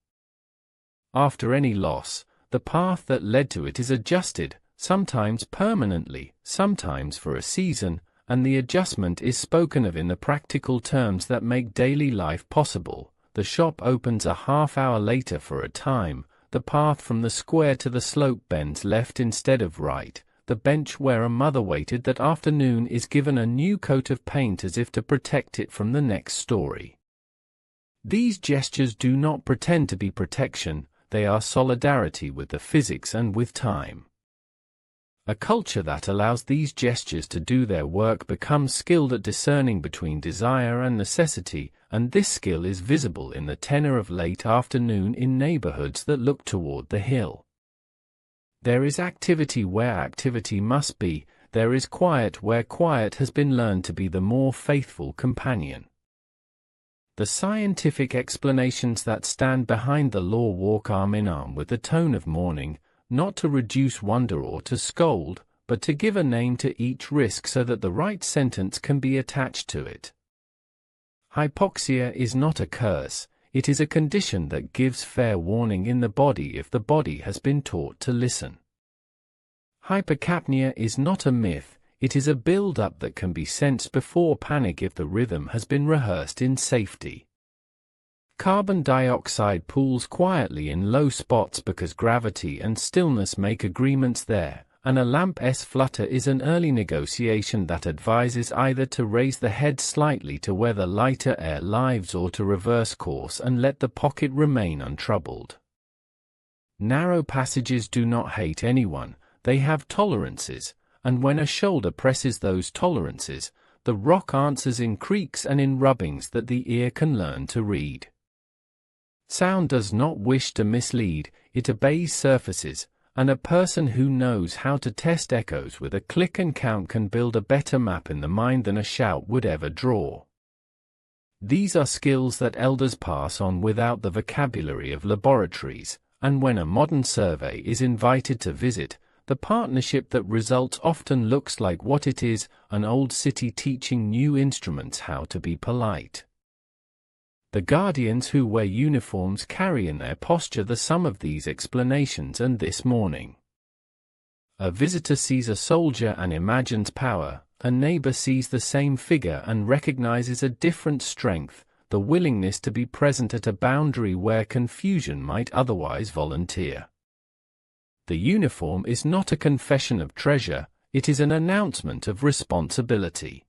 After any loss, the path that led to it is adjusted, sometimes permanently, sometimes for a season, and the adjustment is spoken of in the practical terms that make daily life possible. The shop opens a half hour later for a time, the path from the square to the slope bends left instead of right, the bench where a mother waited that afternoon is given a new coat of paint as if to protect it from the next story. These gestures do not pretend to be protection, they are solidarity with the physics and with time. A culture that allows these gestures to do their work becomes skilled at discerning between desire and necessity, and this skill is visible in the tenor of late afternoon in neighborhoods that look toward the hill. There is activity where activity must be, there is quiet where quiet has been learned to be the more faithful companion. The scientific explanations that stand behind the law walk arm in arm with the tone of mourning, not to reduce wonder or to scold, but to give a name to each risk so that the right sentence can be attached to it. Hypoxia is not a curse, it is a condition that gives fair warning in the body if the body has been taught to listen. Hypercapnia is not a myth, it is a build-up that can be sensed before panic if the rhythm has been rehearsed in safety. Carbon dioxide pools quietly in low spots because gravity and stillness make agreements there, and a lamp's flutter is an early negotiation that advises either to raise the head slightly to where the lighter air lives or to reverse course and let the pocket remain untroubled. Narrow passages do not hate anyone, they have tolerances, and when a shoulder presses those tolerances, the rock answers in creaks and in rubbings that the ear can learn to read. Sound does not wish to mislead, it obeys surfaces, and a person who knows how to test echoes with a click and count can build a better map in the mind than a shout would ever draw. These are skills that elders pass on without the vocabulary of laboratories, and when a modern survey is invited to visit, the partnership that results often looks like what it is, an old city teaching new instruments how to be polite. The guardians who wear uniforms carry in their posture the sum of these explanations, and this morning. A visitor sees a soldier and imagines power, a neighbor sees the same figure and recognizes a different strength, the willingness to be present at a boundary where confusion might otherwise volunteer. The uniform is not a confession of treasure, it is an announcement of responsibility.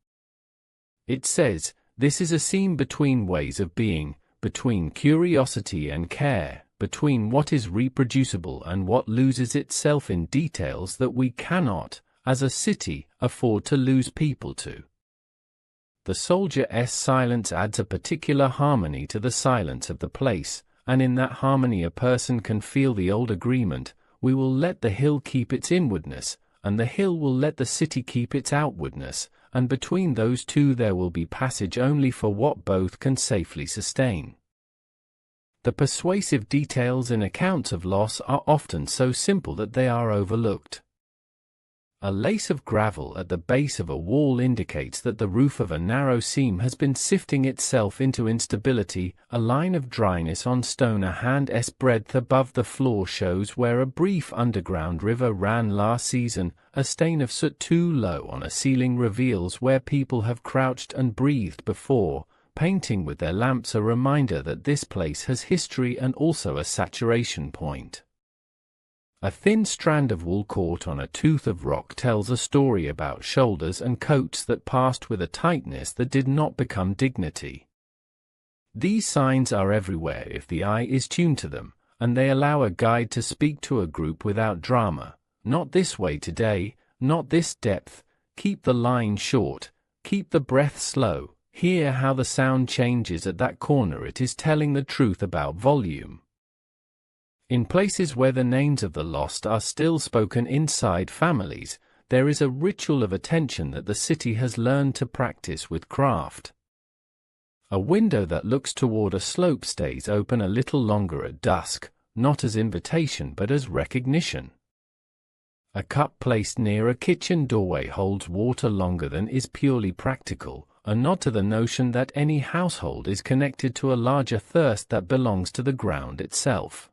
It says, this is a seam between ways of being, between curiosity and care, between what is reproducible and what loses itself in details that we cannot, as a city, afford to lose people to. The soldier's silence adds a particular harmony to the silence of the place, and in that harmony a person can feel the old agreement, we will let the hill keep its inwardness, and the hill will let the city keep its outwardness, and between those two there will be passage only for what both can safely sustain. The persuasive details in accounts of loss are often so simple that they are overlooked. A lace of gravel at the base of a wall indicates that the roof of a narrow seam has been sifting itself into instability, a line of dryness on stone a hand's breadth above the floor shows where a brief underground river ran last season, a stain of soot too low on a ceiling reveals where people have crouched and breathed before, painting with their lamps a reminder that this place has history and also a saturation point. A thin strand of wool caught on a tooth of rock tells a story about shoulders and coats that passed with a tightness that did not become dignity. These signs are everywhere if the eye is tuned to them, and they allow a guide to speak to a group without drama. Not this way today, not this depth, keep the line short, keep the breath slow, hear how the sound changes at that corner, it is telling the truth about volume. In places where the names of the lost are still spoken inside families, there is a ritual of attention that the city has learned to practice with craft. A window that looks toward a slope stays open a little longer at dusk, not as invitation but as recognition. A cup placed near a kitchen doorway holds water longer than is purely practical, a nod to the notion that any household is connected to a larger thirst that belongs to the ground itself.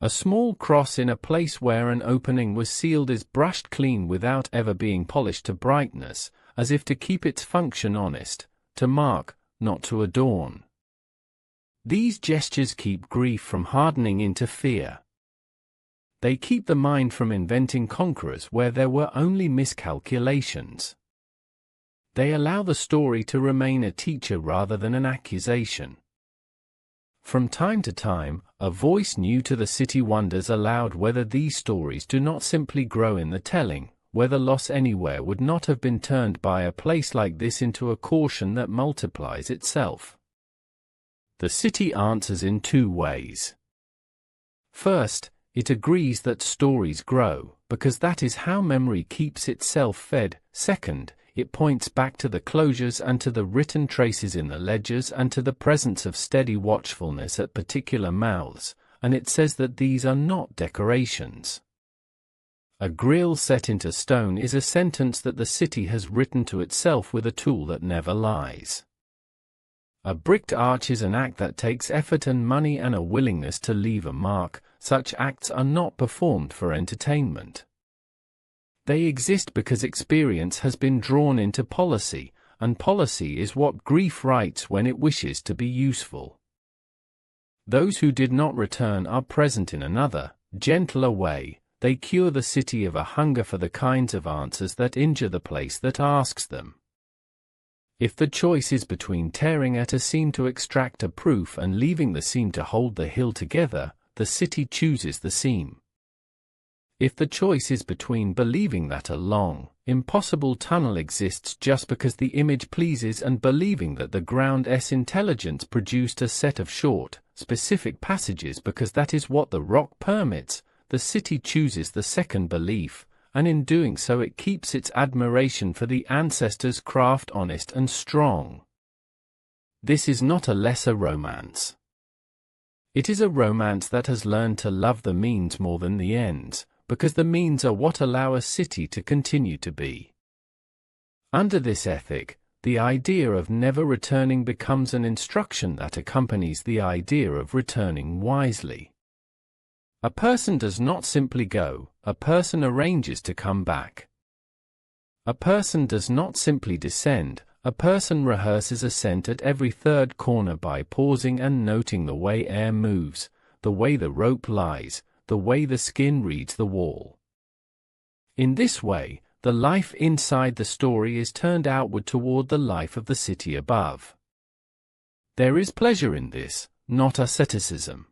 A small cross in a place where an opening was sealed is brushed clean without ever being polished to brightness, as if to keep its function honest, to mark, not to adorn. These gestures keep grief from hardening into fear. They keep the mind from inventing conquerors where there were only miscalculations. They allow the story to remain a teacher rather than an accusation. From time to time, a voice new to the city wonders aloud whether these stories do not simply grow in the telling, whether loss anywhere would not have been turned by a place like this into a caution that multiplies itself. The city answers in two ways. First, it agrees that stories grow, because that is how memory keeps itself fed. Second, it points back to the closures and to the written traces in the ledgers and to the presence of steady watchfulness at particular mouths, and it says that these are not decorations. A grill set into stone is a sentence that the city has written to itself with a tool that never lies. A bricked arch is an act that takes effort and money and a willingness to leave a mark. Such acts are not performed for entertainment. They exist because experience has been drawn into policy, and policy is what grief writes when it wishes to be useful. Those who did not return are present in another, gentler way. They cure the city of a hunger for the kinds of answers that injure the place that asks them. If the choice is between tearing at a seam to extract a proof and leaving the seam to hold the hill together, the city chooses the seam. If the choice is between believing that a long, impossible tunnel exists just because the image pleases and believing that the ground's intelligence produced a set of short, specific passages because that is what the rock permits, the city chooses the second belief, and in doing so it keeps its admiration for the ancestors' craft honest and strong. This is not a lesser romance. It is a romance that has learned to love the means more than the ends, because the means are what allow a city to continue to be. Under this ethic, the idea of never returning becomes an instruction that accompanies the idea of returning wisely. A person does not simply go, a person arranges to come back. A person does not simply descend, a person rehearses ascent at every third corner by pausing and noting the way air moves, the way the rope lies, the way the skin reads the wall. In this way, the life inside the story is turned outward toward the life of the city above. There is pleasure in this, not asceticism.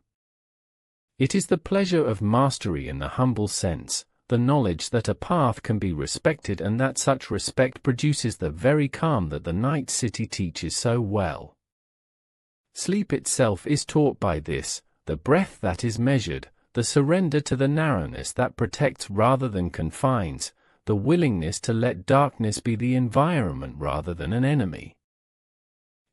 It is the pleasure of mastery in the humble sense, the knowledge that a path can be respected and that such respect produces the very calm that the night city teaches so well. Sleep itself is taught by this, the breath that is measured, the surrender to the narrowness that protects rather than confines, the willingness to let darkness be the environment rather than an enemy.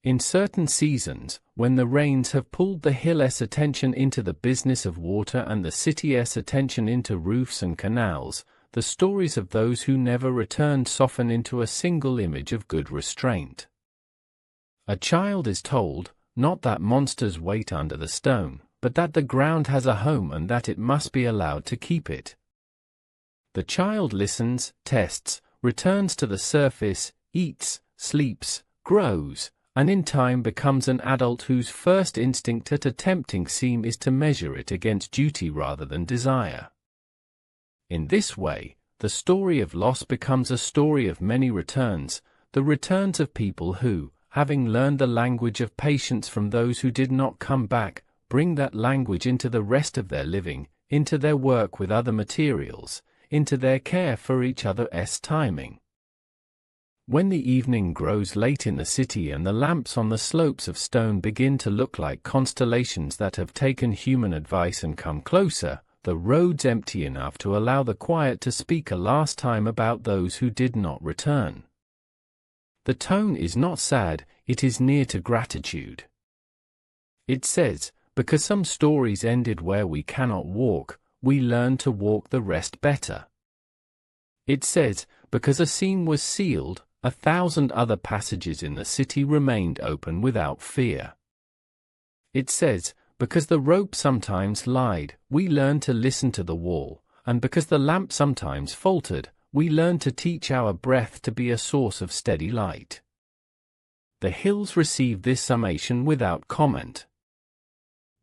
In certain seasons, when the rains have pulled the hill's attention into the business of water and the city's attention into roofs and canals, the stories of those who never returned soften into a single image of good restraint. A child is told, not that monsters wait under the stone, but that the ground has a home and that it must be allowed to keep it. The child listens, tests, returns to the surface, eats, sleeps, grows, and in time becomes an adult whose first instinct at a tempting seam is to measure it against duty rather than desire. In this way, the story of loss becomes a story of many returns, the returns of people who, having learned the language of patience from those who did not come back, bring that language into the rest of their living, into their work with other materials, into their care for each other's timing. When the evening grows late in the city and the lamps on the slopes of stone begin to look like constellations that have taken human advice and come closer, the roads empty enough to allow the quiet to speak a last time about those who did not return. The tone is not sad, it is near to gratitude. It says, because some stories ended where we cannot walk, we learn to walk the rest better. It says, because a seam was sealed, 1,000 other passages in the city remained open without fear. It says, because the rope sometimes lied, we learn to listen to the wall, and because the lamp sometimes faltered, we learn to teach our breath to be a source of steady light. The hills receive this summation without comment.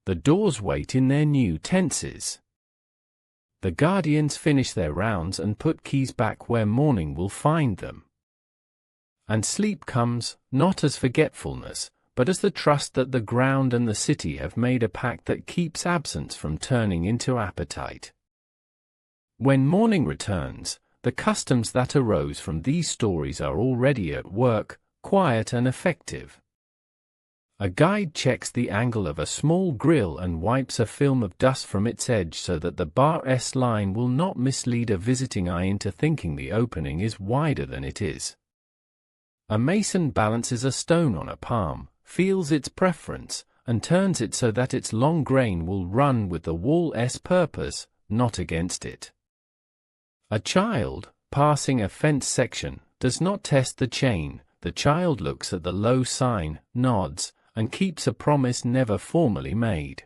The doors wait in their new tenses. The guardians finish their rounds and put keys back where morning will find them. And sleep comes, not as forgetfulness, but as the trust that the ground and the city have made a pact that keeps absence from turning into appetite. When morning returns, the customs that arose from these stories are already at work, quiet and effective. A guide checks the angle of a small grill and wipes a film of dust from its edge so that the bar's line will not mislead a visiting eye into thinking the opening is wider than it is. A mason balances a stone on a palm, feels its preference, and turns it so that its long grain will run with the wall's purpose, not against it. A child, passing a fence section, does not test the chain. The child looks at the low sign, nods, and keeps a promise never formally made.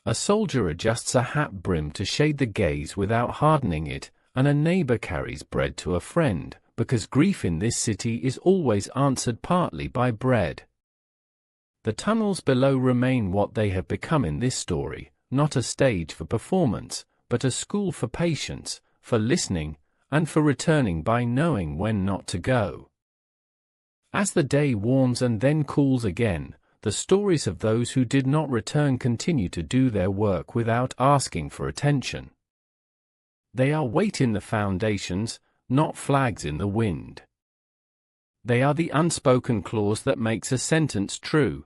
A soldier adjusts a hat brim to shade the gaze without hardening it, and a neighbor carries bread to a friend, because grief in this city is always answered partly by bread. The tunnels below remain what they have become in this story, not a stage for performance, but a school for patience, for listening, and for returning by knowing when not to go. As the day warms and then cools again, the stories of those who did not return continue to do their work without asking for attention. They are weight in the foundations, not flags in the wind. They are the unspoken clause that makes a sentence true.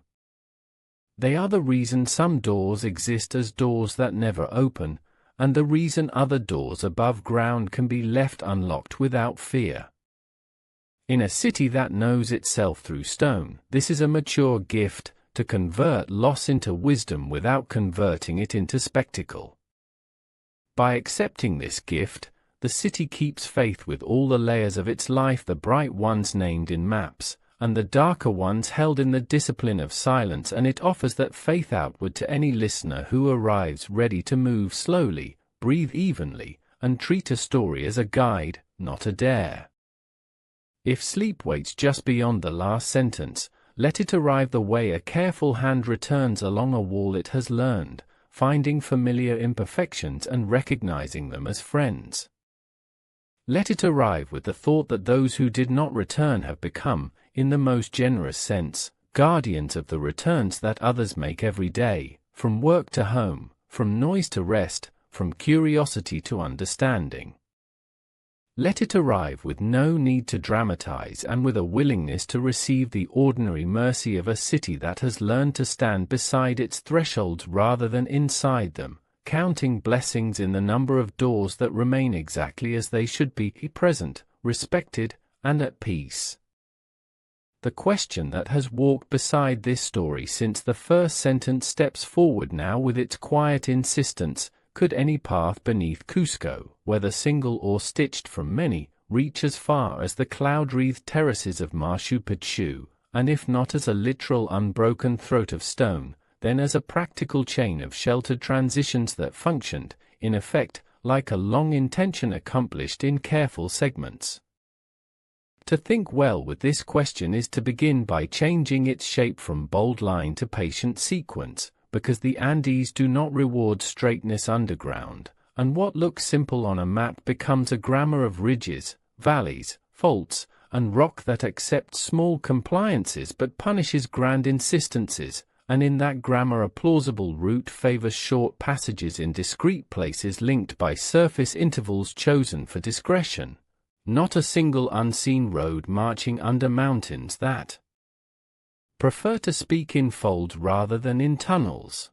They are the reason some doors exist as doors that never open, and the reason other doors above ground can be left unlocked without fear. In a city that knows itself through stone, this is a mature gift, to convert loss into wisdom without converting it into spectacle. By accepting this gift, the city keeps faith with all the layers of its life, the bright ones named in maps, and the darker ones held in the discipline of silence, and it offers that faith outward to any listener who arrives ready to move slowly, breathe evenly, and treat a story as a guide, not a dare. If sleep waits just beyond the last sentence, let it arrive the way a careful hand returns along a wall it has learned, finding familiar imperfections and recognizing them as friends. Let it arrive with the thought that those who did not return have become, in the most generous sense, guardians of the returns that others make every day, from work to home, from noise to rest, from curiosity to understanding. Let it arrive with no need to dramatize and with a willingness to receive the ordinary mercy of a city that has learned to stand beside its thresholds rather than inside them, counting blessings in the number of doors that remain exactly as they should be, present, respected, and at peace. The question that has walked beside this story since the first sentence steps forward now with its quiet insistence: could any path beneath Cusco, whether single or stitched from many, reach as far as the cloud-wreathed terraces of Machu Picchu, and if not as a literal unbroken throat of stone, then as a practical chain of sheltered transitions that functioned, in effect, like a long intention accomplished in careful segments? To think well with this question is to begin by changing its shape from bold line to patient sequence, because the Andes do not reward straightness underground, and what looks simple on a map becomes a grammar of ridges, valleys, faults, and rock that accepts small compliances but punishes grand insistences, and in that grammar a plausible route favors short passages in discrete places linked by surface intervals chosen for discretion, not a single unseen road marching under mountains that prefer to speak in folds rather than in tunnels.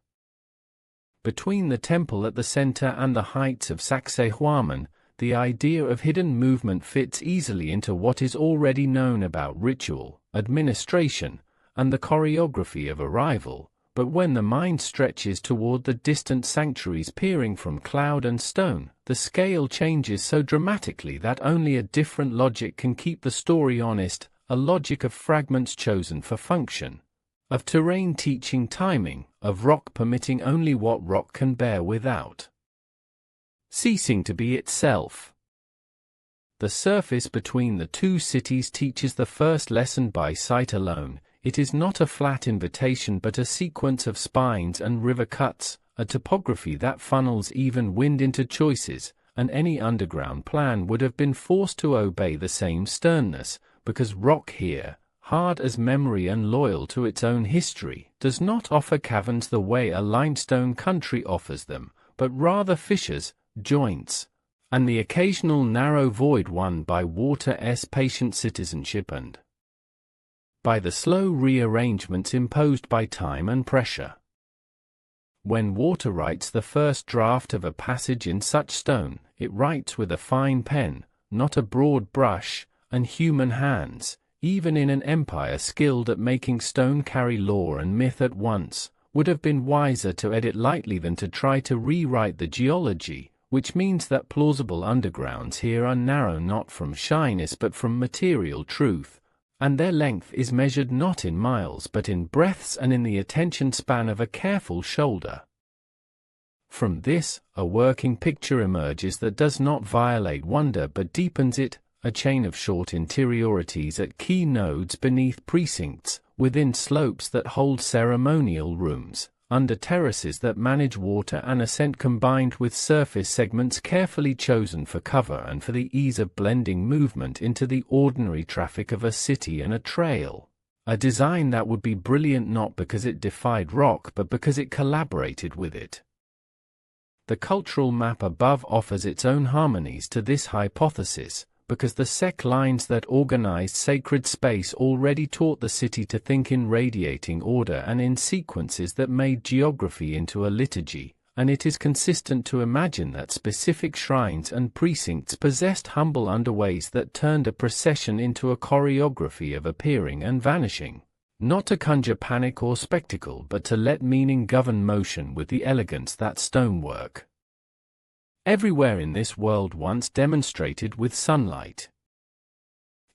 Between the temple at the center and the heights of Sacsayhuaman, the idea of hidden movement fits easily into what is already known about ritual, administration, and the choreography of arrival, but when the mind stretches toward the distant sanctuaries peering from cloud and stone, the scale changes so dramatically that only a different logic can keep the story honest, a logic of fragments chosen for function, of terrain teaching timing, of rock permitting only what rock can bear without ceasing to be itself. The surface between the two cities teaches the first lesson by sight alone. It is not a flat invitation but a sequence of spines and river cuts, a topography that funnels even wind into choices, and any underground plan would have been forced to obey the same sternness, because rock here, hard as memory and loyal to its own history, does not offer caverns the way a limestone country offers them, but rather fissures, joints, and the occasional narrow void won by water's patient citizenship and by the slow rearrangements imposed by time and pressure. When water writes the first draft of a passage in such stone, it writes with a fine pen, not a broad brush, and human hands, even in an empire skilled at making stone carry lore and myth at once, would have been wiser to edit lightly than to try to rewrite the geology, which means that plausible undergrounds here are narrow not from shyness but from material truth, and their length is measured not in miles but in breadths and in the attention span of a careful shoulder. From this, a working picture emerges that does not violate wonder but deepens it, a chain of short interiorities at key nodes beneath precincts, within slopes that hold ceremonial rooms, under terraces that manage water and ascent combined with surface segments carefully chosen for cover and for the ease of blending movement into the ordinary traffic of a city and a trail. A design that would be brilliant not because it defied rock but because it collaborated with it. The cultural map above offers its own harmonies to this hypothesis, because the sec lines that organized sacred space already taught the city to think in radiating order and in sequences that made geography into a liturgy, and it is consistent to imagine that specific shrines and precincts possessed humble underways that turned a procession into a choreography of appearing and vanishing, not to conjure panic or spectacle but to let meaning govern motion with the elegance that stonework everywhere in this world once demonstrated with sunlight.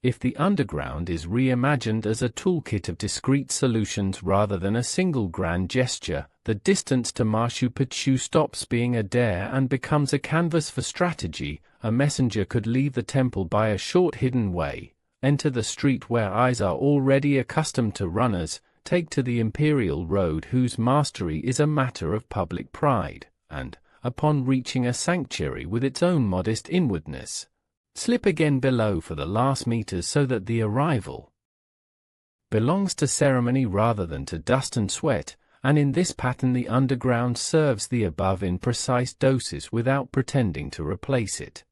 If the underground is reimagined as a toolkit of discrete solutions rather than a single grand gesture, the distance to Machu Picchu stops being a dare and becomes a canvas for strategy. A messenger could leave the temple by a short hidden way, enter the street where eyes are already accustomed to runners, take to the imperial road whose mastery is a matter of public pride, and, upon reaching a sanctuary with its own modest inwardness, slip again below for the last meters so that the arrival belongs to ceremony rather than to dust and sweat, and in this pattern the underground serves the above in precise doses without pretending to replace it.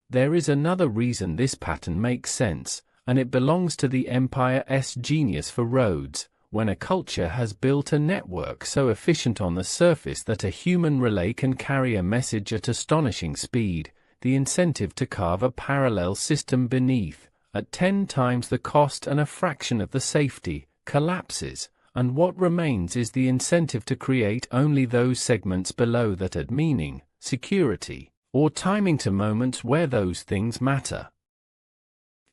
There is another reason this pattern makes sense, and it belongs to the empire's genius for roads. When a culture has built a network so efficient on the surface that a human relay can carry a message at astonishing speed, the incentive to carve a parallel system beneath, at 10 times the cost and a fraction of the safety, collapses, and what remains is the incentive to create only those segments below that add meaning, security, or timing to moments where those things matter.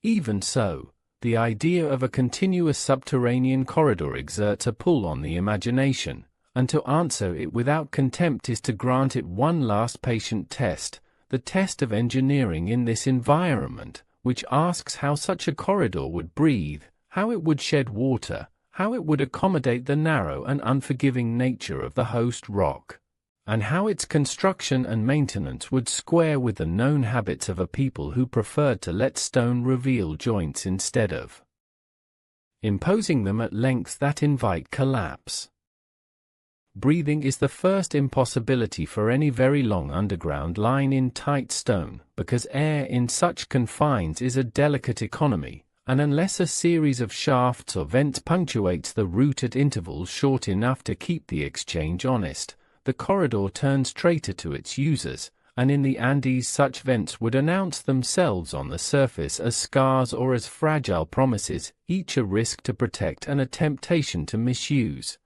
Even so, the idea of a continuous subterranean corridor exerts a pull on the imagination, and to answer it without contempt is to grant it one last patient test, the test of engineering in this environment, which asks how such a corridor would breathe, how it would shed water, how it would accommodate the narrow and unforgiving nature of the host rock, and how its construction and maintenance would square with the known habits of a people who preferred to let stone reveal joints instead of imposing them at lengths that invite collapse. Breathing is the first impossibility for any very long underground line in tight stone, because air in such confines is a delicate economy, and unless a series of shafts or vents punctuates the route at intervals short enough to keep the exchange honest, the corridor turns traitor to its users, and in the Andes such vents would announce themselves on the surface as scars or as fragile promises, each a risk to protect and a temptation to misuse,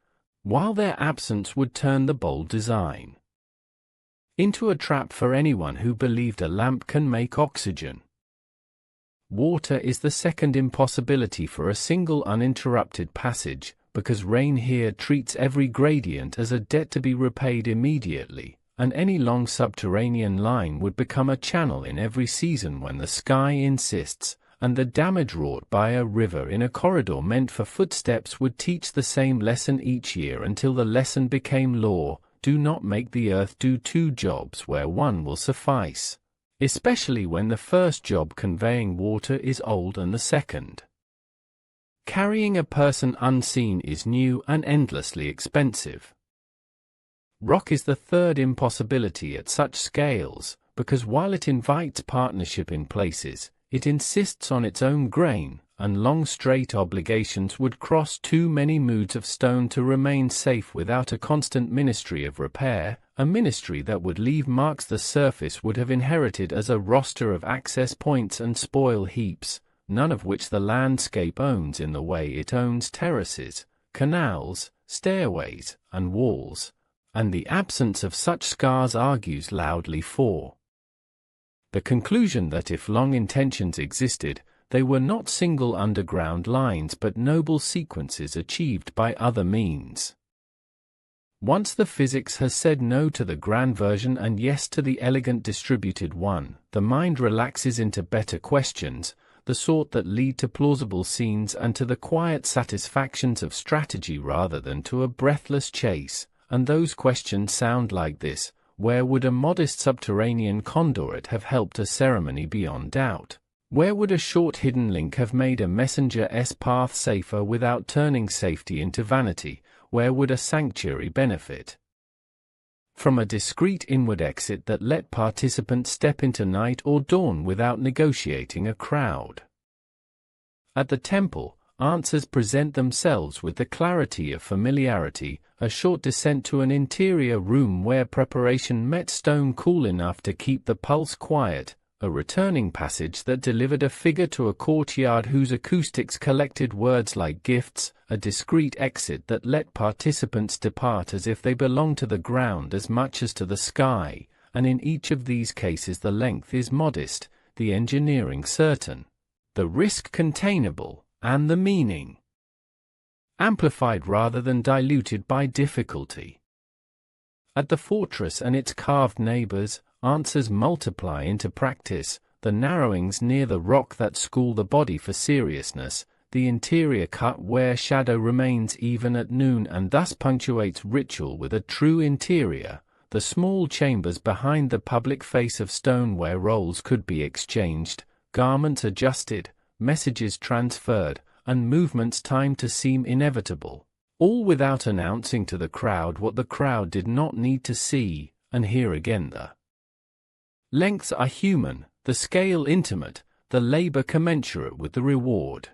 while their absence would turn the bold design into a trap for anyone who believed a lamp can make oxygen. Water is the second impossibility for a single uninterrupted passage, because rain here treats every gradient as a debt to be repaid immediately, and any long subterranean line would become a channel in every season when the sky insists, and the damage wrought by a river in a corridor meant for footsteps would teach the same lesson each year until the lesson became law: do not make the earth do 2 jobs where one will suffice, especially when the first job conveying water is old and the second carrying a person unseen is new and endlessly expensive. Rock is the third impossibility at such scales, because while it invites partnership in places, it insists on its own grain, and long straight obligations would cross too many moods of stone to remain safe without a constant ministry of repair, a ministry that would leave marks the surface would have inherited as a roster of access points and spoil heaps, none of which the landscape owns in the way it owns terraces, canals, stairways, and walls, and the absence of such scars argues loudly for the conclusion that if long intentions existed, they were not single underground lines but noble sequences achieved by other means. Once the physics has said no to the grand version and yes to the elegant distributed one, the mind relaxes into better questions, the sort that lead to plausible scenes and to the quiet satisfactions of strategy rather than to a breathless chase, and those questions sound like this: where would a modest subterranean conduit have helped a ceremony beyond doubt? Where would a short hidden link have made a messenger's path safer without turning safety into vanity? Where would a sanctuary benefit from a discreet inward exit that let participants step into night or dawn without negotiating a crowd? At the temple, answers present themselves with the clarity of familiarity, a short descent to an interior room where preparation met stone cool enough to keep the pulse quiet, a returning passage that delivered a figure to a courtyard whose acoustics collected words like gifts, a discreet exit that let participants depart as if they belonged to the ground as much as to the sky, and in each of these cases the length is modest, the engineering certain, the risk containable, and the meaning amplified rather than diluted by difficulty. At the fortress and its carved neighbors, answers multiply into practice, the narrowings near the rock that school the body for seriousness, the interior cut where shadow remains even at noon and thus punctuates ritual with a true interior, the small chambers behind the public face of stone where roles could be exchanged, garments adjusted, messages transferred, and movements timed to seem inevitable, all without announcing to the crowd what the crowd did not need to see, and here again the lengths are human, the scale intimate, the labor commensurate with the reward.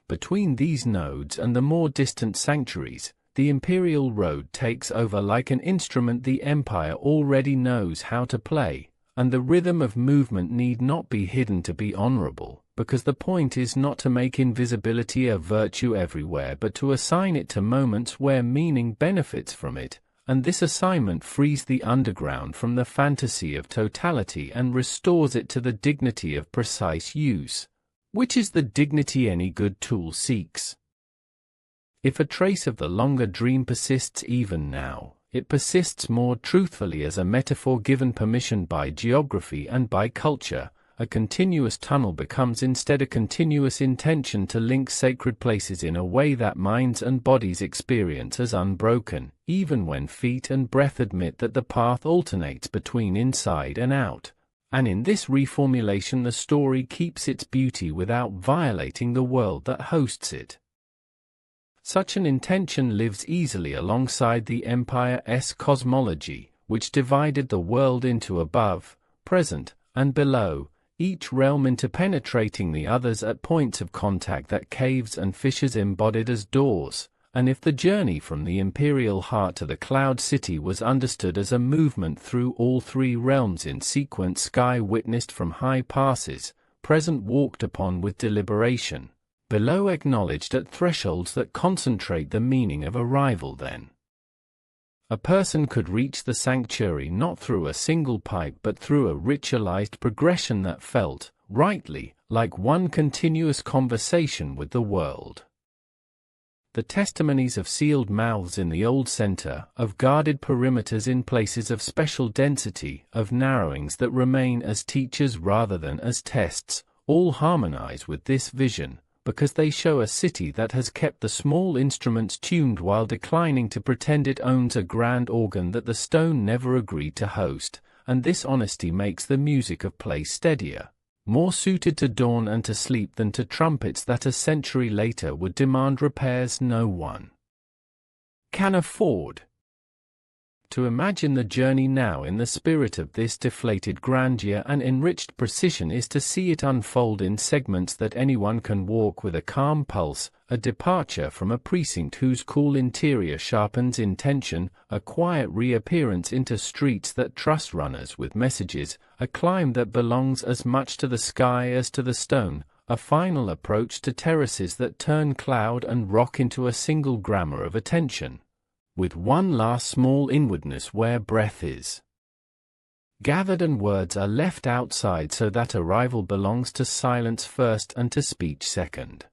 Between these nodes and the more distant sanctuaries, the imperial road takes over like an instrument the empire already knows how to play, and the rhythm of movement need not be hidden to be honorable, because the point is not to make invisibility a virtue everywhere but to assign it to moments where meaning benefits from it, and this assignment frees the underground from the fantasy of totality and restores it to the dignity of precise use, which is the dignity any good tool seeks. If a trace of the longer dream persists even now, it persists more truthfully as a metaphor given permission by geography and by culture. A continuous tunnel becomes instead a continuous intention to link sacred places in a way that minds and bodies experience as unbroken, even when feet and breath admit that the path alternates between inside and out. And in this reformulation the story keeps its beauty without violating the world that hosts it. Such an intention lives easily alongside the empire's cosmology, which divided the world into above, present, and below, each realm interpenetrating the others at points of contact that caves and fissures embodied as doors, and if the journey from the imperial heart to the cloud city was understood as a movement through all three realms in sequence, sky witnessed from high passes, present walked upon with deliberation, below acknowledged at thresholds that concentrate the meaning of arrival, then a person could reach the sanctuary not through a single pipe but through a ritualized progression that felt, rightly, like one continuous conversation with the world. The testimonies of sealed mouths in the old center, of guarded perimeters in places of special density, of narrowings that remain as teachers rather than as tests, all harmonize with this vision, because they show a city that has kept the small instruments tuned while declining to pretend it owns a grand organ that the stone never agreed to host, and this honesty makes the music of play steadier, more suited to dawn and to sleep than to trumpets that a century later would demand repairs no one can afford. To imagine the journey now in the spirit of this deflated grandeur and enriched precision is to see it unfold in segments that anyone can walk with a calm pulse, a departure from a precinct whose cool interior sharpens intention, a quiet reappearance into streets that trust runners with messages, a climb that belongs as much to the sky as to the stone, a final approach to terraces that turn cloud and rock into a single grammar of attention, with one last small inwardness where breath is. gathered and words are left outside so that arrival belongs to silence first and to speech second.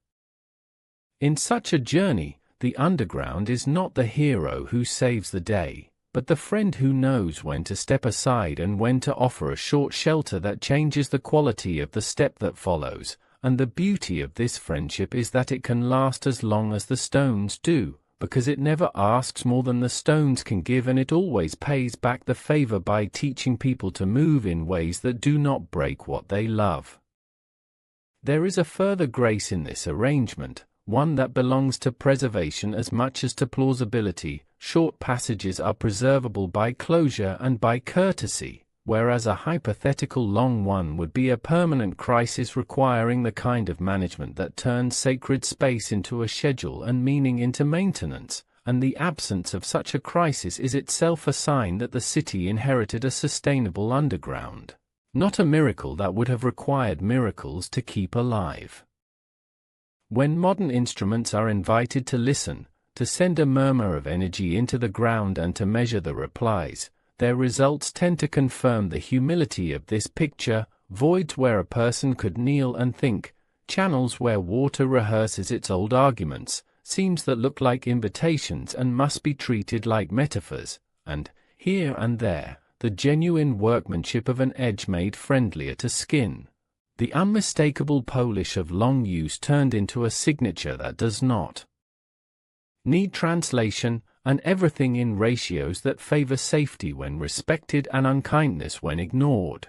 In such a journey, the underground is not the hero who saves the day, but the friend who knows when to step aside and when to offer a short shelter that changes the quality of the step that follows, and the beauty of this friendship is that it can last as long as the stones do, because it never asks more than the stones can give, and it always pays back the favor by teaching people to move in ways that do not break what they love. There is a further grace in this arrangement, one that belongs to preservation as much as to plausibility. Short passages are preservable by closure and by courtesy, whereas a hypothetical long one would be a permanent crisis requiring the kind of management that turns sacred space into a schedule and meaning into maintenance, and the absence of such a crisis is itself a sign that the city inherited a sustainable underground, not a miracle that would have required miracles to keep alive. When modern instruments are invited to listen, to send a murmur of energy into the ground and to measure the replies, their results tend to confirm the humility of this picture: voids where a person could kneel and think, channels where water rehearses its old arguments, seams that look like invitations and must be treated like metaphors, and, here and there, the genuine workmanship of an edge made friendlier to skin. The unmistakable polish of long use turned into a signature that does not need translation, and everything in ratios that favor safety when respected and unkindness when ignored.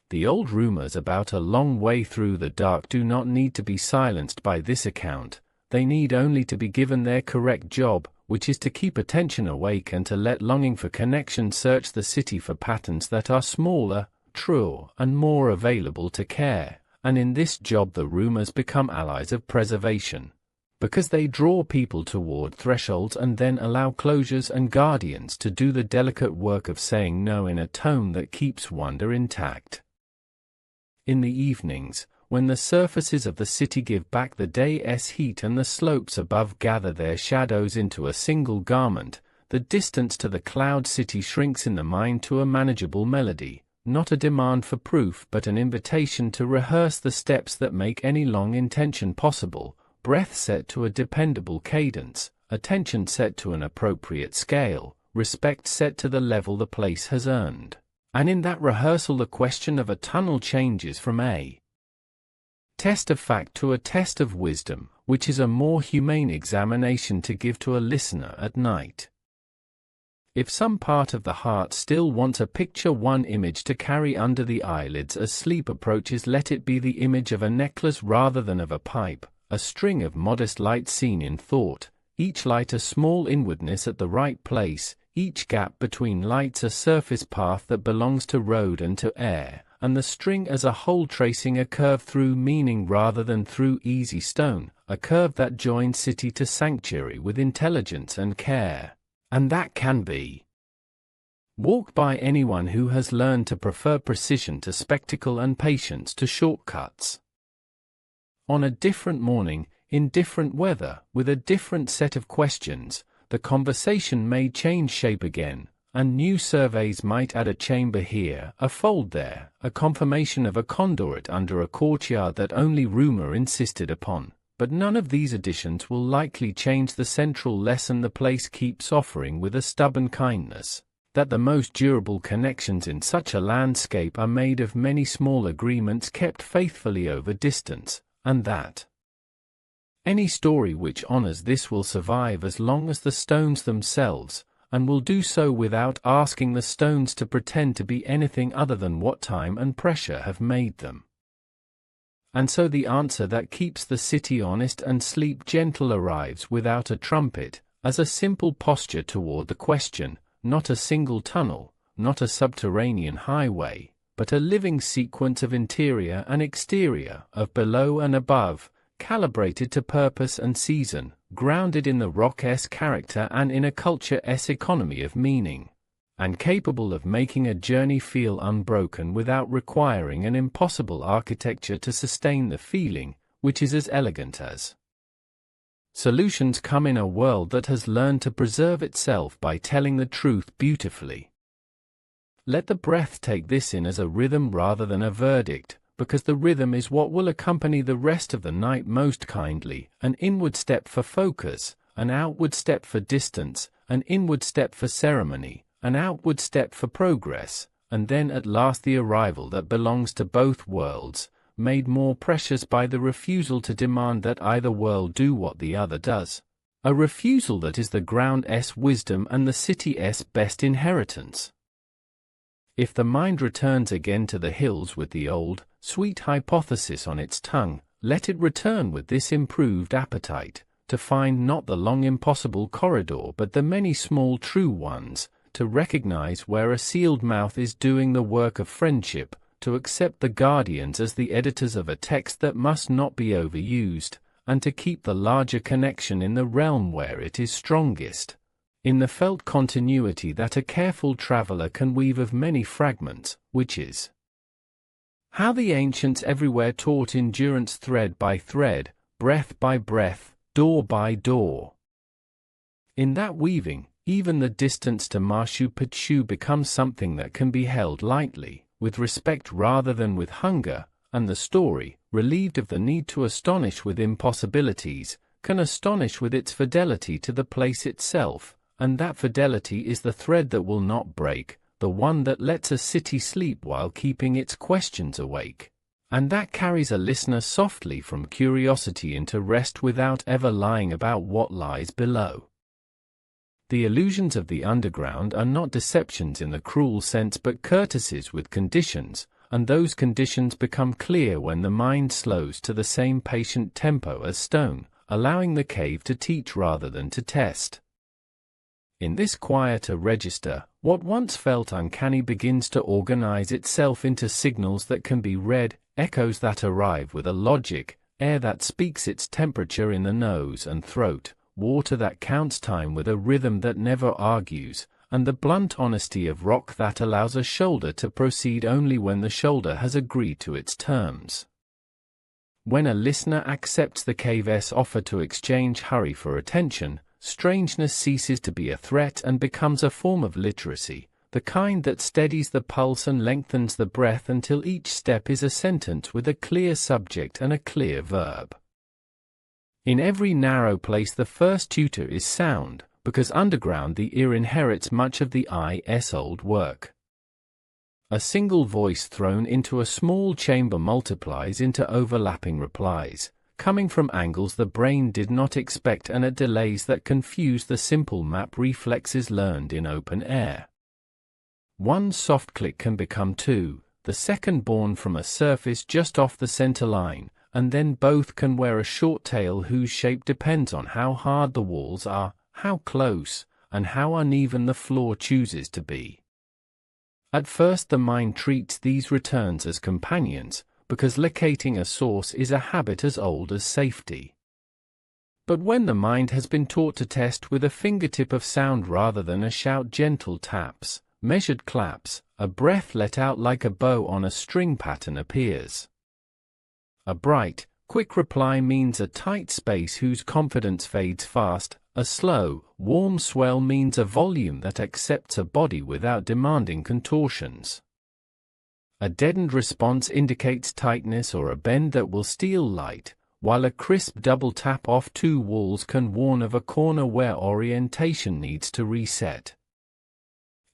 The old rumors about a long way through the dark do not need to be silenced by this account, they need only to be given their correct job, which is to keep attention awake and to let longing for connection search the city for patterns that are smaller, truer, and more available to care, and in this job the rumors become allies of preservation, because they draw people toward thresholds and then allow closures and guardians to do the delicate work of saying no in a tone that keeps wonder intact. In the evenings, when the surfaces of the city give back the day's heat and the slopes above gather their shadows into a single garment, the distance to the cloud city shrinks in the mind to a manageable melody, not a demand for proof but an invitation to rehearse the steps that make any long intention possible, breath set to a dependable cadence, attention set to an appropriate scale, respect set to the level the place has earned. And in that rehearsal the question of a tunnel changes from a test of fact to a test of wisdom, which is a more humane examination to give to a listener at night. If some part of the heart still wants a picture, one image to carry under the eyelids as sleep approaches, let it be the image of a necklace rather than of a pipe, a string of modest lights seen in thought, each light a small inwardness at the right place, each gap between lights a surface path that belongs to road and to air, and the string as a whole tracing a curve through meaning rather than through easy stone, a curve that joins city to sanctuary with intelligence and care. And that can be walked by anyone who has learned to prefer precision to spectacle and patience to shortcuts. On a different morning, in different weather, with a different set of questions, the conversation may change shape again, and new surveys might add a chamber here, a fold there, a confirmation of a conduit under a courtyard that only rumor insisted upon. But none of these additions will likely change the central lesson the place keeps offering with a stubborn kindness, that the most durable connections in such a landscape are made of many small agreements kept faithfully over distance, and that any story which honors this will survive as long as the stones themselves, and will do so without asking the stones to pretend to be anything other than what time and pressure have made them. And so the answer that keeps the city honest and sleep gentle arrives without a trumpet, as a simple posture toward the question, not a single tunnel, not a subterranean highway, but a living sequence of interior and exterior, of below and above, calibrated to purpose and season, grounded in the rock-esque character and in a culture-esque economy of meaning, and capable of making a journey feel unbroken without requiring an impossible architecture to sustain the feeling, which is as elegant as solutions come in a world that has learned to preserve itself by telling the truth beautifully. Let the breath take this in as a rhythm rather than a verdict, because the rhythm is what will accompany the rest of the night most kindly. An inward step for focus, an outward step for distance, an inward step for ceremony, an outward step for progress, and then at last the arrival that belongs to both worlds, made more precious by the refusal to demand that either world do what the other does. A refusal that is the ground's wisdom and the city's best inheritance. If the mind returns again to the hills with the old, sweet hypothesis on its tongue, let it return with this improved appetite, to find not the long impossible corridor but the many small true ones, to recognize where a sealed mouth is doing the work of friendship, to accept the guardians as the editors of a text that must not be overused, and to keep the larger connection in the realm where it is strongest, in the felt continuity that a careful traveler can weave of many fragments, which is how the ancients everywhere taught endurance thread by thread, breath by breath, door by door. In that weaving, even the distance to Machu Picchu becomes something that can be held lightly, with respect rather than with hunger, and the story, relieved of the need to astonish with impossibilities, can astonish with its fidelity to the place itself, and that fidelity is the thread that will not break, the one that lets a city sleep while keeping its questions awake, and that carries a listener softly from curiosity into rest without ever lying about what lies below. The illusions of the underground are not deceptions in the cruel sense but courtesies with conditions, and those conditions become clear when the mind slows to the same patient tempo as stone, allowing the cave to teach rather than to test. In this quieter register, what once felt uncanny begins to organize itself into signals that can be read, echoes that arrive with a logic, air that speaks its temperature in the nose and throat, water that counts time with a rhythm that never argues, and the blunt honesty of rock that allows a shoulder to proceed only when the shoulder has agreed to its terms. When a listener accepts the cave's offer to exchange hurry for attention, strangeness ceases to be a threat and becomes a form of literacy, the kind that steadies the pulse and lengthens the breath until each step is a sentence with a clear subject and a clear verb. In every narrow place the first tutor is sound, because underground the ear inherits much of the eye's old work. A single voice thrown into a small chamber multiplies into overlapping replies, coming from angles the brain did not expect and at delays that confuse the simple map reflexes learned in open air. One soft click can become two, the second born from a surface just off the center line, and then both can wear a short tail whose shape depends on how hard the walls are, how close, and how uneven the floor chooses to be. At first the mind treats these returns as companions, because locating a source is a habit as old as safety. But when the mind has been taught to test with a fingertip of sound rather than a shout, gentle taps, measured claps, a breath let out like a bow on a string pattern appears. A bright, quick reply means a tight space whose confidence fades fast. A slow, warm swell means a volume that accepts a body without demanding contortions. A deadened response indicates tightness or a bend that will steal light, while a crisp double tap off two walls can warn of a corner where orientation needs to reset.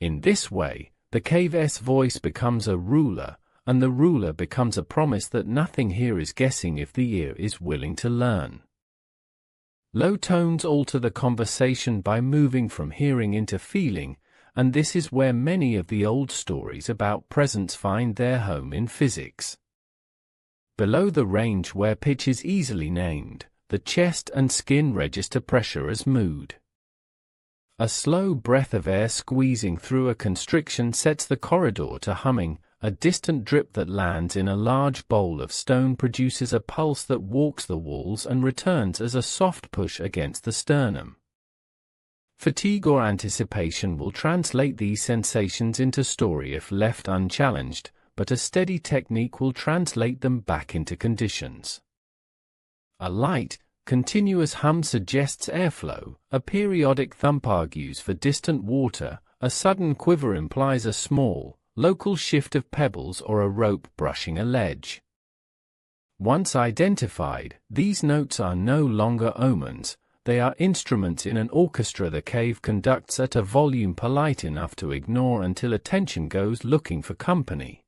In this way, the cave's voice becomes a ruler, and the ruler becomes a promise that nothing here is guessing if the ear is willing to learn. Low tones alter the conversation by moving from hearing into feeling, and this is where many of the old stories about presence find their home in physics. Below the range where pitch is easily named, the chest and skin register pressure as mood. A slow breath of air squeezing through a constriction sets the corridor to humming. A distant drip that lands in a large bowl of stone produces a pulse that walks the walls and returns as a soft push against the sternum. Fatigue or anticipation will translate these sensations into story if left unchallenged, but a steady technique will translate them back into conditions. A light, continuous hum suggests airflow, a periodic thump argues for distant water, a sudden quiver implies a small, local shift of pebbles or a rope brushing a ledge. Once identified, these notes are no longer omens, they are instruments in an orchestra the cave conducts at a volume polite enough to ignore until attention goes looking for company.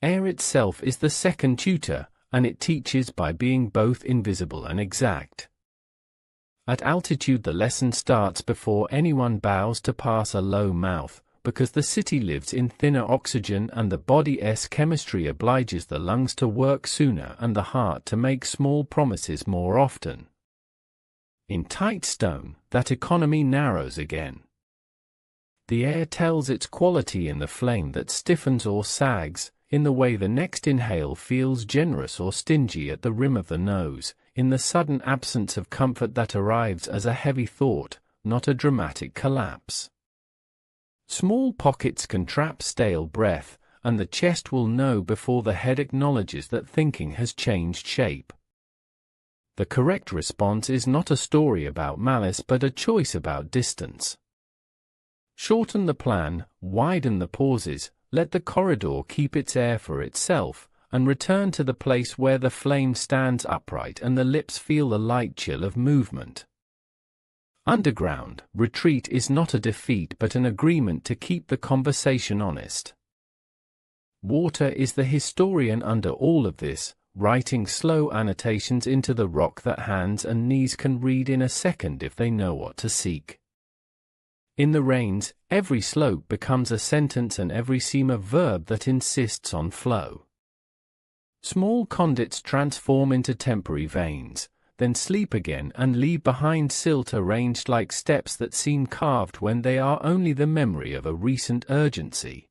Air itself is the second tutor, and it teaches by being both invisible and exact. At altitude the lesson starts before anyone bows to pass a low mouth, because the city lives in thinner oxygen and the body's chemistry obliges the lungs to work sooner and the heart to make small promises more often. In tight stone, that economy narrows again. The air tells its quality in the flame that stiffens or sags, in the way the next inhale feels generous or stingy at the rim of the nose, in the sudden absence of comfort that arrives as a heavy thought, not a dramatic collapse. Small pockets can trap stale breath, and the chest will know before the head acknowledges that thinking has changed shape. The correct response is not a story about malice but a choice about distance. Shorten the plan, widen the pauses, let the corridor keep its air for itself, and return to the place where the flame stands upright and the lips feel the light chill of movement. Underground, retreat is not a defeat but an agreement to keep the conversation honest. Water is the historian under all of this, writing slow annotations into the rock that hands and knees can read in a second if they know what to seek. In the rains, every slope becomes a sentence and every seam a verb that insists on flow. Small conduits transform into temporary veins, then sleep again and leave behind silt arranged like steps that seem carved when they are only the memory of a recent urgency.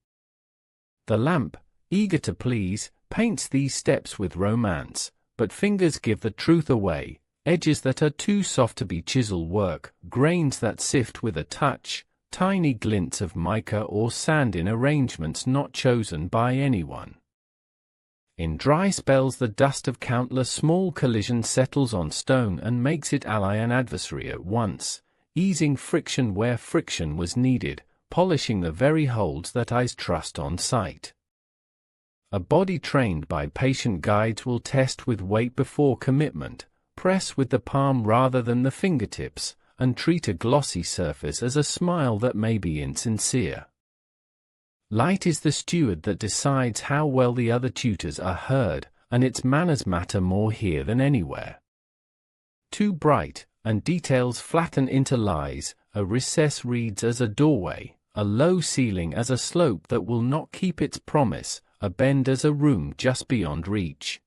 The lamp, eager to please, paints these steps with romance, but fingers give the truth away, edges that are too soft to be chisel work, grains that sift with a touch, tiny glints of mica or sand in arrangements not chosen by anyone. In dry spells the dust of countless small collisions settles on stone and makes it ally and adversary at once, easing friction where friction was needed, polishing the very holds that eyes trust on sight. A body trained by patient guides will test with weight before commitment, press with the palm rather than the fingertips, and treat a glossy surface as a smile that may be insincere. Light is the steward that decides how well the other tutors are heard, and its manners matter more here than anywhere. Too bright, and details flatten into lies, a recess reads as a doorway, a low ceiling as a slope that will not keep its promise, a bend as a room just beyond reach.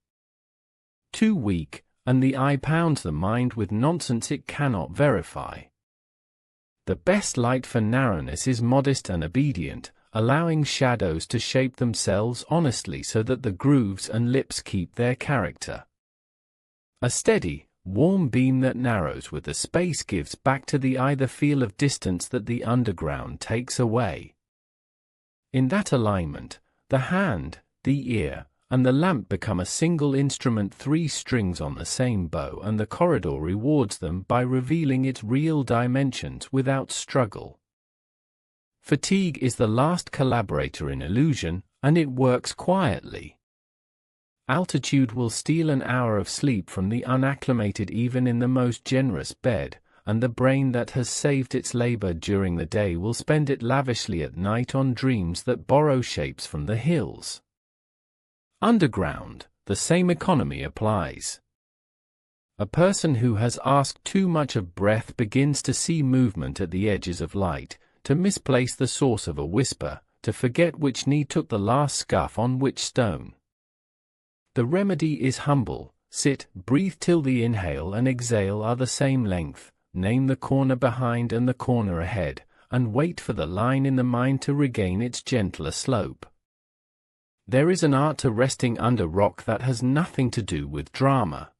Too weak, and the eye pounds the mind with nonsense it cannot verify. The best light for narrowness is modest and obedient, allowing shadows to shape themselves honestly so that the grooves and lips keep their character. A steady, warm beam that narrows with the space gives back to the eye the feel of distance that the underground takes away. In that alignment, the hand, the ear, and the lamp become a single instrument, three strings on the same bow, and the corridor rewards them by revealing its real dimensions without struggle. Fatigue is the last collaborator in illusion, and it works quietly. Altitude will steal an hour of sleep from the unacclimated even in the most generous bed, and the brain that has saved its labor during the day will spend it lavishly at night on dreams that borrow shapes from the hills. Underground, the same economy applies. A person who has asked too much of breath begins to see movement at the edges of light, to misplace the source of a whisper, to forget which knee took the last scuff on which stone. The remedy is humble: sit, breathe till the inhale and exhale are the same length, name the corner behind and the corner ahead, and wait for the line in the mind to regain its gentler slope. There is an art to resting under rock that has nothing to do with drama.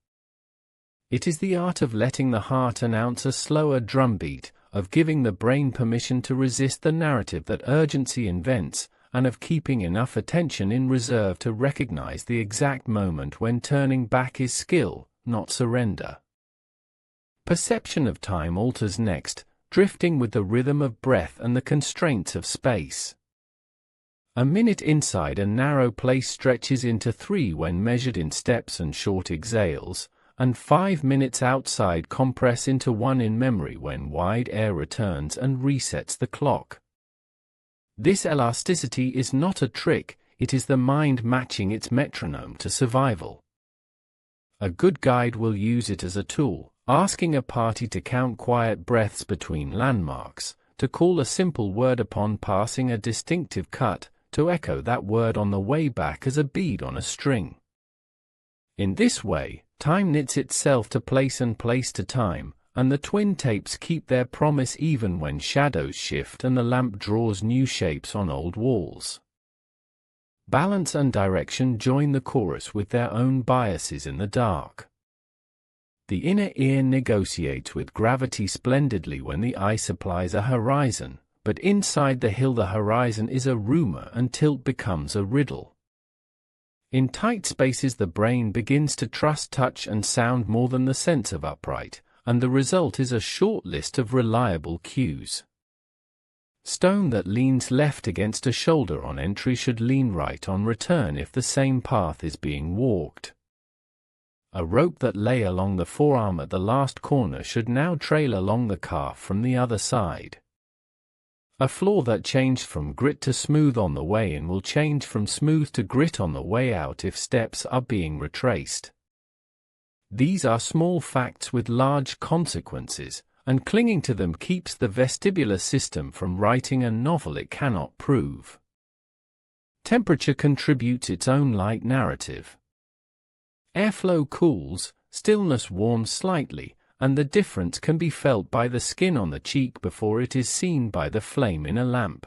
It is the art of letting the heart announce a slower drumbeat, of giving the brain permission to resist the narrative that urgency invents, and of keeping enough attention in reserve to recognize the exact moment when turning back is skill, not surrender. Perception of time alters next, drifting with the rhythm of breath and the constraints of space. A minute inside a narrow place stretches into 3 when measured in steps and short exhales, and 5 minutes outside compress into 1 in memory when wide air returns and resets the clock. This elasticity is not a trick, it is the mind matching its metronome to survival. A good guide will use it as a tool, asking a party to count quiet breaths between landmarks, to call a simple word upon passing a distinctive cut, to echo that word on the way back as a bead on a string. In this way, time knits itself to place and place to time, and the twin tapes keep their promise even when shadows shift and the lamp draws new shapes on old walls. Balance and direction join the chorus with their own biases in the dark. The inner ear negotiates with gravity splendidly when the eye supplies a horizon, but inside the hill the horizon is a rumor and tilt becomes a riddle. In tight spaces the brain begins to trust touch and sound more than the sense of upright, and the result is a short list of reliable cues. Stone that leans left against a shoulder on entry should lean right on return if the same path is being walked. A rope that lay along the forearm at the last corner should now trail along the calf from the other side. A floor that changed from grit to smooth on the way in will change from smooth to grit on the way out if steps are being retraced. These are small facts with large consequences, and clinging to them keeps the vestibular system from writing a novel it cannot prove. Temperature contributes its own light narrative. Airflow cools, stillness warms slightly, and the difference can be felt by the skin on the cheek before it is seen by the flame in a lamp.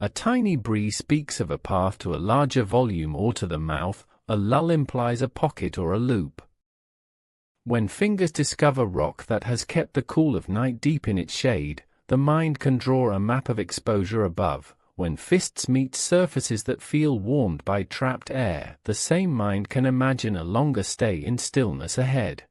A tiny breeze speaks of a path to a larger volume or to the mouth, a lull implies a pocket or a loop. When fingers discover rock that has kept the cool of night deep in its shade, the mind can draw a map of exposure above. When fists meet surfaces that feel warmed by trapped air, the same mind can imagine a longer stay in stillness ahead.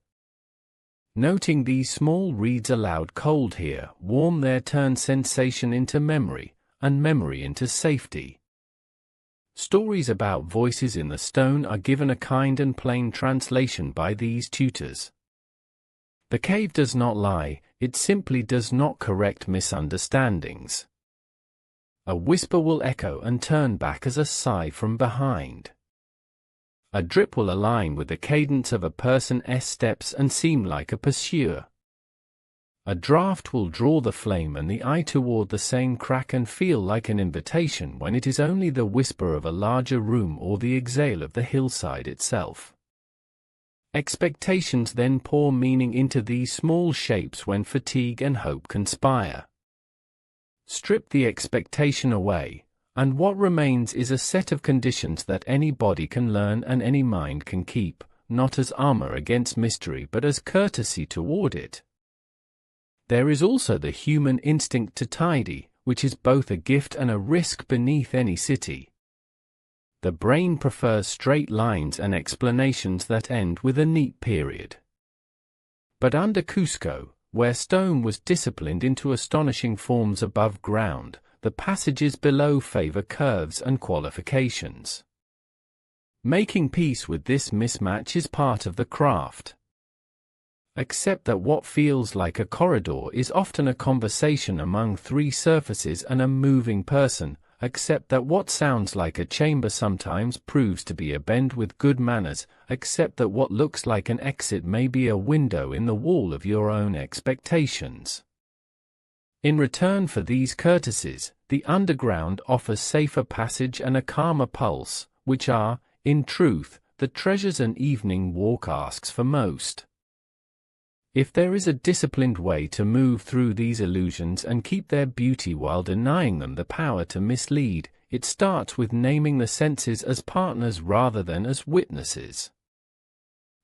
Noting these small reads aloud cold here, warm there turn sensation into memory, and memory into safety. Stories about voices in the stone are given a kind and plain translation by these tutors. The cave does not lie, it simply does not correct misunderstandings. A whisper will echo and turn back as a sigh from behind. A drip will align with the cadence of a person's steps and seem like a pursuer. A draft will draw the flame and the eye toward the same crack and feel like an invitation when it is only the whisper of a larger room or the exhale of the hillside itself. Expectations then pour meaning into these small shapes when fatigue and hope conspire. Strip the expectation away, and what remains is a set of conditions that any body can learn and any mind can keep, not as armor against mystery but as courtesy toward it. There is also the human instinct to tidy, which is both a gift and a risk beneath any city. The brain prefers straight lines and explanations that end with a neat period. But under Cusco, where stone was disciplined into astonishing forms above ground, the passages below favor curves and qualifications. Making peace with this mismatch is part of the craft. Accept that what feels like a corridor is often a conversation among 3 surfaces and a moving person. Accept that what sounds like a chamber sometimes proves to be a bend with good manners. Accept that what looks like an exit may be a window in the wall of your own expectations. In return for these courtesies, the underground offers safer passage and a calmer pulse, which are, in truth, the treasures an evening walk asks for most. If there is a disciplined way to move through these illusions and keep their beauty while denying them the power to mislead, it starts with naming the senses as partners rather than as witnesses.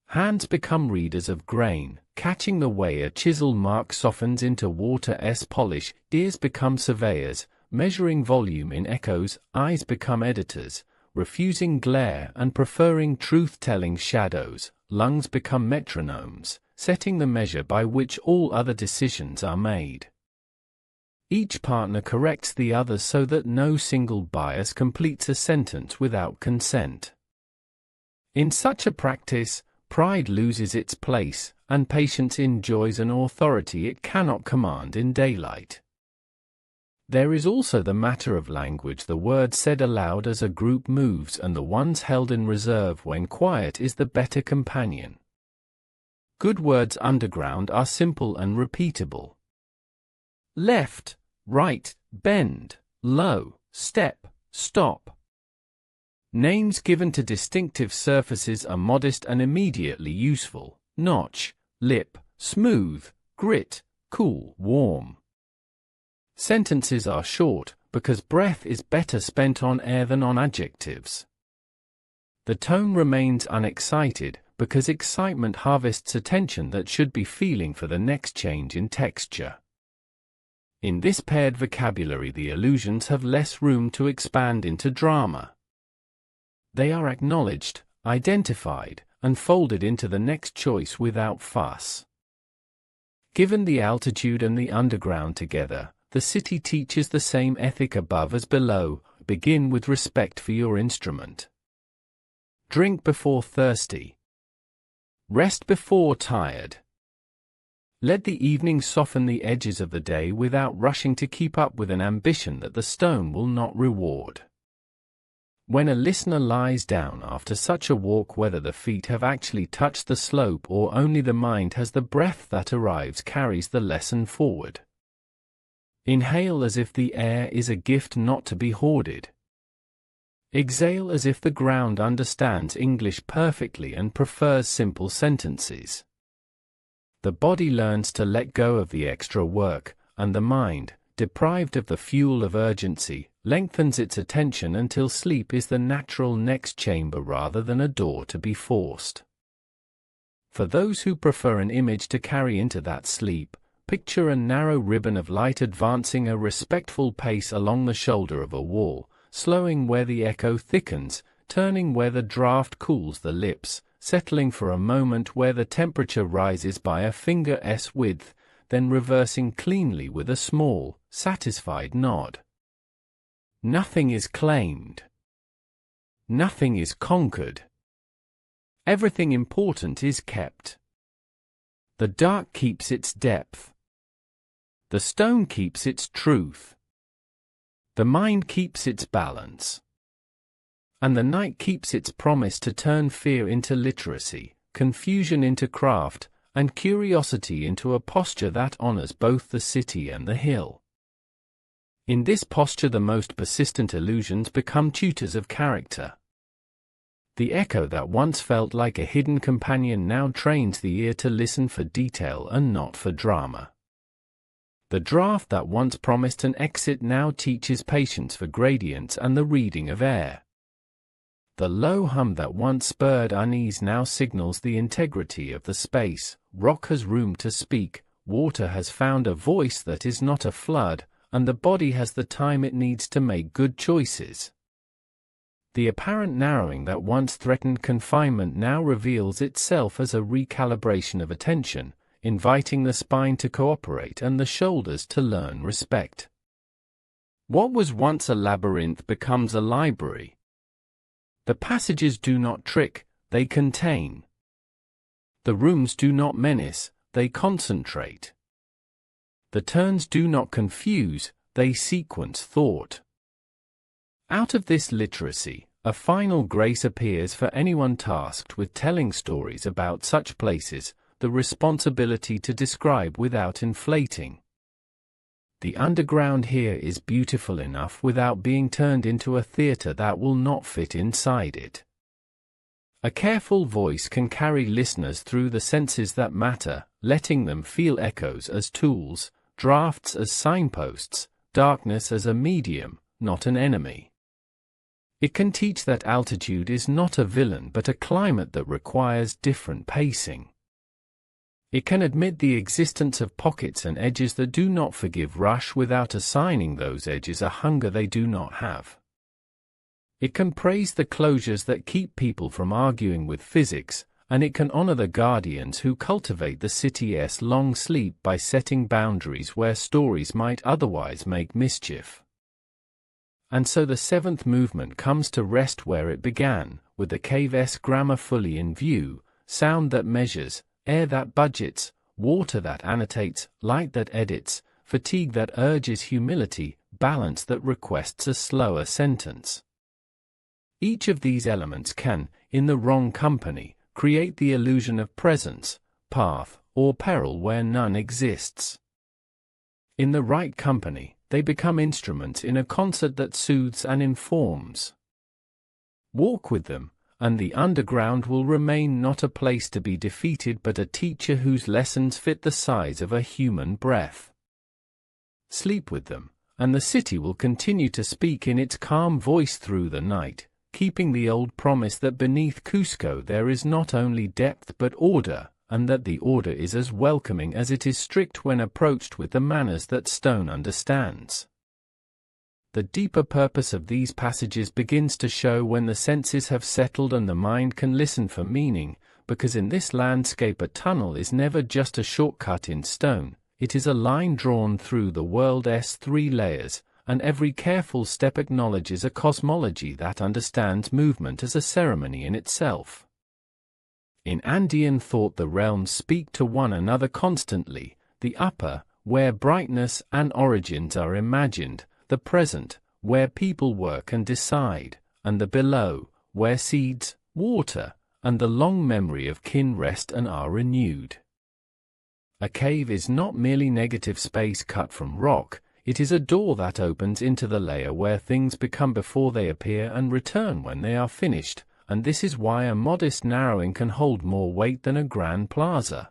Hands become readers of grain, catching the way a chisel mark softens into water's polish. Ears become surveyors, measuring volume in echoes. Eyes become editors, refusing glare and preferring truth-telling shadows. Lungs become metronomes, setting the measure by which all other decisions are made. Each partner corrects the other so that no single bias completes a sentence without consent. In such a practice, pride loses its place, and patience enjoys an authority it cannot command in daylight. There is also the matter of language. The word said aloud as a group moves and the ones held in reserve when quiet is the better companion. Good words underground are simple and repeatable. Left, right, bend, low, step, stop. Names given to distinctive surfaces are modest and immediately useful: notch, lip, smooth, grit, cool, warm. Sentences are short, because breath is better spent on air than on adjectives. The tone remains unexcited, because excitement harvests attention that should be feeling for the next change in texture. In this paired vocabulary, the allusions have less room to expand into drama. They are acknowledged, identified, and folded into the next choice without fuss. Given the altitude and the underground together, the city teaches the same ethic above as below: begin with respect for your instrument. Drink before thirsty. Rest before tired. Let the evening soften the edges of the day without rushing to keep up with an ambition that the stone will not reward. When a listener lies down after such a walk, whether the feet have actually touched the slope or only the mind has, the breath that arrives carries the lesson forward. Inhale as if the air is a gift not to be hoarded. Exhale as if the ground understands English perfectly and prefers simple sentences. The body learns to let go of the extra work, and the mind, deprived of the fuel of urgency, lengthens its attention until sleep is the natural next chamber rather than a door to be forced. For those who prefer an image to carry into that sleep, picture a narrow ribbon of light advancing a respectful pace along the shoulder of a wall, slowing where the echo thickens, turning where the draught cools the lips, settling for a moment where the temperature rises by a finger's width, then reversing cleanly with a small, satisfied nod. Nothing is claimed. Nothing is conquered. Everything important is kept. The dark keeps its depth. The stone keeps its truth. The mind keeps its balance. And the night keeps its promise to turn fear into literacy, confusion into craft, and curiosity into a posture that honors both the city and the hill. In this posture the most persistent illusions become tutors of character. The echo that once felt like a hidden companion now trains the ear to listen for detail and not for drama. The draught that once promised an exit now teaches patience for gradients and the reading of air. The low hum that once spurred unease now signals the integrity of the space. Rock has room to speak, water has found a voice that is not a flood, and the body has the time it needs to make good choices. The apparent narrowing that once threatened confinement now reveals itself as a recalibration of attention, inviting the spine to cooperate and the shoulders to learn respect. What was once a labyrinth becomes a library. The passages do not trick, they contain. The rooms do not menace, they concentrate. The turns do not confuse, they sequence thought. Out of this literacy, a final grace appears for anyone tasked with telling stories about such places, the responsibility to describe without inflating. The underground here is beautiful enough without being turned into a theater that will not fit inside it. A careful voice can carry listeners through the senses that matter, letting them feel echoes as tools, drafts as signposts, darkness as a medium, not an enemy. It can teach that altitude is not a villain but a climate that requires different pacing. It can admit the existence of pockets and edges that do not forgive rush without assigning those edges a hunger they do not have. It can praise the closures that keep people from arguing with physics, and it can honor the guardians who cultivate the city's long sleep by setting boundaries where stories might otherwise make mischief. And so the seventh movement comes to rest where it began, with the cave's grammar fully in view: sound that measures, air that budgets, water that annotates, light that edits, fatigue that urges humility, balance that requests a slower sentence. Each of these elements can, in the wrong company, create the illusion of presence, path, or peril where none exists. In the right company, they become instruments in a concert that soothes and informs. Walk with them, and the underground will remain not a place to be defeated but a teacher whose lessons fit the size of a human breath. Sleep with them, and the city will continue to speak in its calm voice through the night, keeping the old promise that beneath Cusco there is not only depth but order, and that the order is as welcoming as it is strict when approached with the manners that stone understands. The deeper purpose of these passages begins to show when the senses have settled and the mind can listen for meaning, because in this landscape a tunnel is never just a shortcut in stone, it is a line drawn through the world's three layers, and every careful step acknowledges a cosmology that understands movement as a ceremony in itself. In Andean thought the realms speak to one another constantly: the upper, where brightness and origins are imagined, the present, where people work and decide, and the below, where seeds, water, and the long memory of kin rest and are renewed. A cave is not merely negative space cut from rock, it is a door that opens into the layer where things become before they appear and return when they are finished, and this is why a modest narrowing can hold more weight than a grand plaza.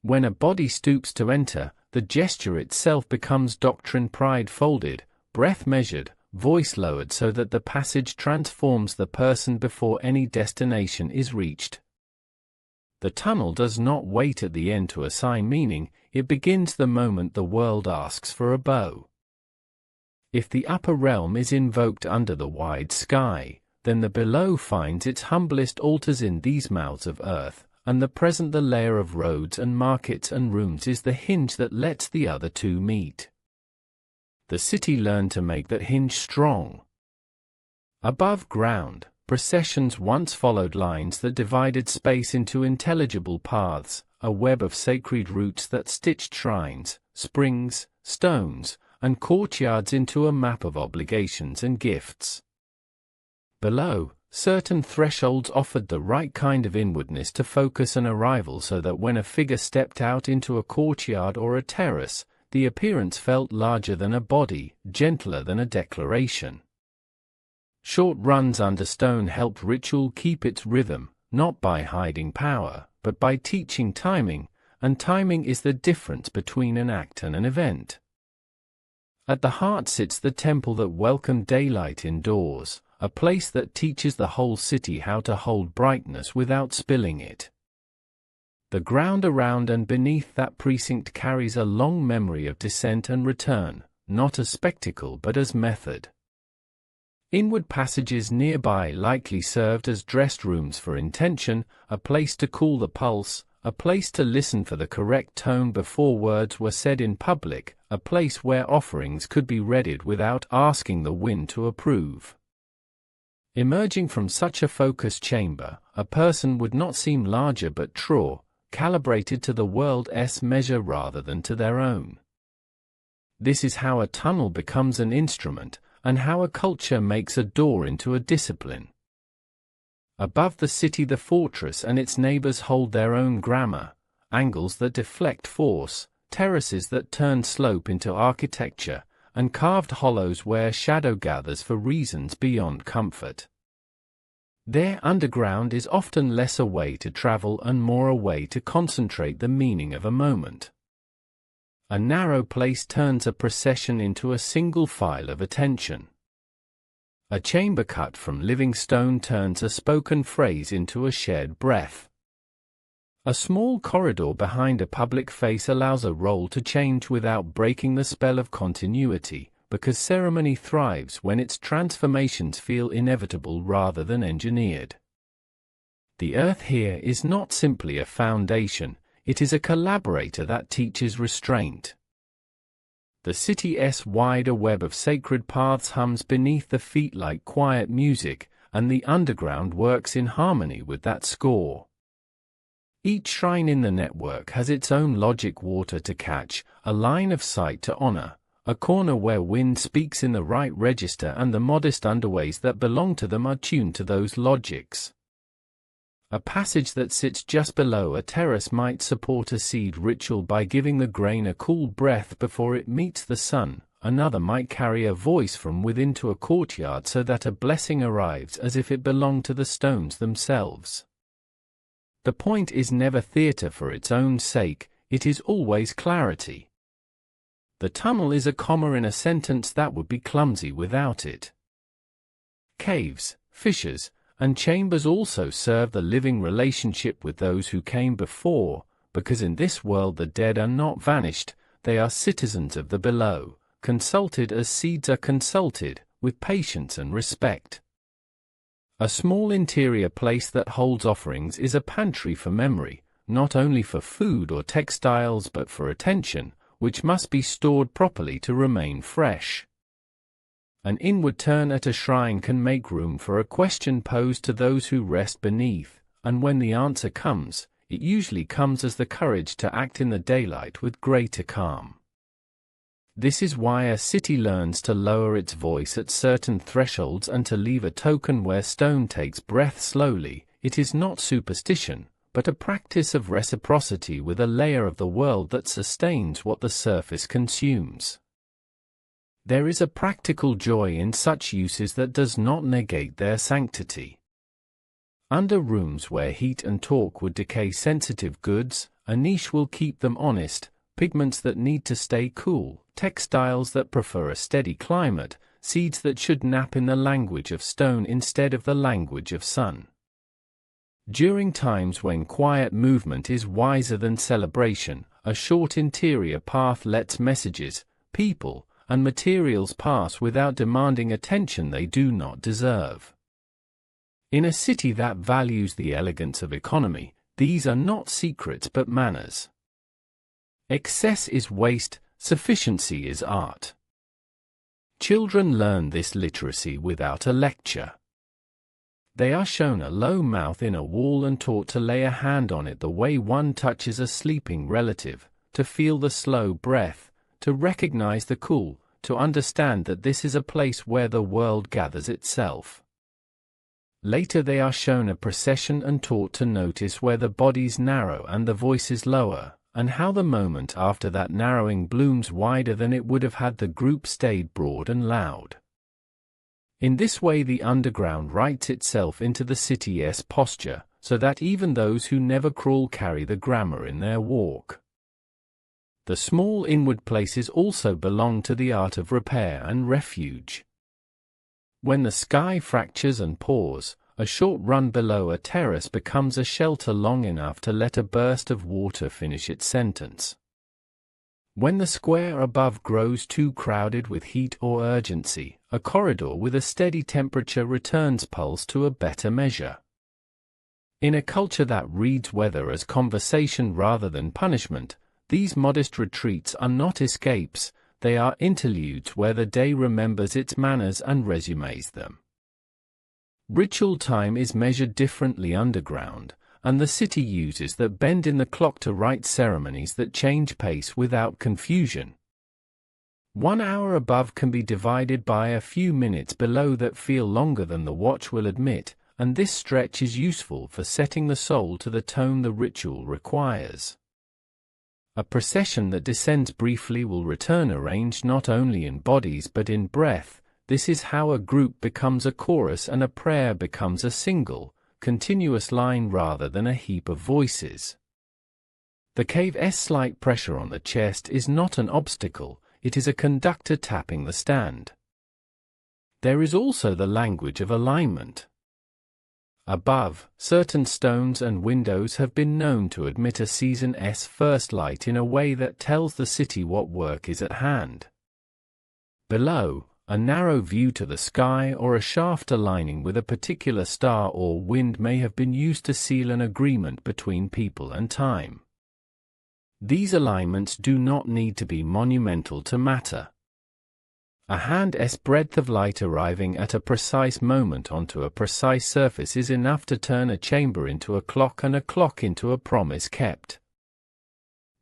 When a body stoops to enter, the gesture itself becomes doctrine: pride folded, breath measured, voice lowered so that the passage transforms the person before any destination is reached. The tunnel does not wait at the end to assign meaning, it begins the moment the world asks for a bow. If the upper realm is invoked under the wide sky, then the below finds its humblest altars in these mouths of earth, and the present, the layer of roads and markets and rooms, is the hinge that lets the other two meet. The city learned to make that hinge strong. Above ground, processions once followed lines that divided space into intelligible paths, a web of sacred routes that stitched shrines, springs, stones, and courtyards into a map of obligations and gifts. Below, certain thresholds offered the right kind of inwardness to focus an arrival so that when a figure stepped out into a courtyard or a terrace, the appearance felt larger than a body, gentler than a declaration. Short runs under stone helped ritual keep its rhythm, not by hiding power, but by teaching timing, and timing is the difference between an act and an event. At the heart sits the temple that welcomed daylight indoors, a place that teaches the whole city how to hold brightness without spilling it. The ground around and beneath that precinct carries a long memory of descent and return, not as spectacle but as method. Inward passages nearby likely served as dressed rooms for intention, a place to cool the pulse, a place to listen for the correct tone before words were said in public, a place where offerings could be readied without asking the wind to approve. Emerging from such a focus chamber, a person would not seem larger but truer, calibrated to the world's measure rather than to their own. This is how a tunnel becomes an instrument, and how a culture makes a door into a discipline. Above the city, the fortress and its neighbors hold their own grammar, angles that deflect force, terraces that turn slope into architecture, and carved hollows where shadow gathers for reasons beyond comfort. Their underground is often less a way to travel and more a way to concentrate the meaning of a moment. A narrow place turns a procession into a single file of attention. A chamber cut from living stone turns a spoken phrase into a shared breath. A small corridor behind a public face allows a role to change without breaking the spell of continuity, because ceremony thrives when its transformations feel inevitable rather than engineered. The earth here is not simply a foundation, it is a collaborator that teaches restraint. The city's wider web of sacred paths hums beneath the feet like quiet music, and the underground works in harmony with that score. Each shrine in the network has its own logic: water to catch, a line of sight to honor, a corner where wind speaks in the right register, and the modest underways that belong to them are tuned to those logics. A passage that sits just below a terrace might support a seed ritual by giving the grain a cool breath before it meets the sun. Another might carry a voice from within to a courtyard so that a blessing arrives as if it belonged to the stones themselves. The point is never theatre for its own sake, it is always clarity. The tunnel is a comma in a sentence that would be clumsy without it. Caves, fissures, and chambers also serve the living relationship with those who came before, because in this world the dead are not vanished, they are citizens of the below, consulted as seeds are consulted, with patience and respect. A small interior place that holds offerings is a pantry for memory, not only for food or textiles but for attention, which must be stored properly to remain fresh. An inward turn at a shrine can make room for a question posed to those who rest beneath, and when the answer comes, it usually comes as the courage to act in the daylight with greater calm. This is why a city learns to lower its voice at certain thresholds and to leave a token where stone takes breath slowly. It is not superstition, but a practice of reciprocity with a layer of the world that sustains what the surface consumes. There is a practical joy in such uses that does not negate their sanctity. Under rooms where heat and talk would decay sensitive goods, a niche will keep them honest, pigments that need to stay cool, textiles that prefer a steady climate, seeds that should nap in the language of stone instead of the language of sun. During times when quiet movement is wiser than celebration, a short interior path lets messages, people, and materials pass without demanding attention they do not deserve. In a city that values the elegance of economy, these are not secrets but manners. Excess is waste, sufficiency is art. Children learn this literacy without a lecture. They are shown a low mouth in a wall and taught to lay a hand on it the way one touches a sleeping relative, to feel the slow breath, to recognize the cool, to understand that this is a place where the world gathers itself. Later they are shown a procession and taught to notice where the bodies narrow and the voices lower, and how the moment after that narrowing blooms wider than it would have had the group stayed broad and loud. In this way the underground writes itself into the city's posture, so that even those who never crawl carry the grammar in their walk. The small inward places also belong to the art of repair and refuge. When the sky fractures and pours, a short run below a terrace becomes a shelter long enough to let a burst of water finish its sentence. When the square above grows too crowded with heat or urgency, a corridor with a steady temperature returns pulse to a better measure. In a culture that reads weather as conversation rather than punishment, these modest retreats are not escapes, they are interludes where the day remembers its manners and resumes them. Ritual time is measured differently underground, and the city uses that bend in the clock to write ceremonies that change pace without confusion. 1 hour above can be divided by a few minutes below that feel longer than the watch will admit, and this stretch is useful for setting the soul to the tone the ritual requires. A procession that descends briefly will return arranged not only in bodies but in breath. This is how a group becomes a chorus and a prayer becomes a single, continuous line rather than a heap of voices. The cave's slight pressure on the chest is not an obstacle, it is a conductor tapping the stand. There is also the language of alignment. Above, certain stones and windows have been known to admit a season's first light in a way that tells the city what work is at hand. Below, a narrow view to the sky or a shaft aligning with a particular star or wind may have been used to seal an agreement between people and time. These alignments do not need to be monumental to matter. A hand's breadth of light arriving at a precise moment onto a precise surface is enough to turn a chamber into a clock and a clock into a promise kept.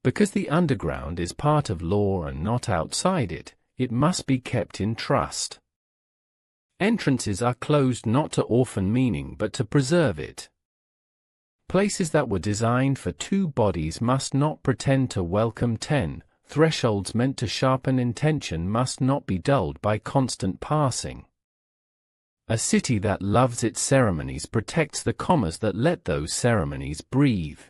Because the underground is part of law and not outside it, it must be kept in trust. Entrances are closed not to orphan meaning but to preserve it. Places that were designed for 2 bodies must not pretend to welcome 10. Thresholds meant to sharpen intention must not be dulled by constant passing. A city that loves its ceremonies protects the commas that let those ceremonies breathe.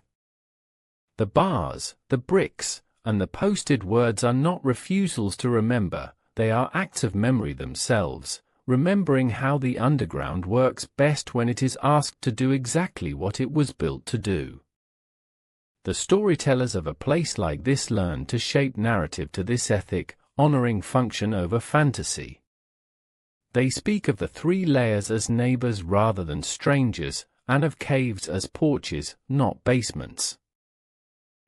The bars, the bricks, and the posted words are not refusals to remember, they are acts of memory themselves, remembering how the underground works best when it is asked to do exactly what it was built to do. The storytellers of a place like this learn to shape narrative to this ethic, honoring function over fantasy. They speak of the 3 layers as neighbors rather than strangers, and of caves as porches, not basements.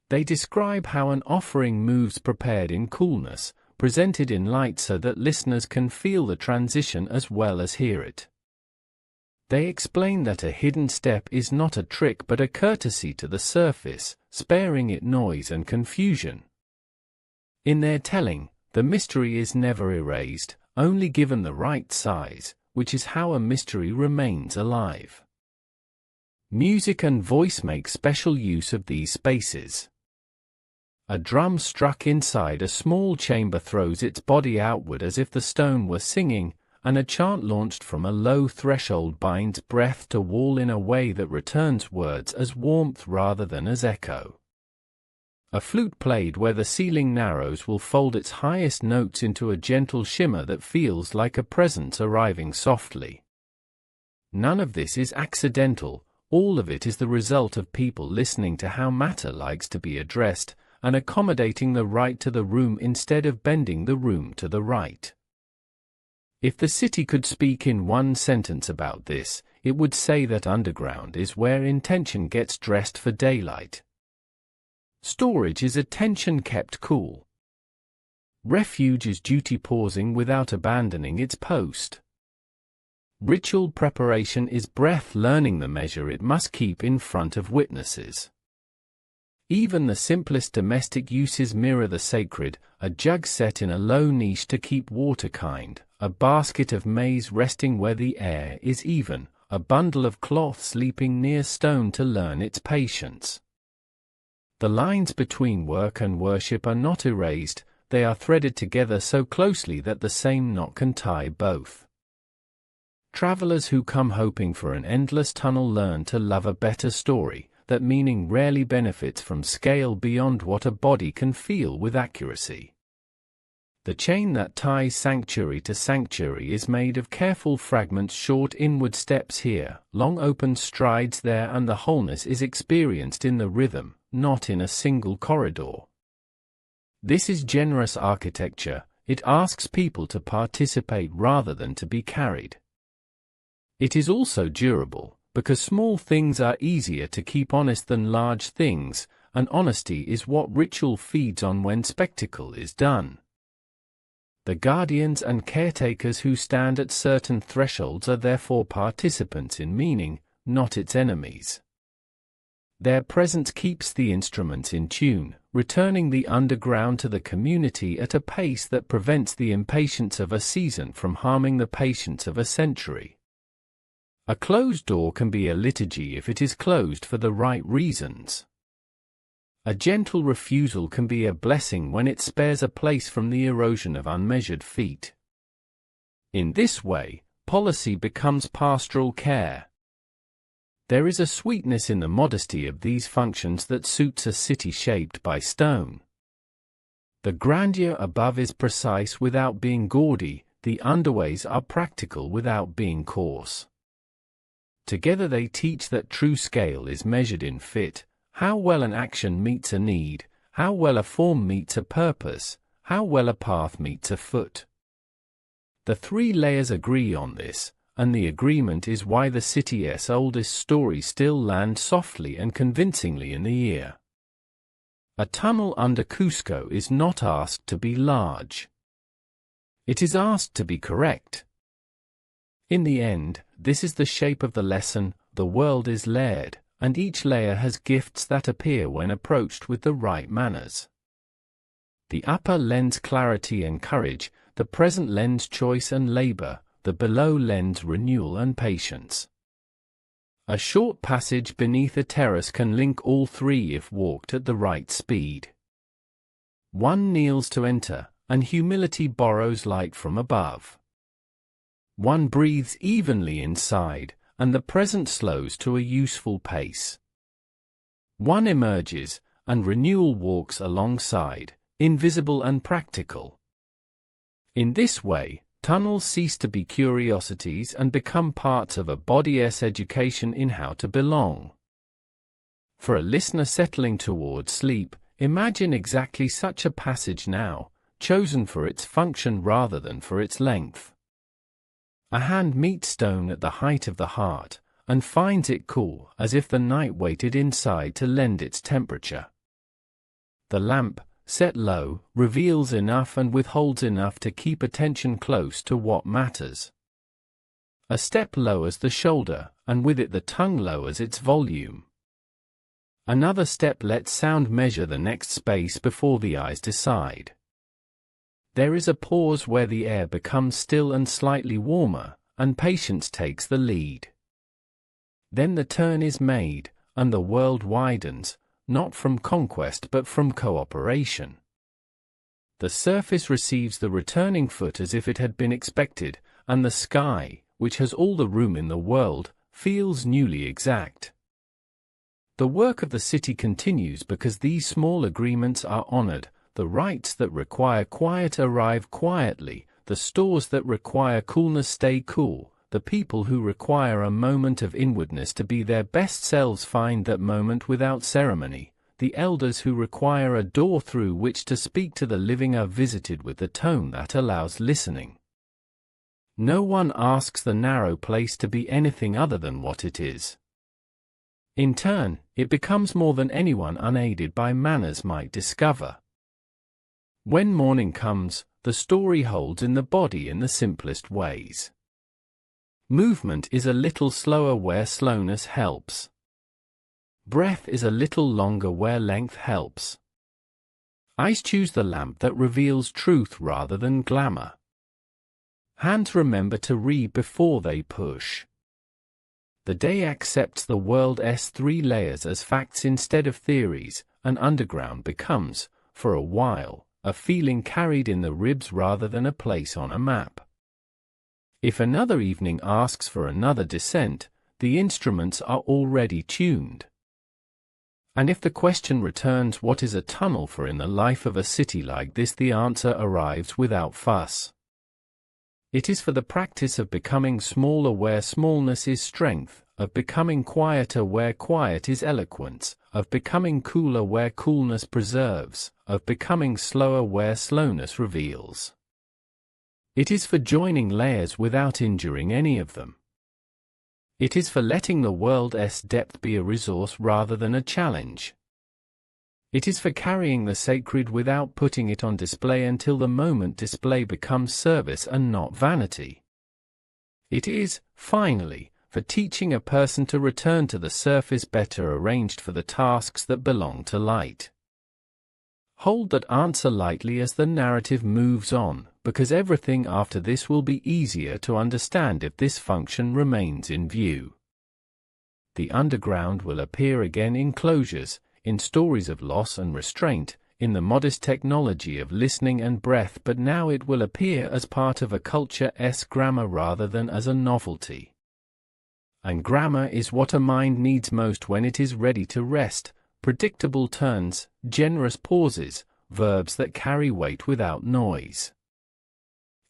They describe how an offering moves prepared in coolness, presented in light so that listeners can feel the transition as well as hear it. They explain that a hidden step is not a trick but a courtesy to the surface, sparing it noise and confusion. In their telling, the mystery is never erased, only given the right size, which is how a mystery remains alive. Music and voice make special use of these spaces. A drum struck inside a small chamber throws its body outward as if the stone were singing, and a chant launched from a low threshold binds breath to wall in a way that returns words as warmth rather than as echo. A flute played where the ceiling narrows will fold its highest notes into a gentle shimmer that feels like a presence arriving softly. None of this is accidental, all of it is the result of people listening to how matter likes to be addressed, and accommodating the right to the room instead of bending the room to the right. If the city could speak in one sentence about this, it would say that underground is where intention gets dressed for daylight. Storage is attention kept cool. Refuge is duty pausing without abandoning its post. Ritual preparation is breath learning the measure it must keep in front of witnesses. Even the simplest domestic uses mirror the sacred, a jug set in a low niche to keep water kind, a basket of maize resting where the air is even, a bundle of cloth sleeping near stone to learn its patience. The lines between work and worship are not erased, they are threaded together so closely that the same knot can tie both. Travelers who come hoping for an endless tunnel learn to love a better story, that meaning rarely benefits from scale beyond what a body can feel with accuracy. The chain that ties sanctuary to sanctuary is made of careful fragments, short inward steps here, long open strides there, and the wholeness is experienced in the rhythm, not in a single corridor. This is generous architecture, it asks people to participate rather than to be carried. It is also durable, because small things are easier to keep honest than large things, and honesty is what ritual feeds on when spectacle is done. The guardians and caretakers who stand at certain thresholds are therefore participants in meaning, not its enemies. Their presence keeps the instruments in tune, returning the underground to the community at a pace that prevents the impatience of a season from harming the patience of a century. A closed door can be a liturgy if it is closed for the right reasons. A gentle refusal can be a blessing when it spares a place from the erosion of unmeasured feet. In this way, policy becomes pastoral care. There is a sweetness in the modesty of these functions that suits a city shaped by stone. The grandeur above is precise without being gaudy, the underways are practical without being coarse. Together they teach that true scale is measured in fit, how well an action meets a need, how well a form meets a purpose, how well a path meets a foot. The three layers agree on this, and the agreement is why the city's oldest story still lands softly and convincingly in the ear. A tunnel under Cusco is not asked to be large. It is asked to be correct. In the end, this is the shape of the lesson: the world is layered, and each layer has gifts that appear when approached with the right manners. The upper lends clarity and courage, the present lends choice and labor, the below lends renewal and patience. A short passage beneath a terrace can link all three if walked at the right speed. One kneels to enter, and humility borrows light from above. One breathes evenly inside, and the present slows to a useful pace. One emerges, and renewal walks alongside, invisible and practical. In this way, tunnels cease to be curiosities and become parts of a body's education in how to belong. For a listener settling toward sleep, imagine exactly such a passage now, chosen for its function rather than for its length. A hand meets stone at the height of the heart, and finds it cool, as if the night waited inside to lend its temperature. The lamp, set low, reveals enough and withholds enough to keep attention close to what matters. A step lowers the shoulder, and with it the tongue lowers its volume. Another step lets sound measure the next space before the eyes decide. There is a pause where the air becomes still and slightly warmer, and patience takes the lead. Then the turn is made, and the world widens, not from conquest but from cooperation. The surface receives the returning foot as if it had been expected, and the sky, which has all the room in the world, feels newly exact. The work of the city continues because these small agreements are honored. The rites that require quiet arrive quietly, the stores that require coolness stay cool, the people who require a moment of inwardness to be their best selves find that moment without ceremony, the elders who require a door through which to speak to the living are visited with the tone that allows listening. No one asks the narrow place to be anything other than what it is. In turn, it becomes more than anyone unaided by manners might discover. When morning comes, the story holds in the body in the simplest ways. Movement is a little slower where slowness helps. Breath is a little longer where length helps. Eyes choose the lamp that reveals truth rather than glamour. Hands remember to read before they push. The day accepts the world's three layers as facts instead of theories, and underground becomes, for a while, a feeling carried in the ribs rather than a place on a map. If another evening asks for another descent, the instruments are already tuned. And if the question returns what is a tunnel for in the life of a city like this, the answer arrives without fuss. It is for the practice of becoming smaller where smallness is strength, of becoming quieter where quiet is eloquence, of becoming cooler where coolness preserves, of becoming slower where slowness reveals. It is for joining layers without injuring any of them. It is for letting the world's depth be a resource rather than a challenge. It is for carrying the sacred without putting it on display until the moment display becomes service and not vanity. It is, finally, for teaching a person to return to the surface better arranged for the tasks that belong to light. Hold that answer lightly as the narrative moves on, because everything after this will be easier to understand if this function remains in view. The underground will appear again in closures, in stories of loss and restraint, in the modest technology of listening and breath, but now it will appear as part of a culture's grammar rather than as a novelty. And grammar is what a mind needs most when it is ready to rest: predictable turns, generous pauses, verbs that carry weight without noise.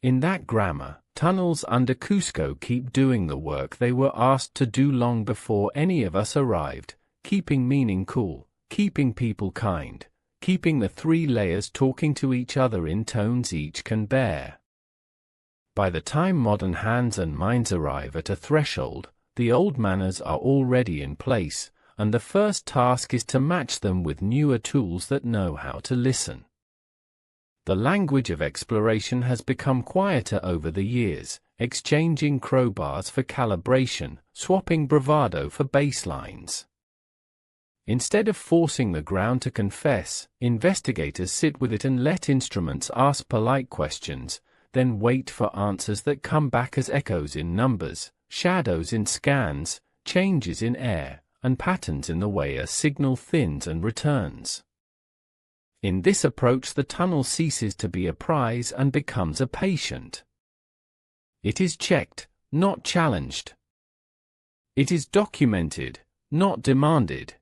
In that grammar, tunnels under Cusco keep doing the work they were asked to do long before any of us arrived, keeping meaning cool, keeping people kind, keeping the three layers talking to each other in tones each can bear. By the time modern hands and minds arrive at a threshold, the old manners are already in place, and the first task is to match them with newer tools that know how to listen. The language of exploration has become quieter over the years, exchanging crowbars for calibration, swapping bravado for baselines. Instead of forcing the ground to confess, investigators sit with it and let instruments ask polite questions, then wait for answers that come back as echoes in numbers, shadows in scans, changes in air, and patterns in the way a signal thins and returns. In this approach, the tunnel ceases to be a prize and becomes a patient. It is checked, not challenged. It is documented, not demanded.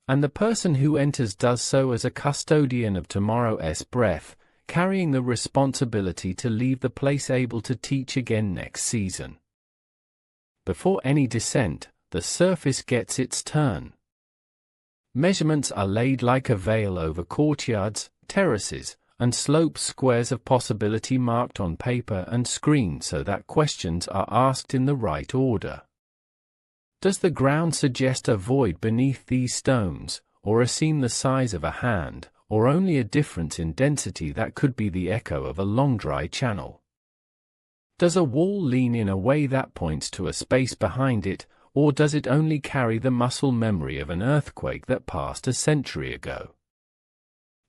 And the person who enters does so as a custodian of tomorrow's breath, carrying the responsibility to leave the place able to teach again next season. Before any descent, the surface gets its turn. Measurements are laid like a veil over courtyards, terraces, and slopes, squares of possibility marked on paper and screened so that questions are asked in the right order. Does the ground suggest a void beneath these stones, or a seam the size of a hand, or only a difference in density that could be the echo of a long dry channel? Does a wall lean in a way that points to a space behind it, or does it only carry the muscle memory of an earthquake that passed a century ago?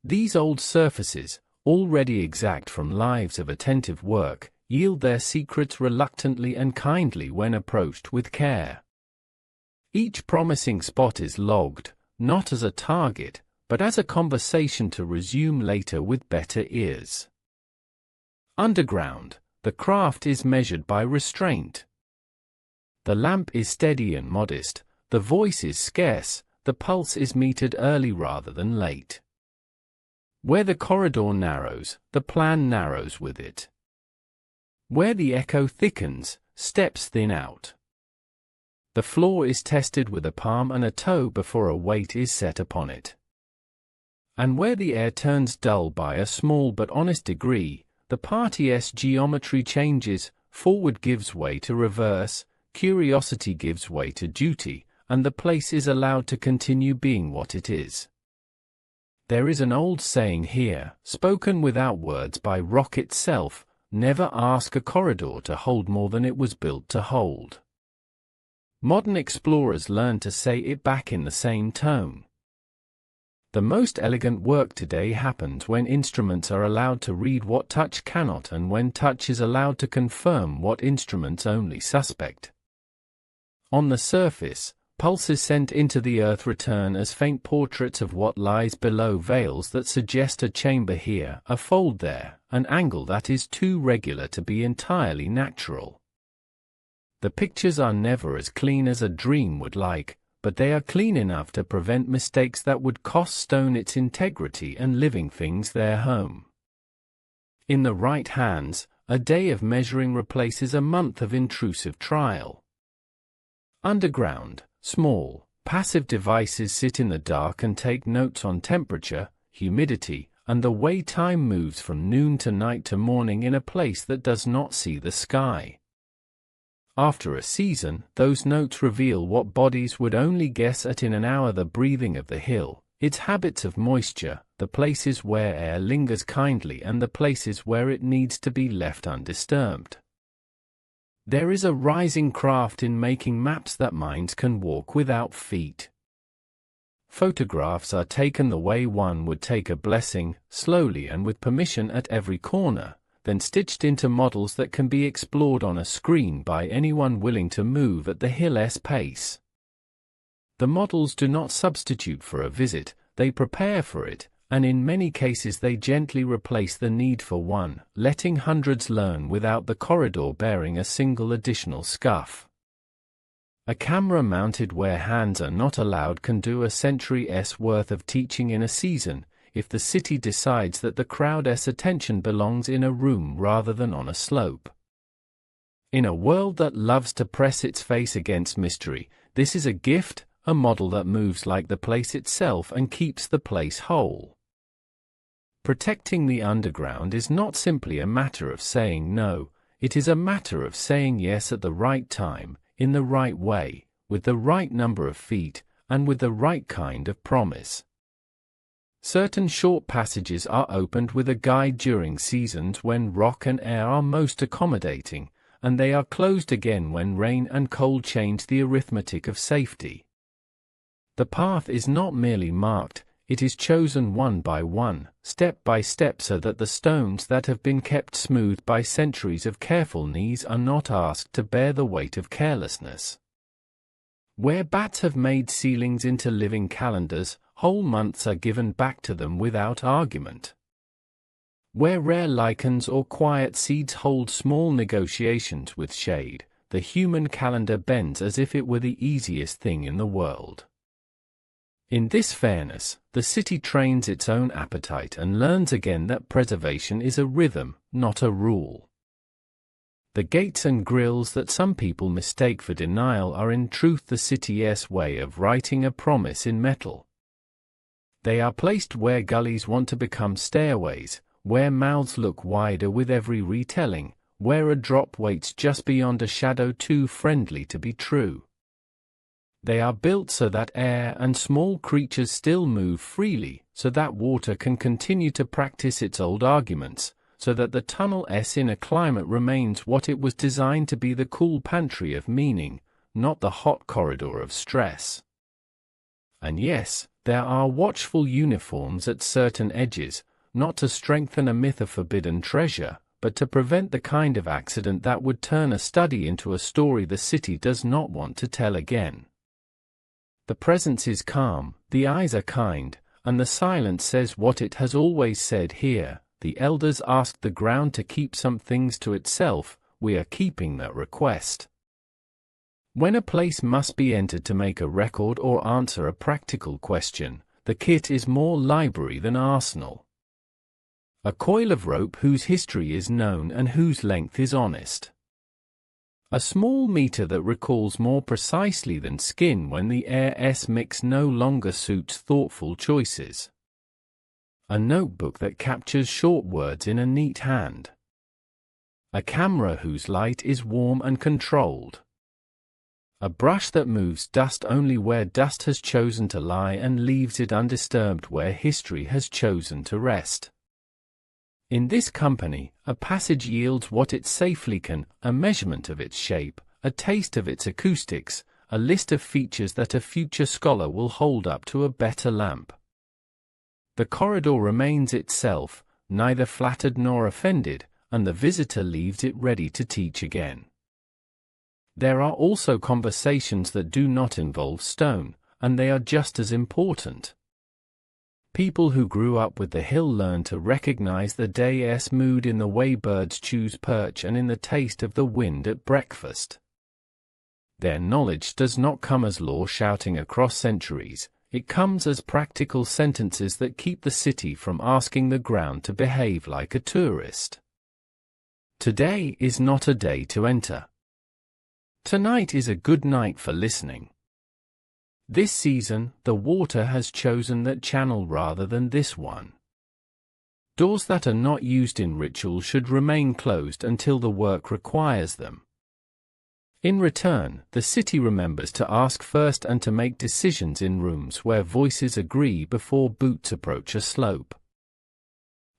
These old surfaces, already exact from lives of attentive work, yield their secrets reluctantly and kindly when approached with care. Each promising spot is logged, not as a target, but as a conversation to resume later with better ears. Underground, the craft is measured by restraint. The lamp is steady and modest, the voice is scarce, the pulse is metered early rather than late. Where the corridor narrows, the plan narrows with it. Where the echo thickens, steps thin out. The floor is tested with a palm and a toe before a weight is set upon it. And where the air turns dull by a small but honest degree, the party's geometry changes, forward gives way to reverse, curiosity gives way to duty, and the place is allowed to continue being what it is. There is an old saying here, spoken without words by rock itself: never ask a corridor to hold more than it was built to hold. Modern explorers learn to say it back in the same tone. The most elegant work today happens when instruments are allowed to read what touch cannot, and when touch is allowed to confirm what instruments only suspect. On the surface, pulses sent into the earth return as faint portraits of what lies below, veils that suggest a chamber here, a fold there, an angle that is too regular to be entirely natural. The pictures are never as clean as a dream would like, but they are clean enough to prevent mistakes that would cost stone its integrity and living things their home. In the right hands, a day of measuring replaces a month of intrusive trial. Underground, small, passive devices sit in the dark and take notes on temperature, humidity, and the way time moves from noon to night to morning in a place that does not see the sky. After a season, those notes reveal what bodies would only guess at in an hour: the breathing of the hill, its habits of moisture, the places where air lingers kindly and the places where it needs to be left undisturbed. There is a rising craft in making maps that minds can walk without feet. Photographs are taken the way one would take a blessing, slowly and with permission at every corner, then stitched into models that can be explored on a screen by anyone willing to move at the hill's pace. The models do not substitute for a visit, they prepare for it, and in many cases they gently replace the need for one, letting hundreds learn without the corridor bearing a single additional scuff. A camera mounted where hands are not allowed can do a century's worth of teaching in a season, if the city decides that the crowd's attention belongs in a room rather than on a slope. In a world that loves to press its face against mystery, this is a gift, a model that moves like the place itself and keeps the place whole. Protecting the underground is not simply a matter of saying no, it is a matter of saying yes at the right time, in the right way, with the right number of feet, and with the right kind of promise. Certain short passages are opened with a guide during seasons when rock and air are most accommodating, and they are closed again when rain and cold change the arithmetic of safety. The path is not merely marked, it is chosen one by one, step by step, so that the stones that have been kept smooth by centuries of careful knees are not asked to bear the weight of carelessness. Where bats have made ceilings into living calendars, whole months are given back to them without argument. Where rare lichens or quiet seeds hold small negotiations with shade, the human calendar bends as if it were the easiest thing in the world. In this fairness, the city trains its own appetite and learns again that preservation is a rhythm, not a rule. The gates and grills that some people mistake for denial are in truth the city's way of writing a promise in metal. They are placed where gullies want to become stairways, where mouths look wider with every retelling, where a drop waits just beyond a shadow too friendly to be true. They are built so that air and small creatures still move freely, so that water can continue to practice its old arguments, so that the tunnel's inner climate remains what it was designed to be, the cool pantry of meaning, not the hot corridor of stress. And yes, there are watchful uniforms at certain edges, not to strengthen a myth of forbidden treasure, but to prevent the kind of accident that would turn a study into a story the city does not want to tell again. The presence is calm, the eyes are kind, and the silence says what it has always said here. The elders asked the ground to keep some things to itself, we are keeping that request. When a place must be entered to make a record or answer a practical question, the kit is more library than arsenal. A coil of rope whose history is known and whose length is honest. A small meter that recalls more precisely than skin when the air's mix no longer suits thoughtful choices. A notebook that captures short words in a neat hand. A camera whose light is warm and controlled. A brush that moves dust only where dust has chosen to lie and leaves it undisturbed where history has chosen to rest. In this company, a passage yields what it safely can, a measurement of its shape, a taste of its acoustics, a list of features that a future scholar will hold up to a better lamp. The corridor remains itself, neither flattered nor offended, and the visitor leaves it ready to teach again. There are also conversations that do not involve stone, and they are just as important. People who grew up with the hill learn to recognize the day's mood in the way birds choose perch and in the taste of the wind at breakfast. Their knowledge does not come as lore shouting across centuries, it comes as practical sentences that keep the city from asking the ground to behave like a tourist. Today is not a day to enter. Tonight is a good night for listening. This season, the water has chosen that channel rather than this one. Doors that are not used in ritual should remain closed until the work requires them. In return, the city remembers to ask first and to make decisions in rooms where voices agree before boots approach a slope.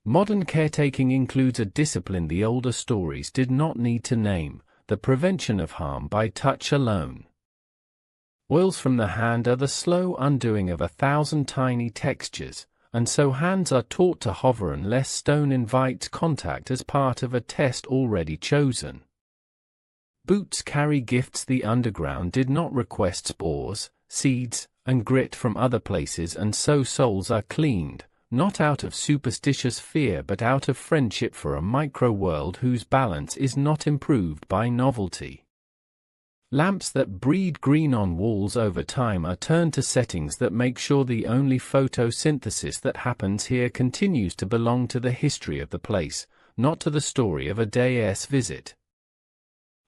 Modern caretaking includes a discipline the older stories did not need to name, the prevention of harm by touch alone. Oils from the hand are the slow undoing of 1,000 tiny textures, and so hands are taught to hover unless stone invites contact as part of a test already chosen. Boots carry gifts the underground did not request: spores, seeds, and grit from other places, and so souls are cleaned, not out of superstitious fear but out of friendship for a micro-world whose balance is not improved by novelty. Lamps that breed green on walls over time are turned to settings that make sure the only photosynthesis that happens here continues to belong to the history of the place, not to the story of a day's visit.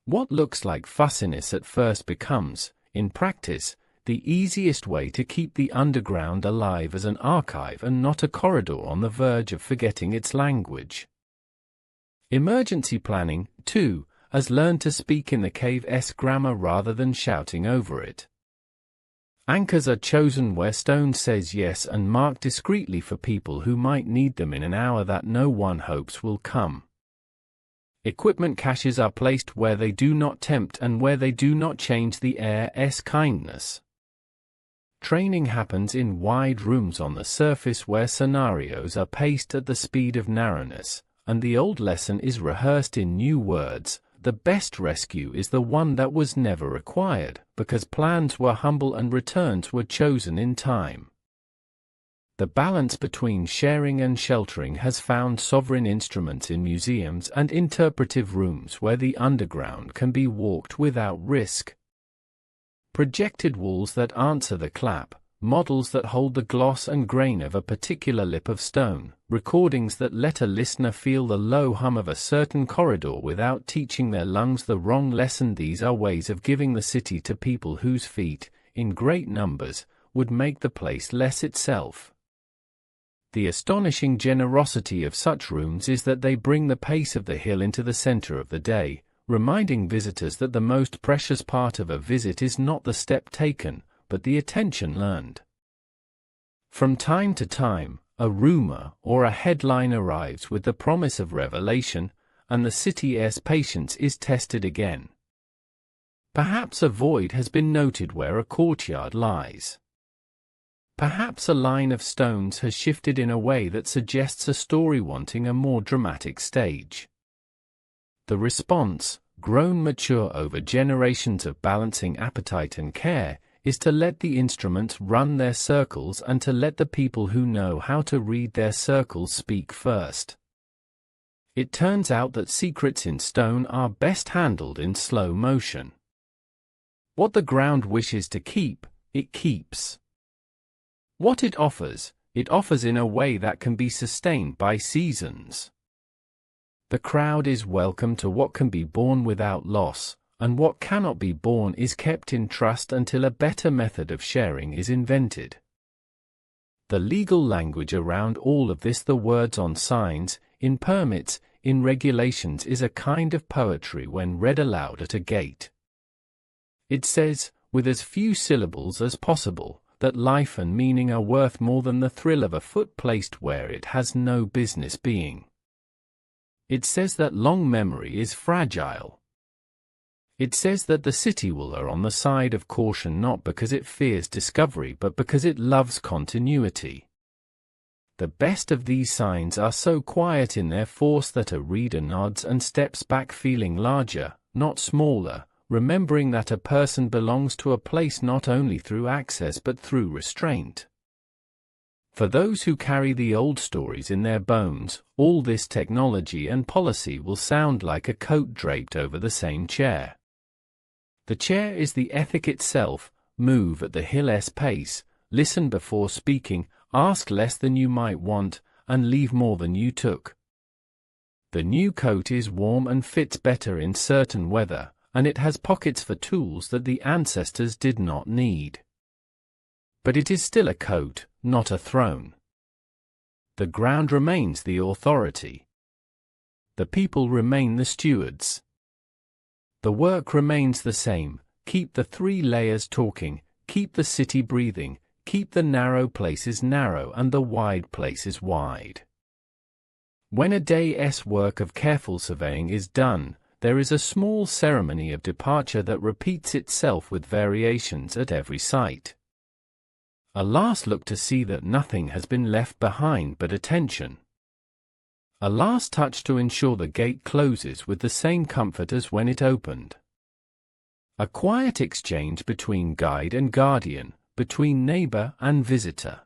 What looks like fussiness at first becomes, in practice, the easiest way to keep the underground alive as an archive and not a corridor on the verge of forgetting its language. Emergency planning, too, has learned to speak in the cave's grammar rather than shouting over it. Anchors are chosen where stone says yes and marked discreetly for people who might need them in an hour that no one hopes will come. Equipment caches are placed where they do not tempt and where they do not change the air's kindness. Training happens in wide rooms on the surface where scenarios are paced at the speed of narrowness, and the old lesson is rehearsed in new words. The best rescue is the one that was never required, because plans were humble and returns were chosen in time. The balance between sharing and sheltering has found sovereign instruments in museums and interpretive rooms where the underground can be walked without risk. Projected walls that answer the clap, models that hold the gloss and grain of a particular lip of stone, recordings that let a listener feel the low hum of a certain corridor without teaching their lungs the wrong lesson. These are ways of giving the city to people whose feet, in great numbers, would make the place less itself. The astonishing generosity of such rooms is that they bring the pace of the hill into the center of the day, reminding visitors that the most precious part of a visit is not the step taken, but the attention learned. From time to time, a rumor or a headline arrives with the promise of revelation, and the city's patience is tested again. Perhaps a void has been noted where a courtyard lies. Perhaps a line of stones has shifted in a way that suggests a story wanting a more dramatic stage. The response, grown mature over generations of balancing appetite and care, is to let the instruments run their circles and to let the people who know how to read their circles speak first. It turns out that secrets in stone are best handled in slow motion. What the ground wishes to keep, it keeps. What it offers in a way that can be sustained by seasons. The crowd is welcome to what can be borne without loss, and what cannot be borne is kept in trust until a better method of sharing is invented. The legal language around all of this, the words on signs, in permits, in regulations, is a kind of poetry when read aloud at a gate. It says, with as few syllables as possible, that life and meaning are worth more than the thrill of a foot placed where it has no business being. It says that long memory is fragile. It says that the city will err on the side of caution not because it fears discovery but because it loves continuity. The best of these signs are so quiet in their force that a reader nods and steps back feeling larger, not smaller, remembering that a person belongs to a place not only through access but through restraint. For those who carry the old stories in their bones, all this technology and policy will sound like a coat draped over the same chair. The chair is the ethic itself: move at the hill's pace, listen before speaking, ask less than you might want, and leave more than you took. The new coat is warm and fits better in certain weather, and it has pockets for tools that the ancestors did not need. But it is still a coat, not a throne. The ground remains the authority. The people remain the stewards. The work remains the same: keep the three layers talking, keep the city breathing, keep the narrow places narrow and the wide places wide. When a day's work of careful surveying is done, there is a small ceremony of departure that repeats itself with variations at every site. A last look to see that nothing has been left behind but attention. A last touch to ensure the gate closes with the same comfort as when it opened. A quiet exchange between guide and guardian, between neighbor and visitor.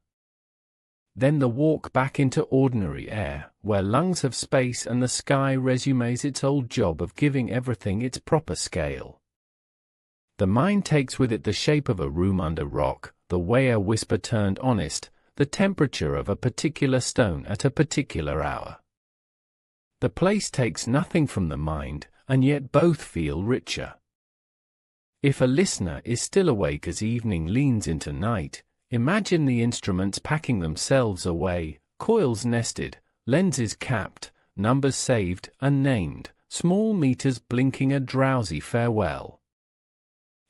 Then the walk back into ordinary air, where lungs have space and the sky resumes its old job of giving everything its proper scale. The mind takes with it the shape of a room under rock, the way a whisper turned honest, the temperature of a particular stone at a particular hour. The place takes nothing from the mind, and yet both feel richer. If a listener is still awake as evening leans into night, imagine the instruments packing themselves away, coils nested, lenses capped, numbers saved and named, small meters blinking a drowsy farewell.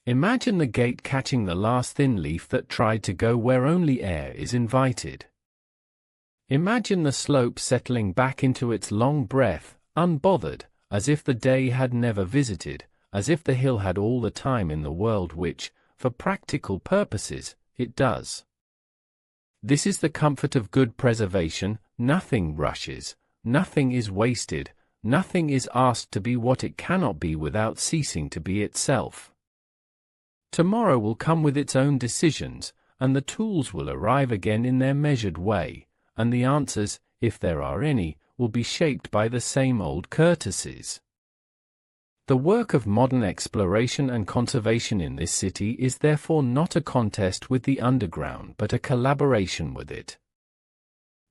Imagine the gate catching the last thin leaf that tried to go where only air is invited. Imagine the slope settling back into its long breath, unbothered, as if the day had never visited, as if the hill had all the time in the world which, for practical purposes, it does. This is the comfort of good preservation. Nothing rushes, nothing is wasted, nothing is asked to be what it cannot be without ceasing to be itself. Tomorrow will come with its own decisions, and the tools will arrive again in their measured way, and the answers, if there are any, will be shaped by the same old courtesies. The work of modern exploration and conservation in this city is therefore not a contest with the underground but a collaboration with it.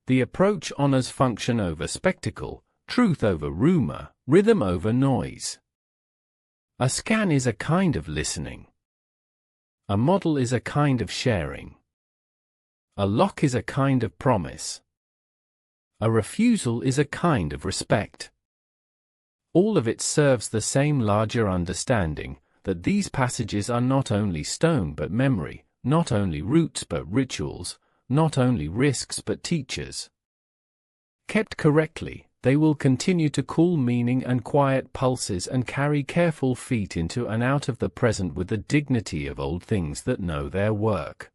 The approach honors function over spectacle, truth over rumor, rhythm over noise. A scan is a kind of listening. A model is a kind of sharing. A lock is a kind of promise. A refusal is a kind of respect. All of it serves the same larger understanding, that these passages are not only stone but memory, not only roots but rituals, not only risks but teachers. Kept correctly, they will continue to cool meaning and quiet pulses and carry careful feet into and out of the present with the dignity of old things that know their work.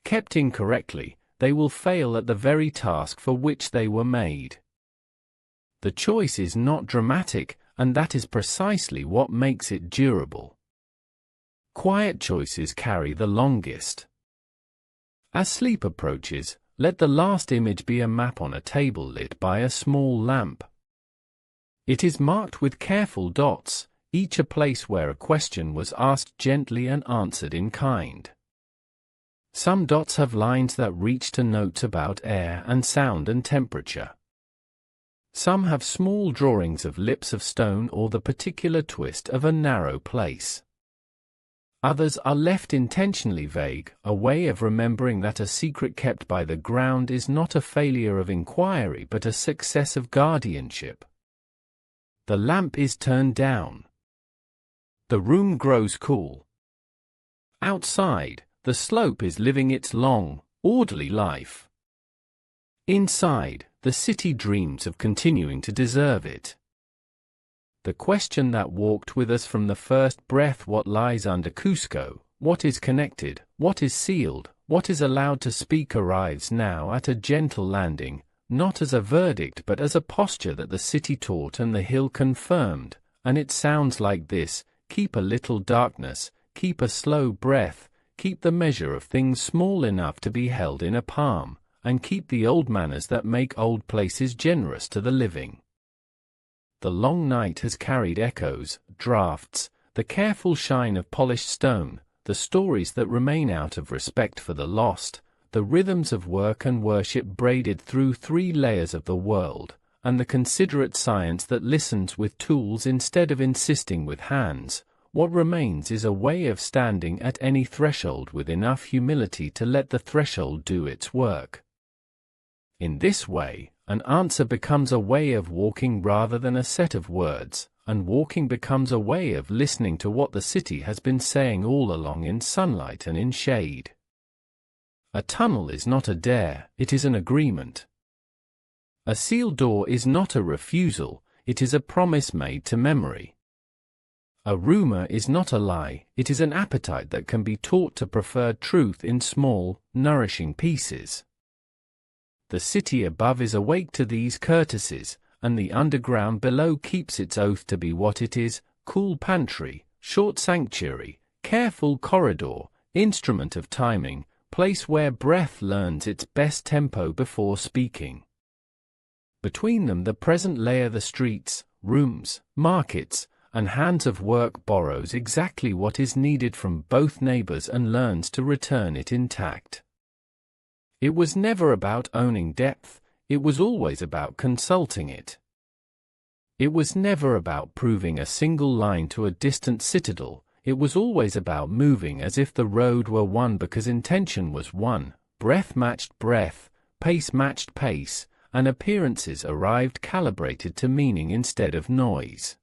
Kept incorrectly, they will fail at the very task for which they were made. The choice is not dramatic, and that is precisely what makes it durable. Quiet choices carry the longest. As sleep approaches, let the last image be a map on a table lit by a small lamp. It is marked with careful dots, each a place where a question was asked gently and answered in kind. Some dots have lines that reach to notes about air and sound and temperature. Some have small drawings of lips of stone or the particular twist of a narrow place. Others are left intentionally vague, a way of remembering that a secret kept by the ground is not a failure of inquiry but a success of guardianship. The lamp is turned down. The room grows cool. Outside, the slope is living its long, orderly life. Inside, the city dreams of continuing to deserve it. The question that walked with us from the first breath, what lies under Cusco, what is connected, what is sealed, what is allowed to speak, arrives now at a gentle landing, not as a verdict but as a posture that the city taught and the hill confirmed, and it sounds like this: keep a little darkness, keep a slow breath, keep the measure of things small enough to be held in a palm, and keep the old manners that make old places generous to the living. The long night has carried echoes, drafts, the careful shine of polished stone, the stories that remain out of respect for the lost, the rhythms of work and worship braided through 3 layers of the world, and the considerate science that listens with tools instead of insisting with hands. What remains is a way of standing at any threshold with enough humility to let the threshold do its work. In this way, an answer becomes a way of walking rather than a set of words, and walking becomes a way of listening to what the city has been saying all along in sunlight and in shade. A tunnel is not a dare, it is an agreement. A sealed door is not a refusal, it is a promise made to memory. A rumor is not a lie, it is an appetite that can be taught to prefer truth in small, nourishing pieces. The city above is awake to these courtesies, and the underground below keeps its oath to be what it is: cool pantry, short sanctuary, careful corridor, instrument of timing, place where breath learns its best tempo before speaking. Between them the present layer, the streets, rooms, markets, and hands of work borrows exactly what is needed from both neighbors and learns to return it intact. It was never about owning depth, it was always about consulting it. It was never about proving a single line to a distant citadel, It was always about moving as if the road were one because intention was one, breath matched breath, pace matched pace, and appearances arrived calibrated to meaning instead of noise.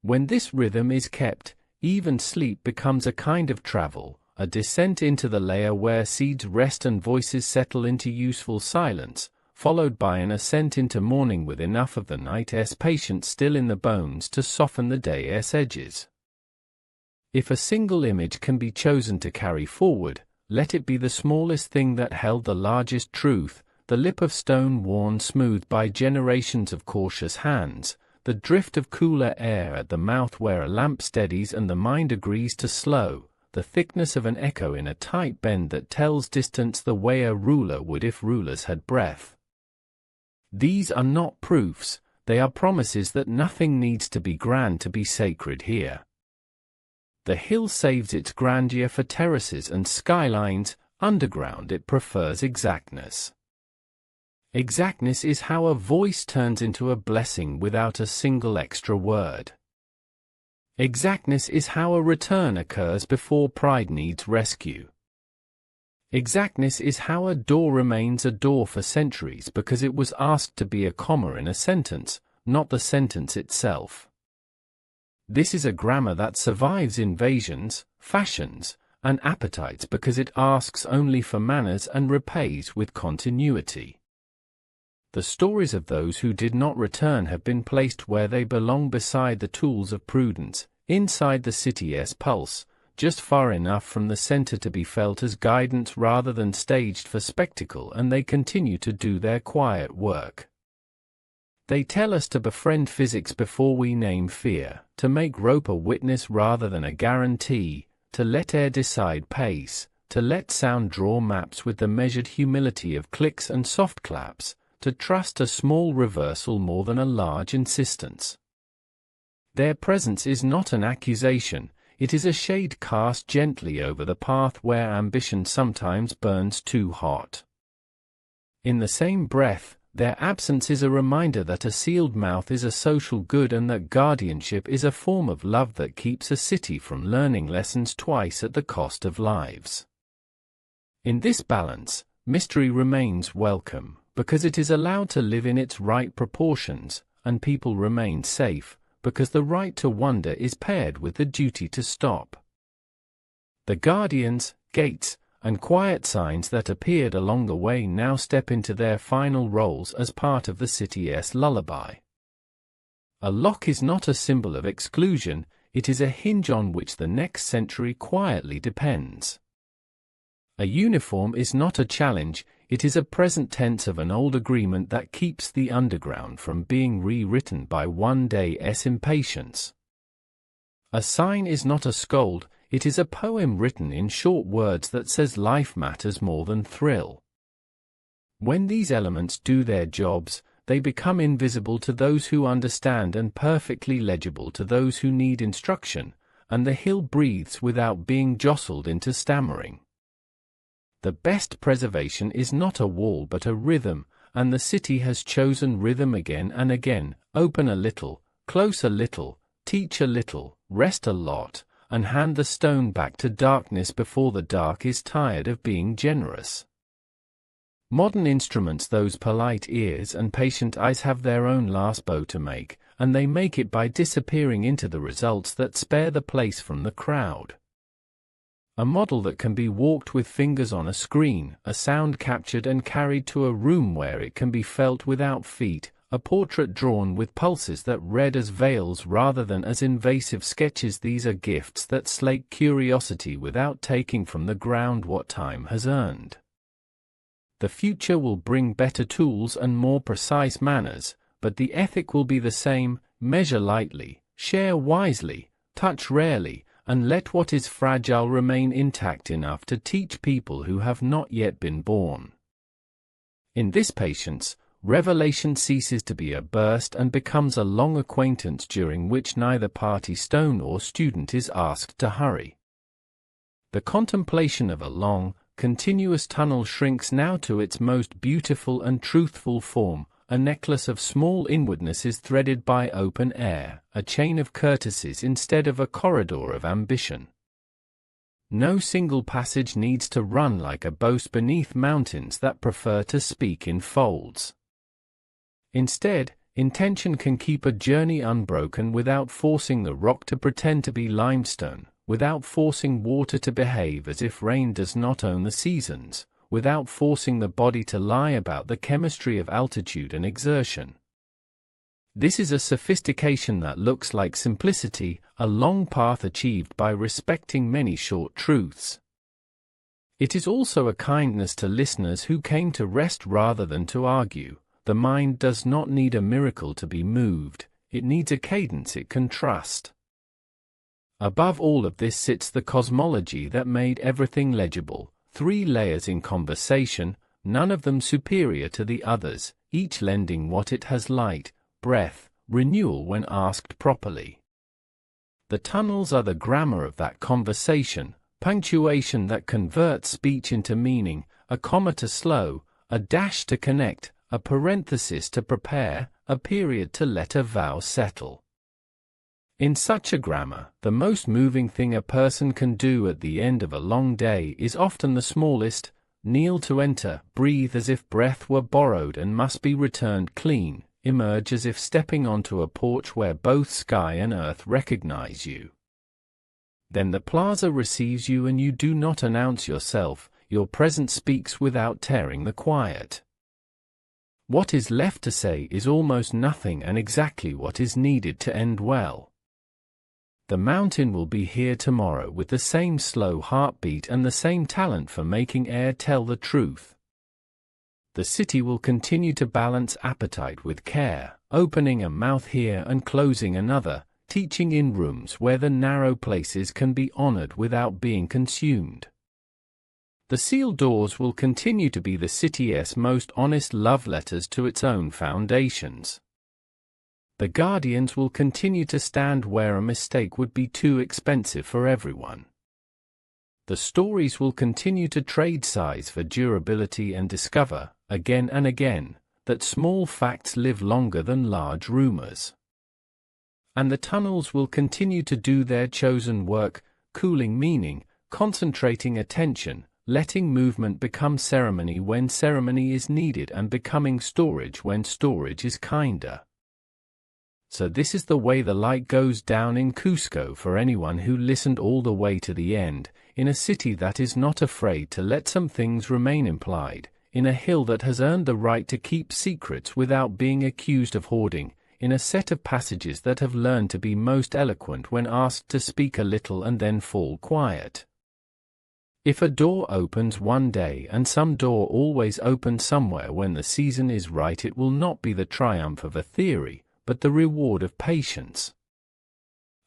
When this rhythm is kept, even sleep becomes a kind of travel, a descent into the layer where seeds rest and voices settle into useful silence, followed by an ascent into morning with enough of the night's patience still in the bones to soften the day's edges. If a single image can be chosen to carry forward, let it be the smallest thing that held the largest truth, the lip of stone worn smooth by generations of cautious hands, the drift of cooler air at the mouth where a lamp steadies and the mind agrees to slow, the thickness of an echo in a tight bend that tells distance the way a ruler would if rulers had breath. These are not proofs, they are promises that nothing needs to be grand to be sacred here. The hill saves its grandeur for terraces and skylines, underground it prefers exactness. Exactness is how a voice turns into a blessing without a single extra word. Exactness is how a return occurs before pride needs rescue. Exactness is how a door remains a door for centuries because it was asked to be a comma in a sentence, not the sentence itself. This is a grammar that survives invasions, fashions, and appetites because it asks only for manners and repays with continuity. The stories of those who did not return have been placed where they belong beside the tools of prudence, inside the city's pulse, just far enough from the center to be felt as guidance rather than staged for spectacle, and they continue to do their quiet work. They tell us to befriend physics before we name fear, to make rope a witness rather than a guarantee, to let air decide pace, to let sound draw maps with the measured humility of clicks and soft claps, to trust a small reversal more than a large insistence. Their presence is not an accusation, it is a shade cast gently over the path where ambition sometimes burns too hot. In the same breath, their absence is a reminder that a sealed mouth is a social good and that guardianship is a form of love that keeps a city from learning lessons twice at the cost of lives. In this balance, mystery remains welcome, because it is allowed to live in its right proportions, and people remain safe, because the right to wonder is paired with the duty to stop. The guardians, gates, and quiet signs that appeared along the way now step into their final roles as part of the city's lullaby. A lock is not a symbol of exclusion, it is a hinge on which the next century quietly depends. A uniform is not a challenge, it is a present tense of an old agreement that keeps the underground from being rewritten by one day's impatience. A sign is not a scold, it is a poem written in short words that says life matters more than thrill. When these elements do their jobs, they become invisible to those who understand and perfectly legible to those who need instruction, and the hill breathes without being jostled into stammering. The best preservation is not a wall but a rhythm, and the city has chosen rhythm again and again, open a little, close a little, teach a little, rest a lot, and hand the stone back to darkness before the dark is tired of being generous. Modern instruments, those polite ears and patient eyes, have their own last bow to make, and they make it by disappearing into the results that spare the place from the crowd. A model that can be walked with fingers on a screen, a sound captured and carried to a room where it can be felt without feet, a portrait drawn with pulses that read as veils rather than as invasive sketches. These are gifts that slake curiosity without taking from the ground what time has earned. The future will bring better tools and more precise manners, but the ethic will be the same: measure lightly, share wisely, touch rarely, and let what is fragile remain intact enough to teach people who have not yet been born. In this patience, revelation ceases to be a burst and becomes a long acquaintance during which neither party, stone or student, is asked to hurry. The contemplation of a long, continuous tunnel shrinks now to its most beautiful and truthful form, a necklace of small inwardnesses threaded by open air, a chain of courtesies instead of a corridor of ambition. No single passage needs to run like a boast beneath mountains that prefer to speak in folds. Instead, intention can keep a journey unbroken without forcing the rock to pretend to be limestone, without forcing water to behave as if rain does not own the seasons, without forcing the body to lie about the chemistry of altitude and exertion. This is a sophistication that looks like simplicity, a long path achieved by respecting many short truths. It is also a kindness to listeners who came to rest rather than to argue. The mind does not need a miracle to be moved, it needs a cadence it can trust. Above all of this sits the cosmology that made everything legible, 3 layers in conversation, none of them superior to the others, each lending what it has: light, breath, renewal when asked properly. The tunnels are the grammar of that conversation, punctuation that converts speech into meaning, a comma to slow, a dash to connect, a parenthesis to prepare, a period to let a vow settle. In such a grammar, the most moving thing a person can do at the end of a long day is often the smallest: kneel to enter, breathe as if breath were borrowed and must be returned clean, emerge as if stepping onto a porch where both sky and earth recognize you. Then the plaza receives you and you do not announce yourself, your presence speaks without tearing the quiet. What is left to say is almost nothing and exactly what is needed to end well. The mountain will be here tomorrow with the same slow heartbeat and the same talent for making air tell the truth. The city will continue to balance appetite with care, opening a mouth here and closing another, teaching in rooms where the narrow places can be honored without being consumed. The sealed doors will continue to be the city's most honest love letters to its own foundations. The guardians will continue to stand where a mistake would be too expensive for everyone. The stories will continue to trade size for durability and discover, again and again, that small facts live longer than large rumors. And the tunnels will continue to do their chosen work, cooling meaning, concentrating attention, letting movement become ceremony when ceremony is needed and becoming storage when storage is kinder. So this is the way the light goes down in Cusco for anyone who listened all the way to the end, in a city that is not afraid to let some things remain implied, in a hill that has earned the right to keep secrets without being accused of hoarding, in a set of passages that have learned to be most eloquent when asked to speak a little and then fall quiet. If a door opens one day and some door always opens somewhere when the season is right, it will not be the triumph of a theory, but the reward of patience.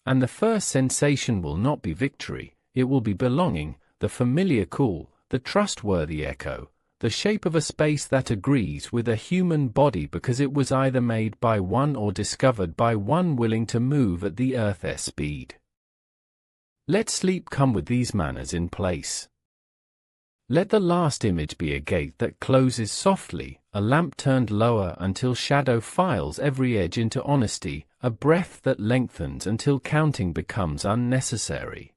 And the first sensation will not be victory, it will be belonging, the familiar call, the trustworthy echo, the shape of a space that agrees with a human body because it was either made by one or discovered by one willing to move at the earth's speed. Let sleep come with these manners in place. Let the last image be a gate that closes softly, a lamp turned lower until shadow files every edge into honesty, a breath that lengthens until counting becomes unnecessary.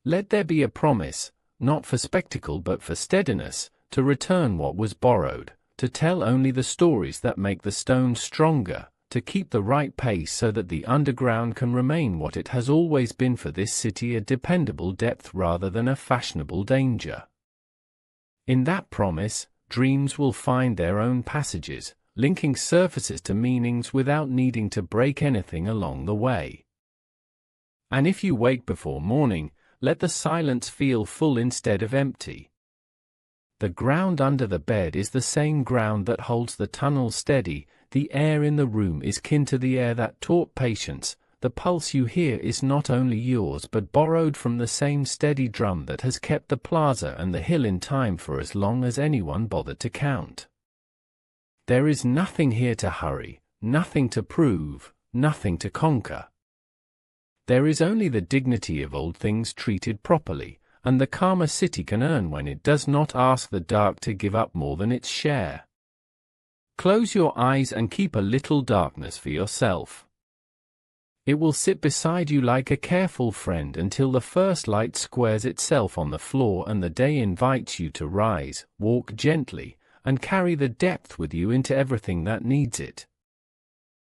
Let there be a promise, not for spectacle but for steadiness, to return what was borrowed, to tell only the stories that make the stone stronger, to keep the right pace so that the underground can remain what it has always been for this city, a dependable depth rather than a fashionable danger. In that promise, dreams will find their own passages, linking surfaces to meanings without needing to break anything along the way. And if you wake before morning, let the silence feel full instead of empty. The ground under the bed is the same ground that holds the tunnel steady, the air in the room is kin to the air that taught patience, the pulse you hear is not only yours but borrowed from the same steady drum that has kept the plaza and the hill in time for as long as anyone bothered to count. There is nothing here to hurry, nothing to prove, nothing to conquer. There is only the dignity of old things treated properly, and the calm a city can earn when it does not ask the dark to give up more than its share. Close your eyes and keep a little darkness for yourself. It will sit beside you like a careful friend until the first light squares itself on the floor and the day invites you to rise, walk gently, and carry the depth with you into everything that needs it.